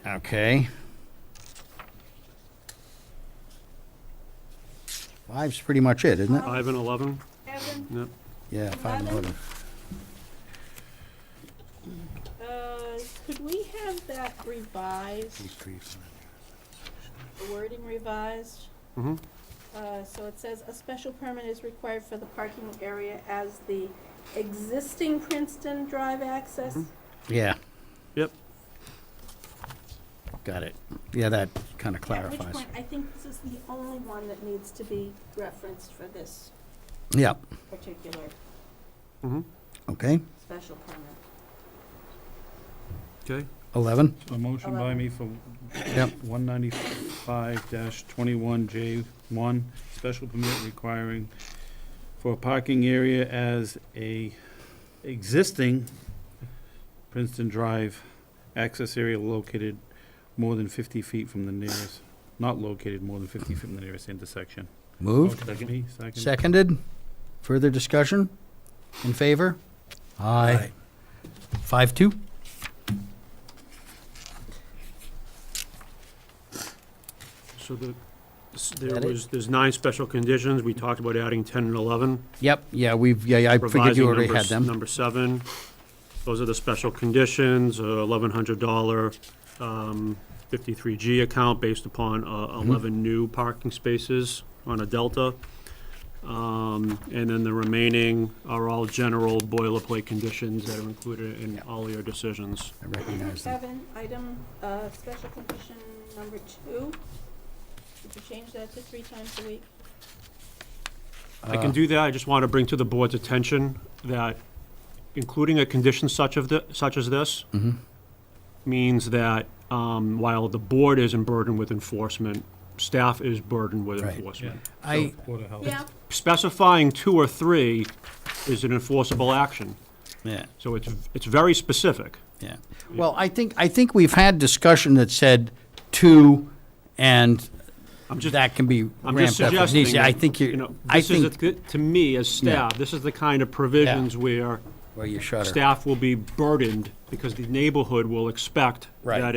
Okay. 5's pretty much it, isn't it? 5 and 11? Evan, Yep. Yeah, 5 and 11. could we have that revised, the wording revised? Mm-hmm. So it says, a special permit is required for the parking area as the existing Princeton Drive access? Yeah, Yep. got it. Yeah, that kind of At which clarifies. point, I think this is the only one that needs to be referenced for this Yeah, particular Mm-hmm. okay. special permit. Okay. 11? A motion by me for Yep. 195-21J1, special permit requiring for a parking area as a existing Princeton Drive access area located more than 50 feet from the nearest, not located more than 50 feet from the nearest intersection. Moved? Me, second. Seconded? Further discussion? In favor? Aye. 5-2? So that it? there's 9 special conditions. We talked about adding 10 and 11. Yep, yeah, I figured you already had them. Number 7, those are the special conditions, $1,100 53G account based upon 11 new parking spaces on a Delta. And then the remaining are all general boilerplate conditions that are included in all your decisions. I recognize them. Evan, item, special condition number 2. Could you change that to 3 times a week? I can do that. I just want to bring to the board's attention that including a condition such as this, means that while the board isn't burdened with enforcement, staff is burdened with Right. enforcement. I, Yeah, Specifying 2 or 3 is an enforceable action. yeah. So it's very specific. Yeah. Well, I think we've had discussion that said 2, and that can be I'm just ramped up. if suggesting, needs. I that, think you know, I this is, think to me as staff, this is the kind of provisions where you shudder. staff will be burdened because the neighborhood will expect Right. that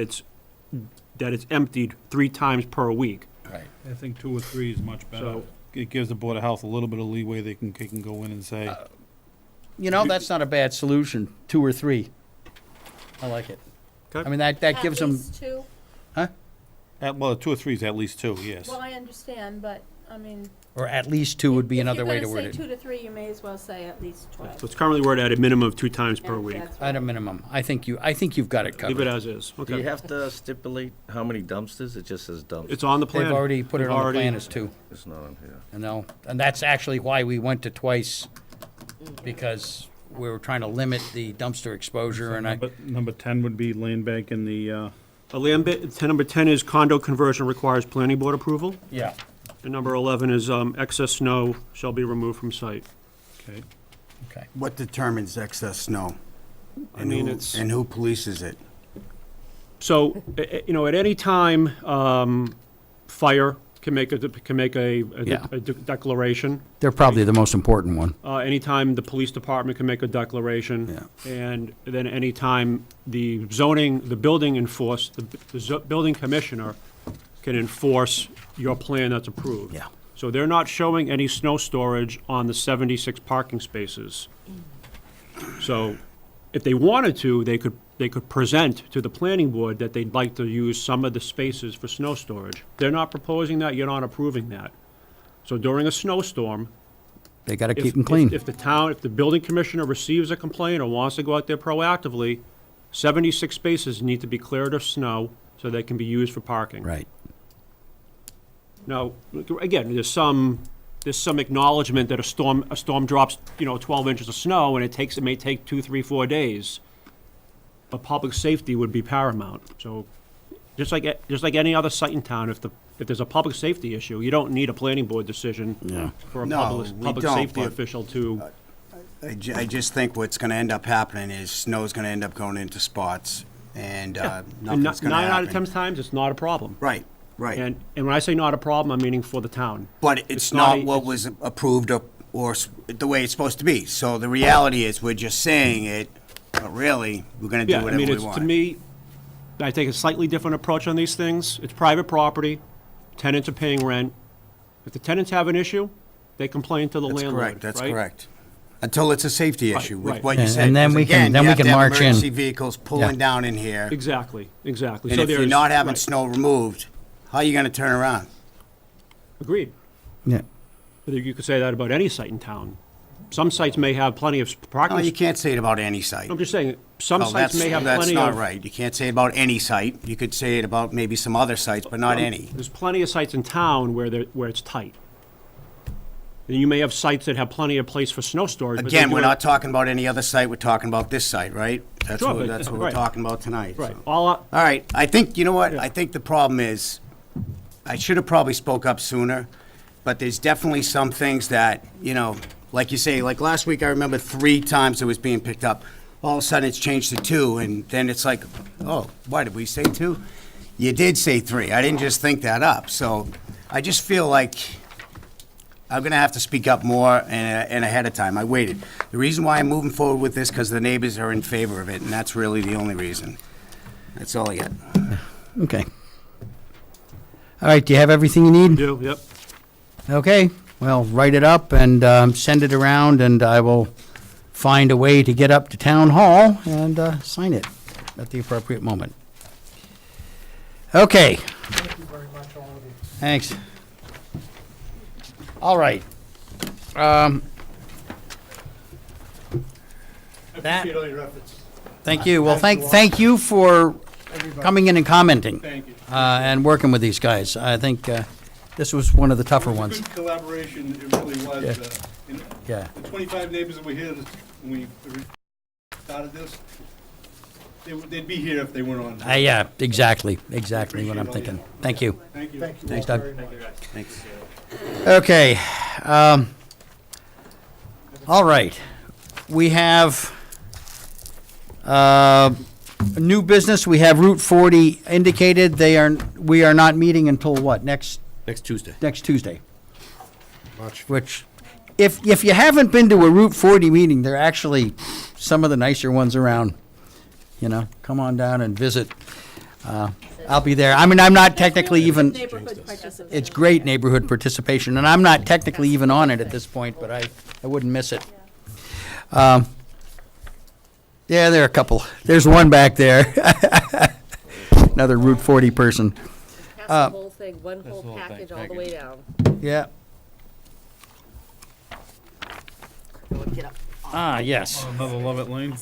it's emptied 3 times per week. Right. I think 2 or 3 is much better. So- It gives the Board of Health a little bit of leeway. They can go in and say, You know, that's not a bad solution. 2 or 3. I like it. Okay. I mean, that gives them. At least 2. Huh? well, 2 or 3 is at least 2, yes. Well, I understand, but, I mean. Or at least 2 would be another way to word If it. you're gonna say 2 to 3, you may as well say at least 12. So it's currently worded at a minimum of 2 times per Yeah, week. that's At a minimum. I think you've got it covered. Leave it as is. Do you Okay. have to stipulate how many dumpsters? It just says dumpsters. It's on the plan. They've already put it They've on the already- plan as 2. It's not on here. And that's actually why we went to twice, because we were trying to limit the dumpster exposure, and But number 10 would be land bank and the, Number 10 is condo conversion requires planning board approval. yeah. And number 11 is excess snow shall be removed from site. okay. Okay. What determines excess snow? I mean, it's. And who polices it? So, you know, at any time, fire can make a Yeah. declaration. They're probably the most important one. Anytime the police department can make a declaration. Yeah. And then anytime the building building commissioner can enforce your plan that's approved. Yeah. So they're not showing any snow storage on the 76 parking spaces. So if they wanted to, they could present to the planning board that they'd like to use some of the spaces for snow storage. They're not proposing that, you're not approving that. So during a snowstorm. They got to if- keep them clean. If the building commissioner receives a complaint or wants to go out there proactively, 76 spaces need to be cleared of snow so they can be used for parking. Right. Now, again, there's some acknowledgement that a storm drops, 12 inches of snow, and it may take 2, 3, 4 days. But public safety would be paramount. So, just like any other site in town, if there's a public safety issue, you don't need a planning board decision for a No, we public don't, safety but- official to. I just think what's gonna end up happening is snow's gonna end up going into spots, and And nothing's gonna 9 out of happen. 10 times, it's not a problem. Right, right. And when I say not a problem, I'm meaning for the town. But it's not what was approved or the way it's supposed to be. So the reality is, we're just saying it, but really, we're gonna do Yeah, I whatever mean, we it's, to want. me, I take a slightly different approach on these things. It's private property, tenants are paying rent. If the tenants have an issue, they complain to the That's landlord, correct, that's right? correct. Until it's a safety Right, issue, with right. what you And- said. and then 'Cause we can- again, then you we have can to have march in. emergency vehicles pulling Yeah. down in here. Exactly. And So if you're there's- not having right. snow removed, how are you gonna turn around? Agreed. Yeah. But you could say that about any site in town. Some sites may have plenty of parking. No, you can't say it about any site. I'm just saying, some No, sites may have that's plenty not of. right. You can't say it about any site. You could say it about maybe some other sites, but not any. There's plenty of sites in town where it's tight. And you may have sites that have plenty of place for snow storage. but they're Again, we're doing- not talking about any other site, we're talking about this site, right? That's Sure, what, but- that's what we're right. talking about tonight. Right. so. All right, I think, you know what, I think the problem is, I should have probably spoke up sooner, but there's definitely some things that, like you say, like last week, I remember 3 times it was being picked up. All of a sudden, it's changed to 2, and then it's like, oh, why, did we say 2? You did say 3, I didn't just think that up, so I just feel like I'm gonna have to speak up more and ahead of time. I waited. The reason why I'm moving forward with this, because the neighbors are in favor of it, and that's really the only reason. That's all I got. Okay. All right, do you have everything you need? Do, yep. Okay, well, write it up and send it around, and I will find a way to get up to Town Hall and sign it at the appropriate moment. Okay. Thank you very much, all of you. Thanks. All right. That- Appreciate all your efforts. Thank you. Well, Thank you all. thank you for Everybody. coming in and commenting. Thank you. And working with these guys. I think this was one of the tougher ones. Good collaboration, it really was. Yeah. And Yeah. The 25 neighbors that were here when we started this, They'd be here if they weren't on. Yeah, exactly what I'm thinking. Thank you. Thank you. Thanks, Doug. Thanks. Okay. All right. We have new business. We have Route 40 indicated. We are not meeting until what? Next Tuesday. Next Tuesday. Which, if you haven't been to a Route 40 meeting, they're actually some of the nicer ones around. Come on down and visit. I'll be there. I mean, I'm not technically even. It's great neighborhood participation, and I'm not technically even on it at this point, but I wouldn't miss it. Yeah, there are a couple. There's one back there. Another Route 40 person. Pass the whole thing, one whole package all the way down. Yeah. Get up. Yes. Another Lovett Lane.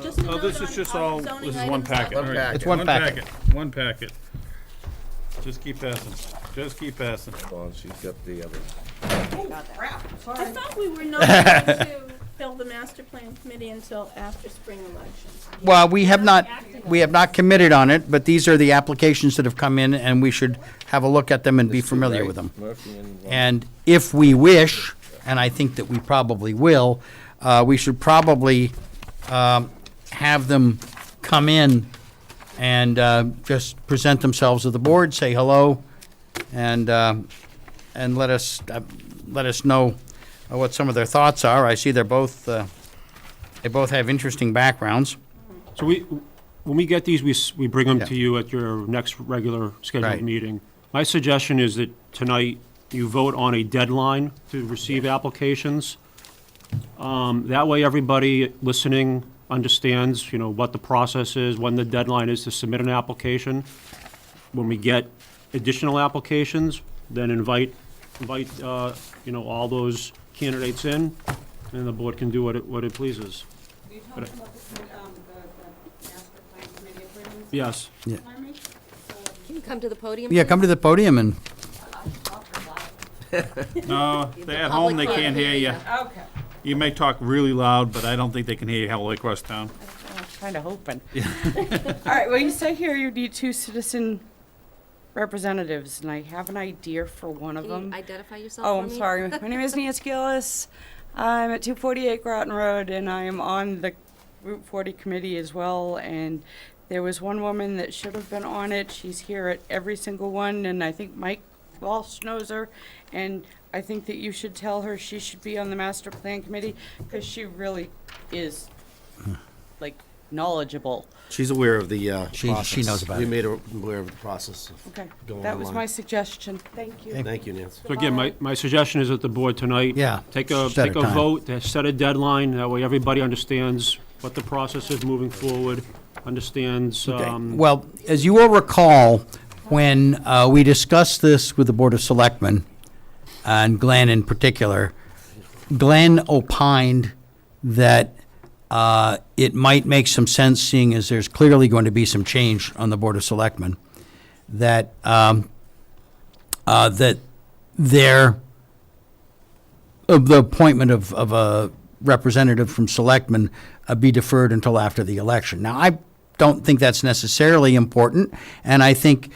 Just a Oh, note this on is just all all, zoning this is one items. packet. One all right. packet. It's one packet. One packet. Just keep passing. Just keep passing. Hold on, she's got the other. I thought we were not going to fill the master plan committee until after spring elections. Well, we have not committed on it, but these are the applications that have come in, and we should have a look at them and be familiar with them. Murphy and And if we wish, and I think that we probably will, we should probably have them come in and just present themselves to the board, say hello, and let us know what some of their thoughts are. I see they both have interesting backgrounds. So when we get these, we bring them Yeah. to you at your next regular scheduled Right. meeting. My suggestion is that tonight you vote on a deadline to receive applications. That way, everybody listening understands, what the process is, when the deadline is to submit an application. When we get additional applications, then invite all those candidates in, and the board can do what it pleases. Are you talking about the master plan committee appointments? Yes. Yeah. Can you come to the podium? Yeah, come to the podium and, No, they're at home, they can't hear you. Okay. You may talk really loud, but I don't think they can hear you all the way across town. I'm kind of hoping. All right, well, you say here you need 2 citizen representatives, and I have an idea for one of Can you them. identify yourself Oh, for I'm me? sorry. My name is Nancy Gillis. I'm at 248 Groton Road, and I am on the Route 40 committee as well. And there was one woman that should have been on it. She's here at every single one, and I think Mike Walsh knows her. And I think that you should tell her she should be on the master plan committee, because she really is, like, knowledgeable. She's aware of the She process. knows about We it. made her aware of the process. of Okay, going that was online. my suggestion. Thank you. Thank you, Nancy. So again, my suggestion is that the board tonight. Yeah, Take a set a time. vote, set a deadline, that way everybody understands what the process is moving forward, understands, well, as you will recall, when we discussed this with the Board of Selectmen, and Glenn in particular, Glenn opined that it might make some sense, seeing as there's clearly going to be some change on the Board of Selectmen, that that the appointment of a representative from Selectmen be deferred until after the election. Now, I don't think that's necessarily important, and I think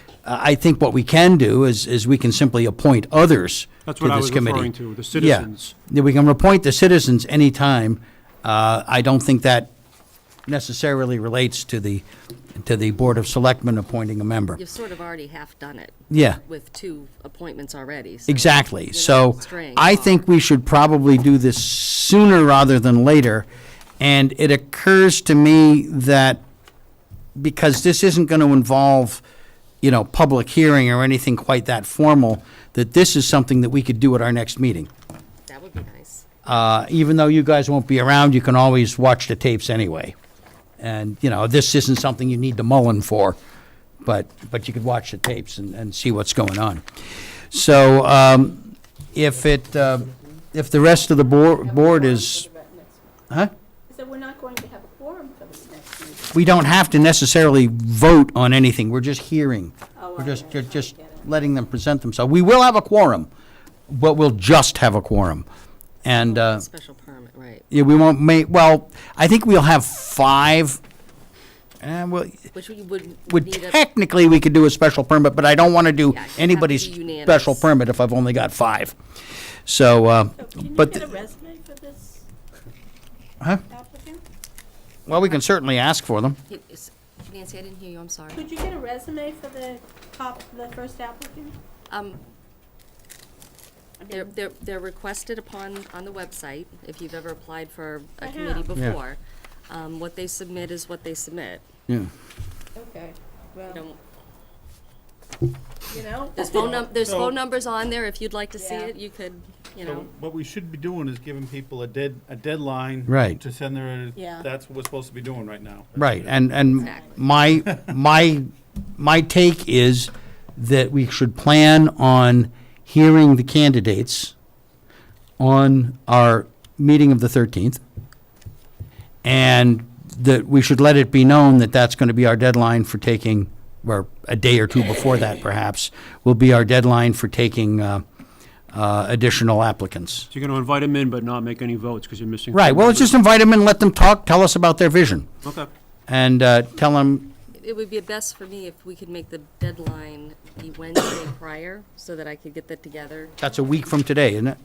what we can do is we can simply appoint others That's to what I this was committee. referring to, the citizens. Yeah, we can appoint the citizens anytime. I don't think that necessarily relates to the Board of Selectmen appointing a member. You've sort of already half done it. Yeah. With 2 appointments already. So Exactly. you're So not straying I far. think we should probably do this sooner rather than later. And it occurs to me that because this isn't going to involve, public hearing or anything quite that formal, that this is something that we could do at our next meeting. That would be nice. Even though you guys won't be around, you can always watch the tapes anyway. And, this isn't something you need to mull for, but you could watch the tapes and see what's going on. So, if the rest of the board is, huh? So we're not going to have a quorum for this next meeting. We don't have to necessarily vote on anything, we're just hearing. Oh, We're just okay. letting them present themselves. We will have a quorum, but we'll just have a quorum. And, Special permit, right. yeah, we won't make, well, I think we'll have 5. Well, Which we would would need a, technically, we could do a special permit, but I don't want to do Yeah, it'd have to anybody's be unanimous. special permit if I've only got 5. So, Can you but, get a resume for this huh? applicant? Well, we can certainly ask for them. Nancy, I didn't hear you, I'm sorry. Could you get a resume for the first applicant? They're requested on the website, if you've ever applied for a I committee have. Yeah. before. What they submit is what they submit. Yeah. Okay, well, You don't- you know? There's So- phone numbers on there, if you'd like to see Yeah. it, you could, you So know. what we should be doing is giving people a deadline. Right. To send their, Yeah. that's what we're supposed to be doing right now. Right, and Exactly. my take is that we should plan on hearing the candidates on our meeting of the 13th, and that we should let it be known that that's going to be our deadline for taking, or a day or two before that perhaps, will be our deadline for taking additional applicants. So you're going to invite them in but not make any votes because you're missing. Right, well, let's just invite them in, let them talk, tell us about their vision, Okay. and tell them, It would be best for me if we could make the deadline the Wednesday prior, so that I could get that together. that's a week from today, isn't it?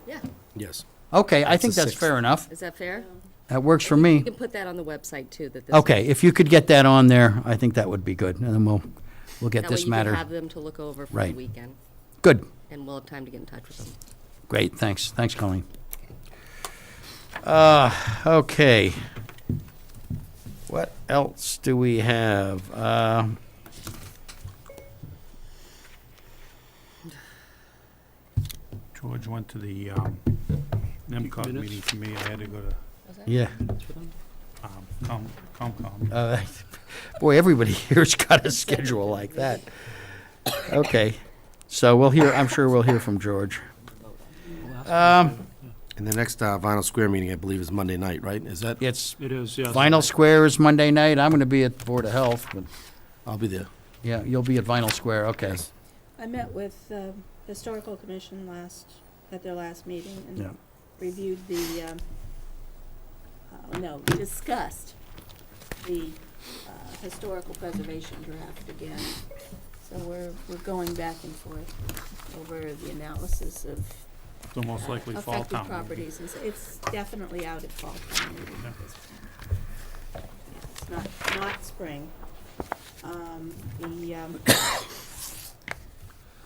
Yeah, Yes. Okay, I That's think the that's 6th. fair enough. is that fair? That works for You me. can put that on the website too, that this. Okay, if you could get that on there, I think that would be good, and then we'll get That way this you can matter. have them to look over for the Right. weekend, Good, and we'll have time to get in touch with them. great, thanks, Colleen. Okay. What else do we have? George went to the NEMCOG Minutes? meeting for me. I had to go to Yeah. COMCOM. Boy, everybody here's got a schedule like that. Okay, so we'll hear, I'm sure we'll hear from George. And the next Vinyl Square meeting, I believe, is Monday night, right? Is that? It's, It is, yes. Vinyl Square is Monday night, I'm gonna be at Board of Health, but, I'll be there. yeah, you'll be at Vinyl Square, okay. I met with Historical Commission at their last meeting Yeah. and reviewed we discussed the historical preservation draft again. So we're going back and forth over the analysis of So most likely fall affected town. properties. And so it's definitely out at fall town meeting at this point. Yeah, it's not spring.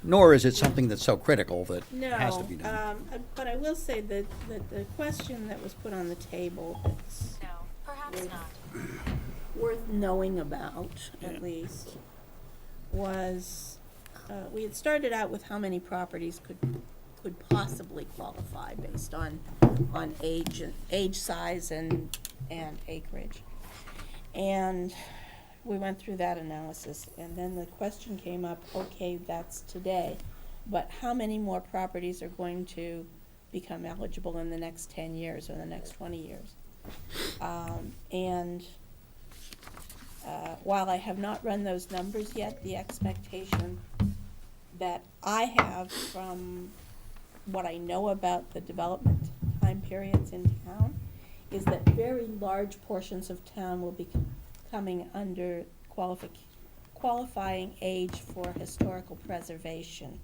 Nor is it something that's so critical that it has to be No, done. but I will say that the question that was put on the table that's worth knowing about, at least, was, we had started out with how many properties could possibly qualify based on age, size, and acreage. And we went through that analysis, and then the question came up, okay, that's today, but how many more properties are going to become eligible in the next 10 years or the next 20 years? While I have not run those numbers yet, the expectation that I have from what I know about the development time periods in town is that very large portions of town will be coming under qualifying age for historical preservation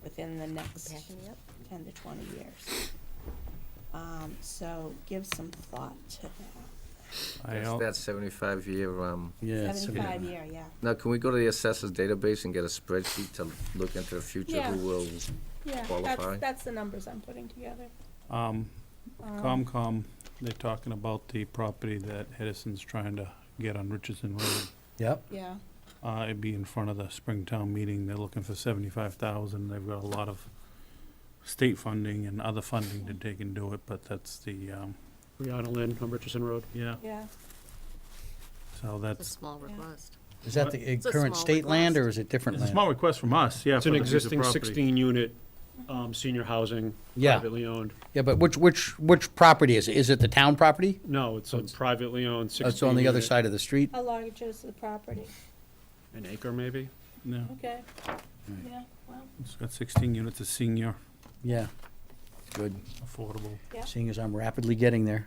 within the next 10 to 20 years. So give some thought to that. That's 75-year, Yeah. 75-year, yeah. Now, can we go to the assessors database and get a spreadsheet to look into the future Yeah. who will Yeah, qualify? that's the numbers I'm putting together. COMCOM, they're talking about the property that Edison's trying to get on Richardson Road. Yep. Yeah. It'd be in front of the Springtown meeting. They're looking for 75,000. They've got a lot of state funding and other funding to take and do it, but that's the, Rihanna Lynn on Richardson Road. yeah. Yeah. So It's a that's, small request. Is that the It's a current small state land, or request. is it different it's a land? small request from us, yeah. It's for an the piece of existing property. 16-unit senior housing, Yeah. privately owned. Yeah, but which property is it? Is it the town property? No, it's a privately owned 16-unit. It's on the other side of the street? How large is the property? An acre, maybe? No, Okay. Yeah, well, it's got 16 units of senior. Yeah. Good. Affordable. Yeah. Seeing as I'm rapidly getting there.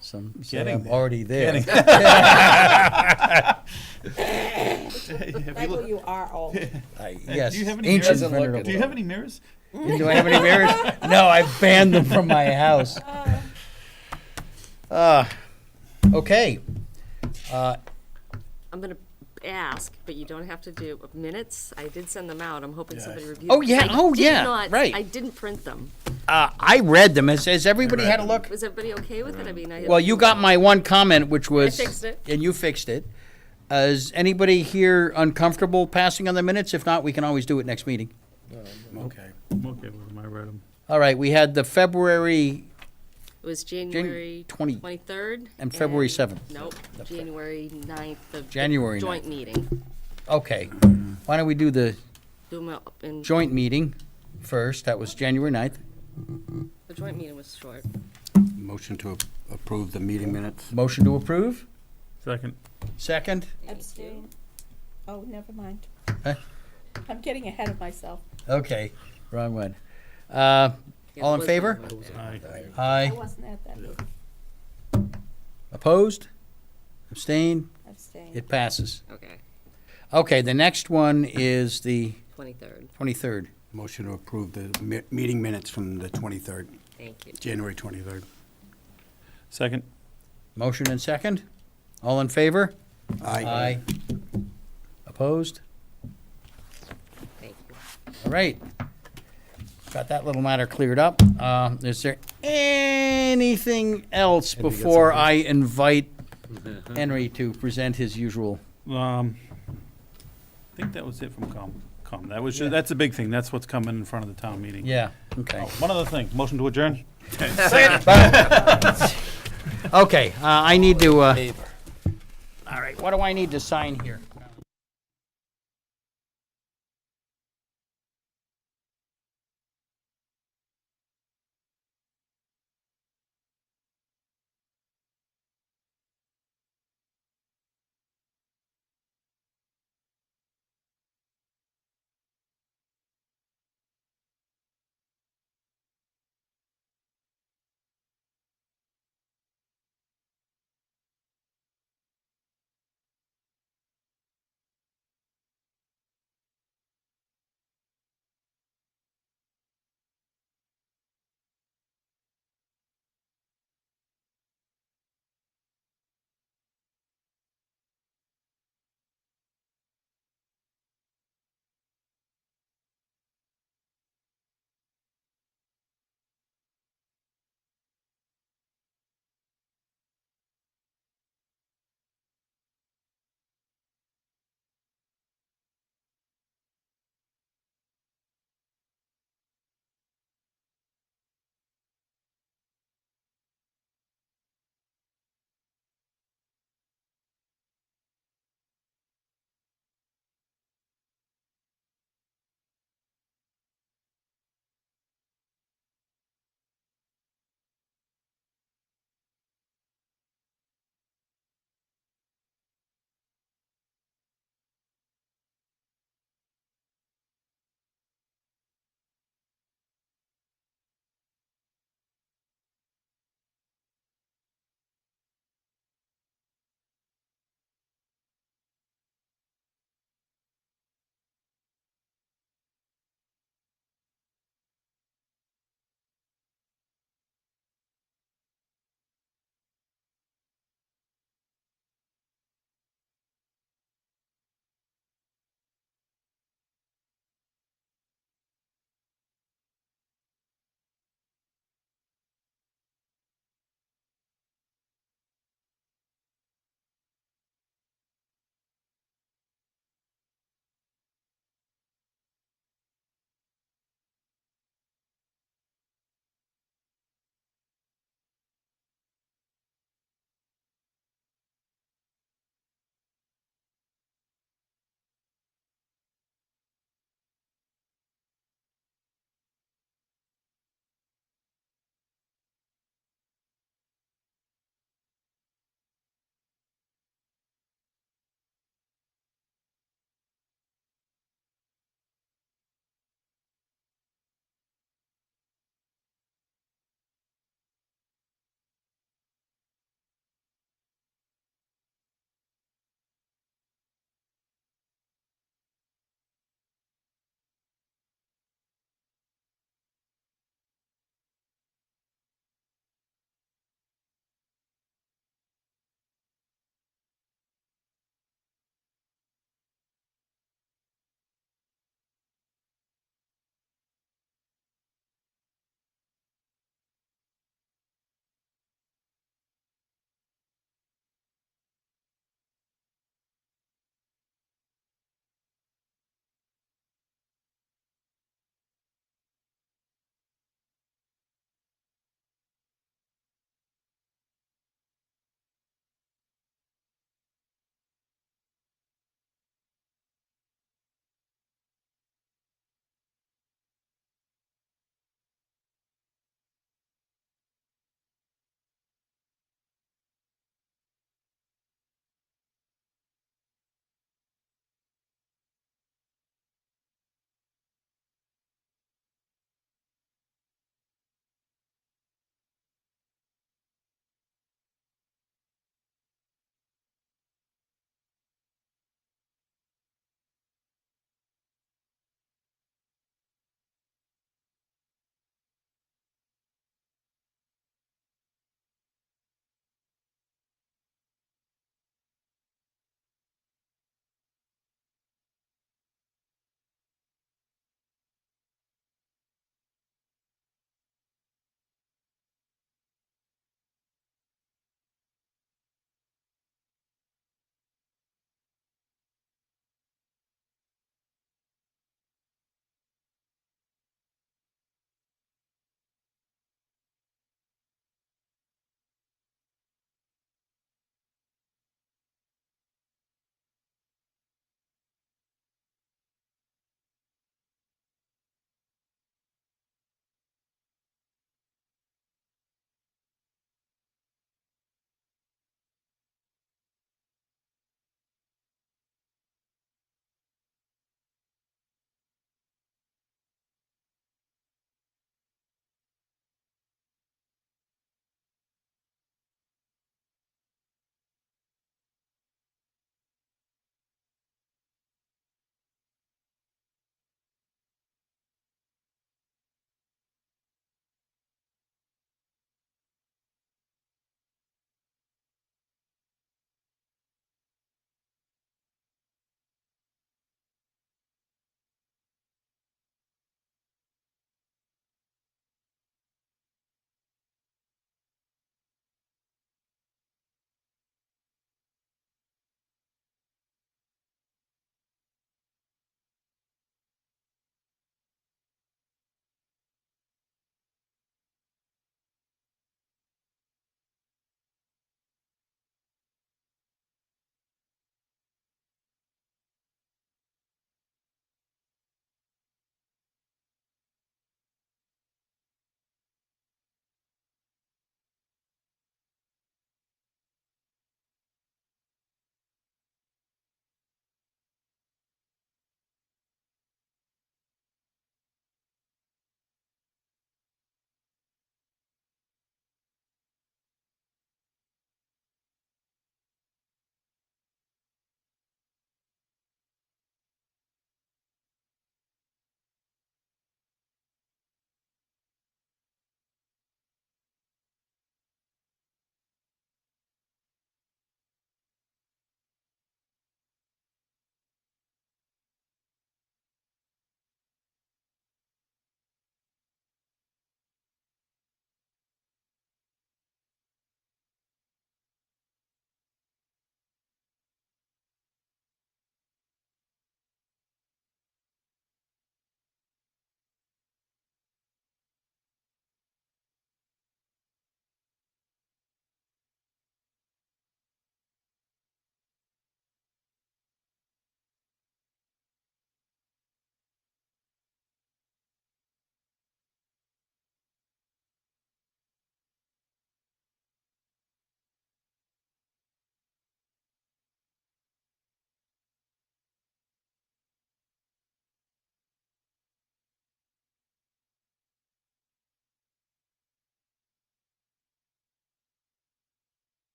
Some say Getting I'm there. already there. Michael, you are old. Yes, Do you have any ancient mirrors? venerable. Do you have any mirrors? Do I have any mirrors? No, I banned them from my house. Okay. I'm gonna ask, but you don't have to do minutes. I did send them out. I'm hoping somebody reviewed. Oh, them, 'cause yeah. I Oh, did yeah. not- Right. I didn't print them. I read them. Has everybody had a look? Was everybody okay with it? I mean, I. Well, you got my one comment, which was. fixed it. And you fixed it. Is anybody here uncomfortable passing on the minutes? If not, we can always do it next meeting. Okay. I'm okay with them, I read them. All right, we had the February It was January 23rd. and February 7th. Nope, January 9th of. the January Joint 9th. meeting. Okay. Why don't we do the Do 'em up in. joint meeting first? That was January 9th. The joint meeting was short. Motion to approve the meeting minutes. Motion to approve? Second. Second? Abstain. Oh, never mind. Huh? I'm getting ahead of myself. Okay, wrong one. All in was favor? Aye. Aye. I wasn't at that meeting. Opposed? Abstain? Abstain. It passes. Okay, Okay, the next one is the 23rd. 23rd. Motion to approve the meeting minutes from the 23rd, Thank you. January 23rd. Second. Motion and second? All in favor? Aye. Opposed? Thank you. All right. Got that little matter cleared up. Is there anything else before I invite Henry to present his usual? I think that was it from Com. That was, that's a big thing. That's what's coming in front of the town meeting. Yeah, okay. Oh, one other thing. Motion to adjourn? Okay, I need to, all right, what do I need to sign here?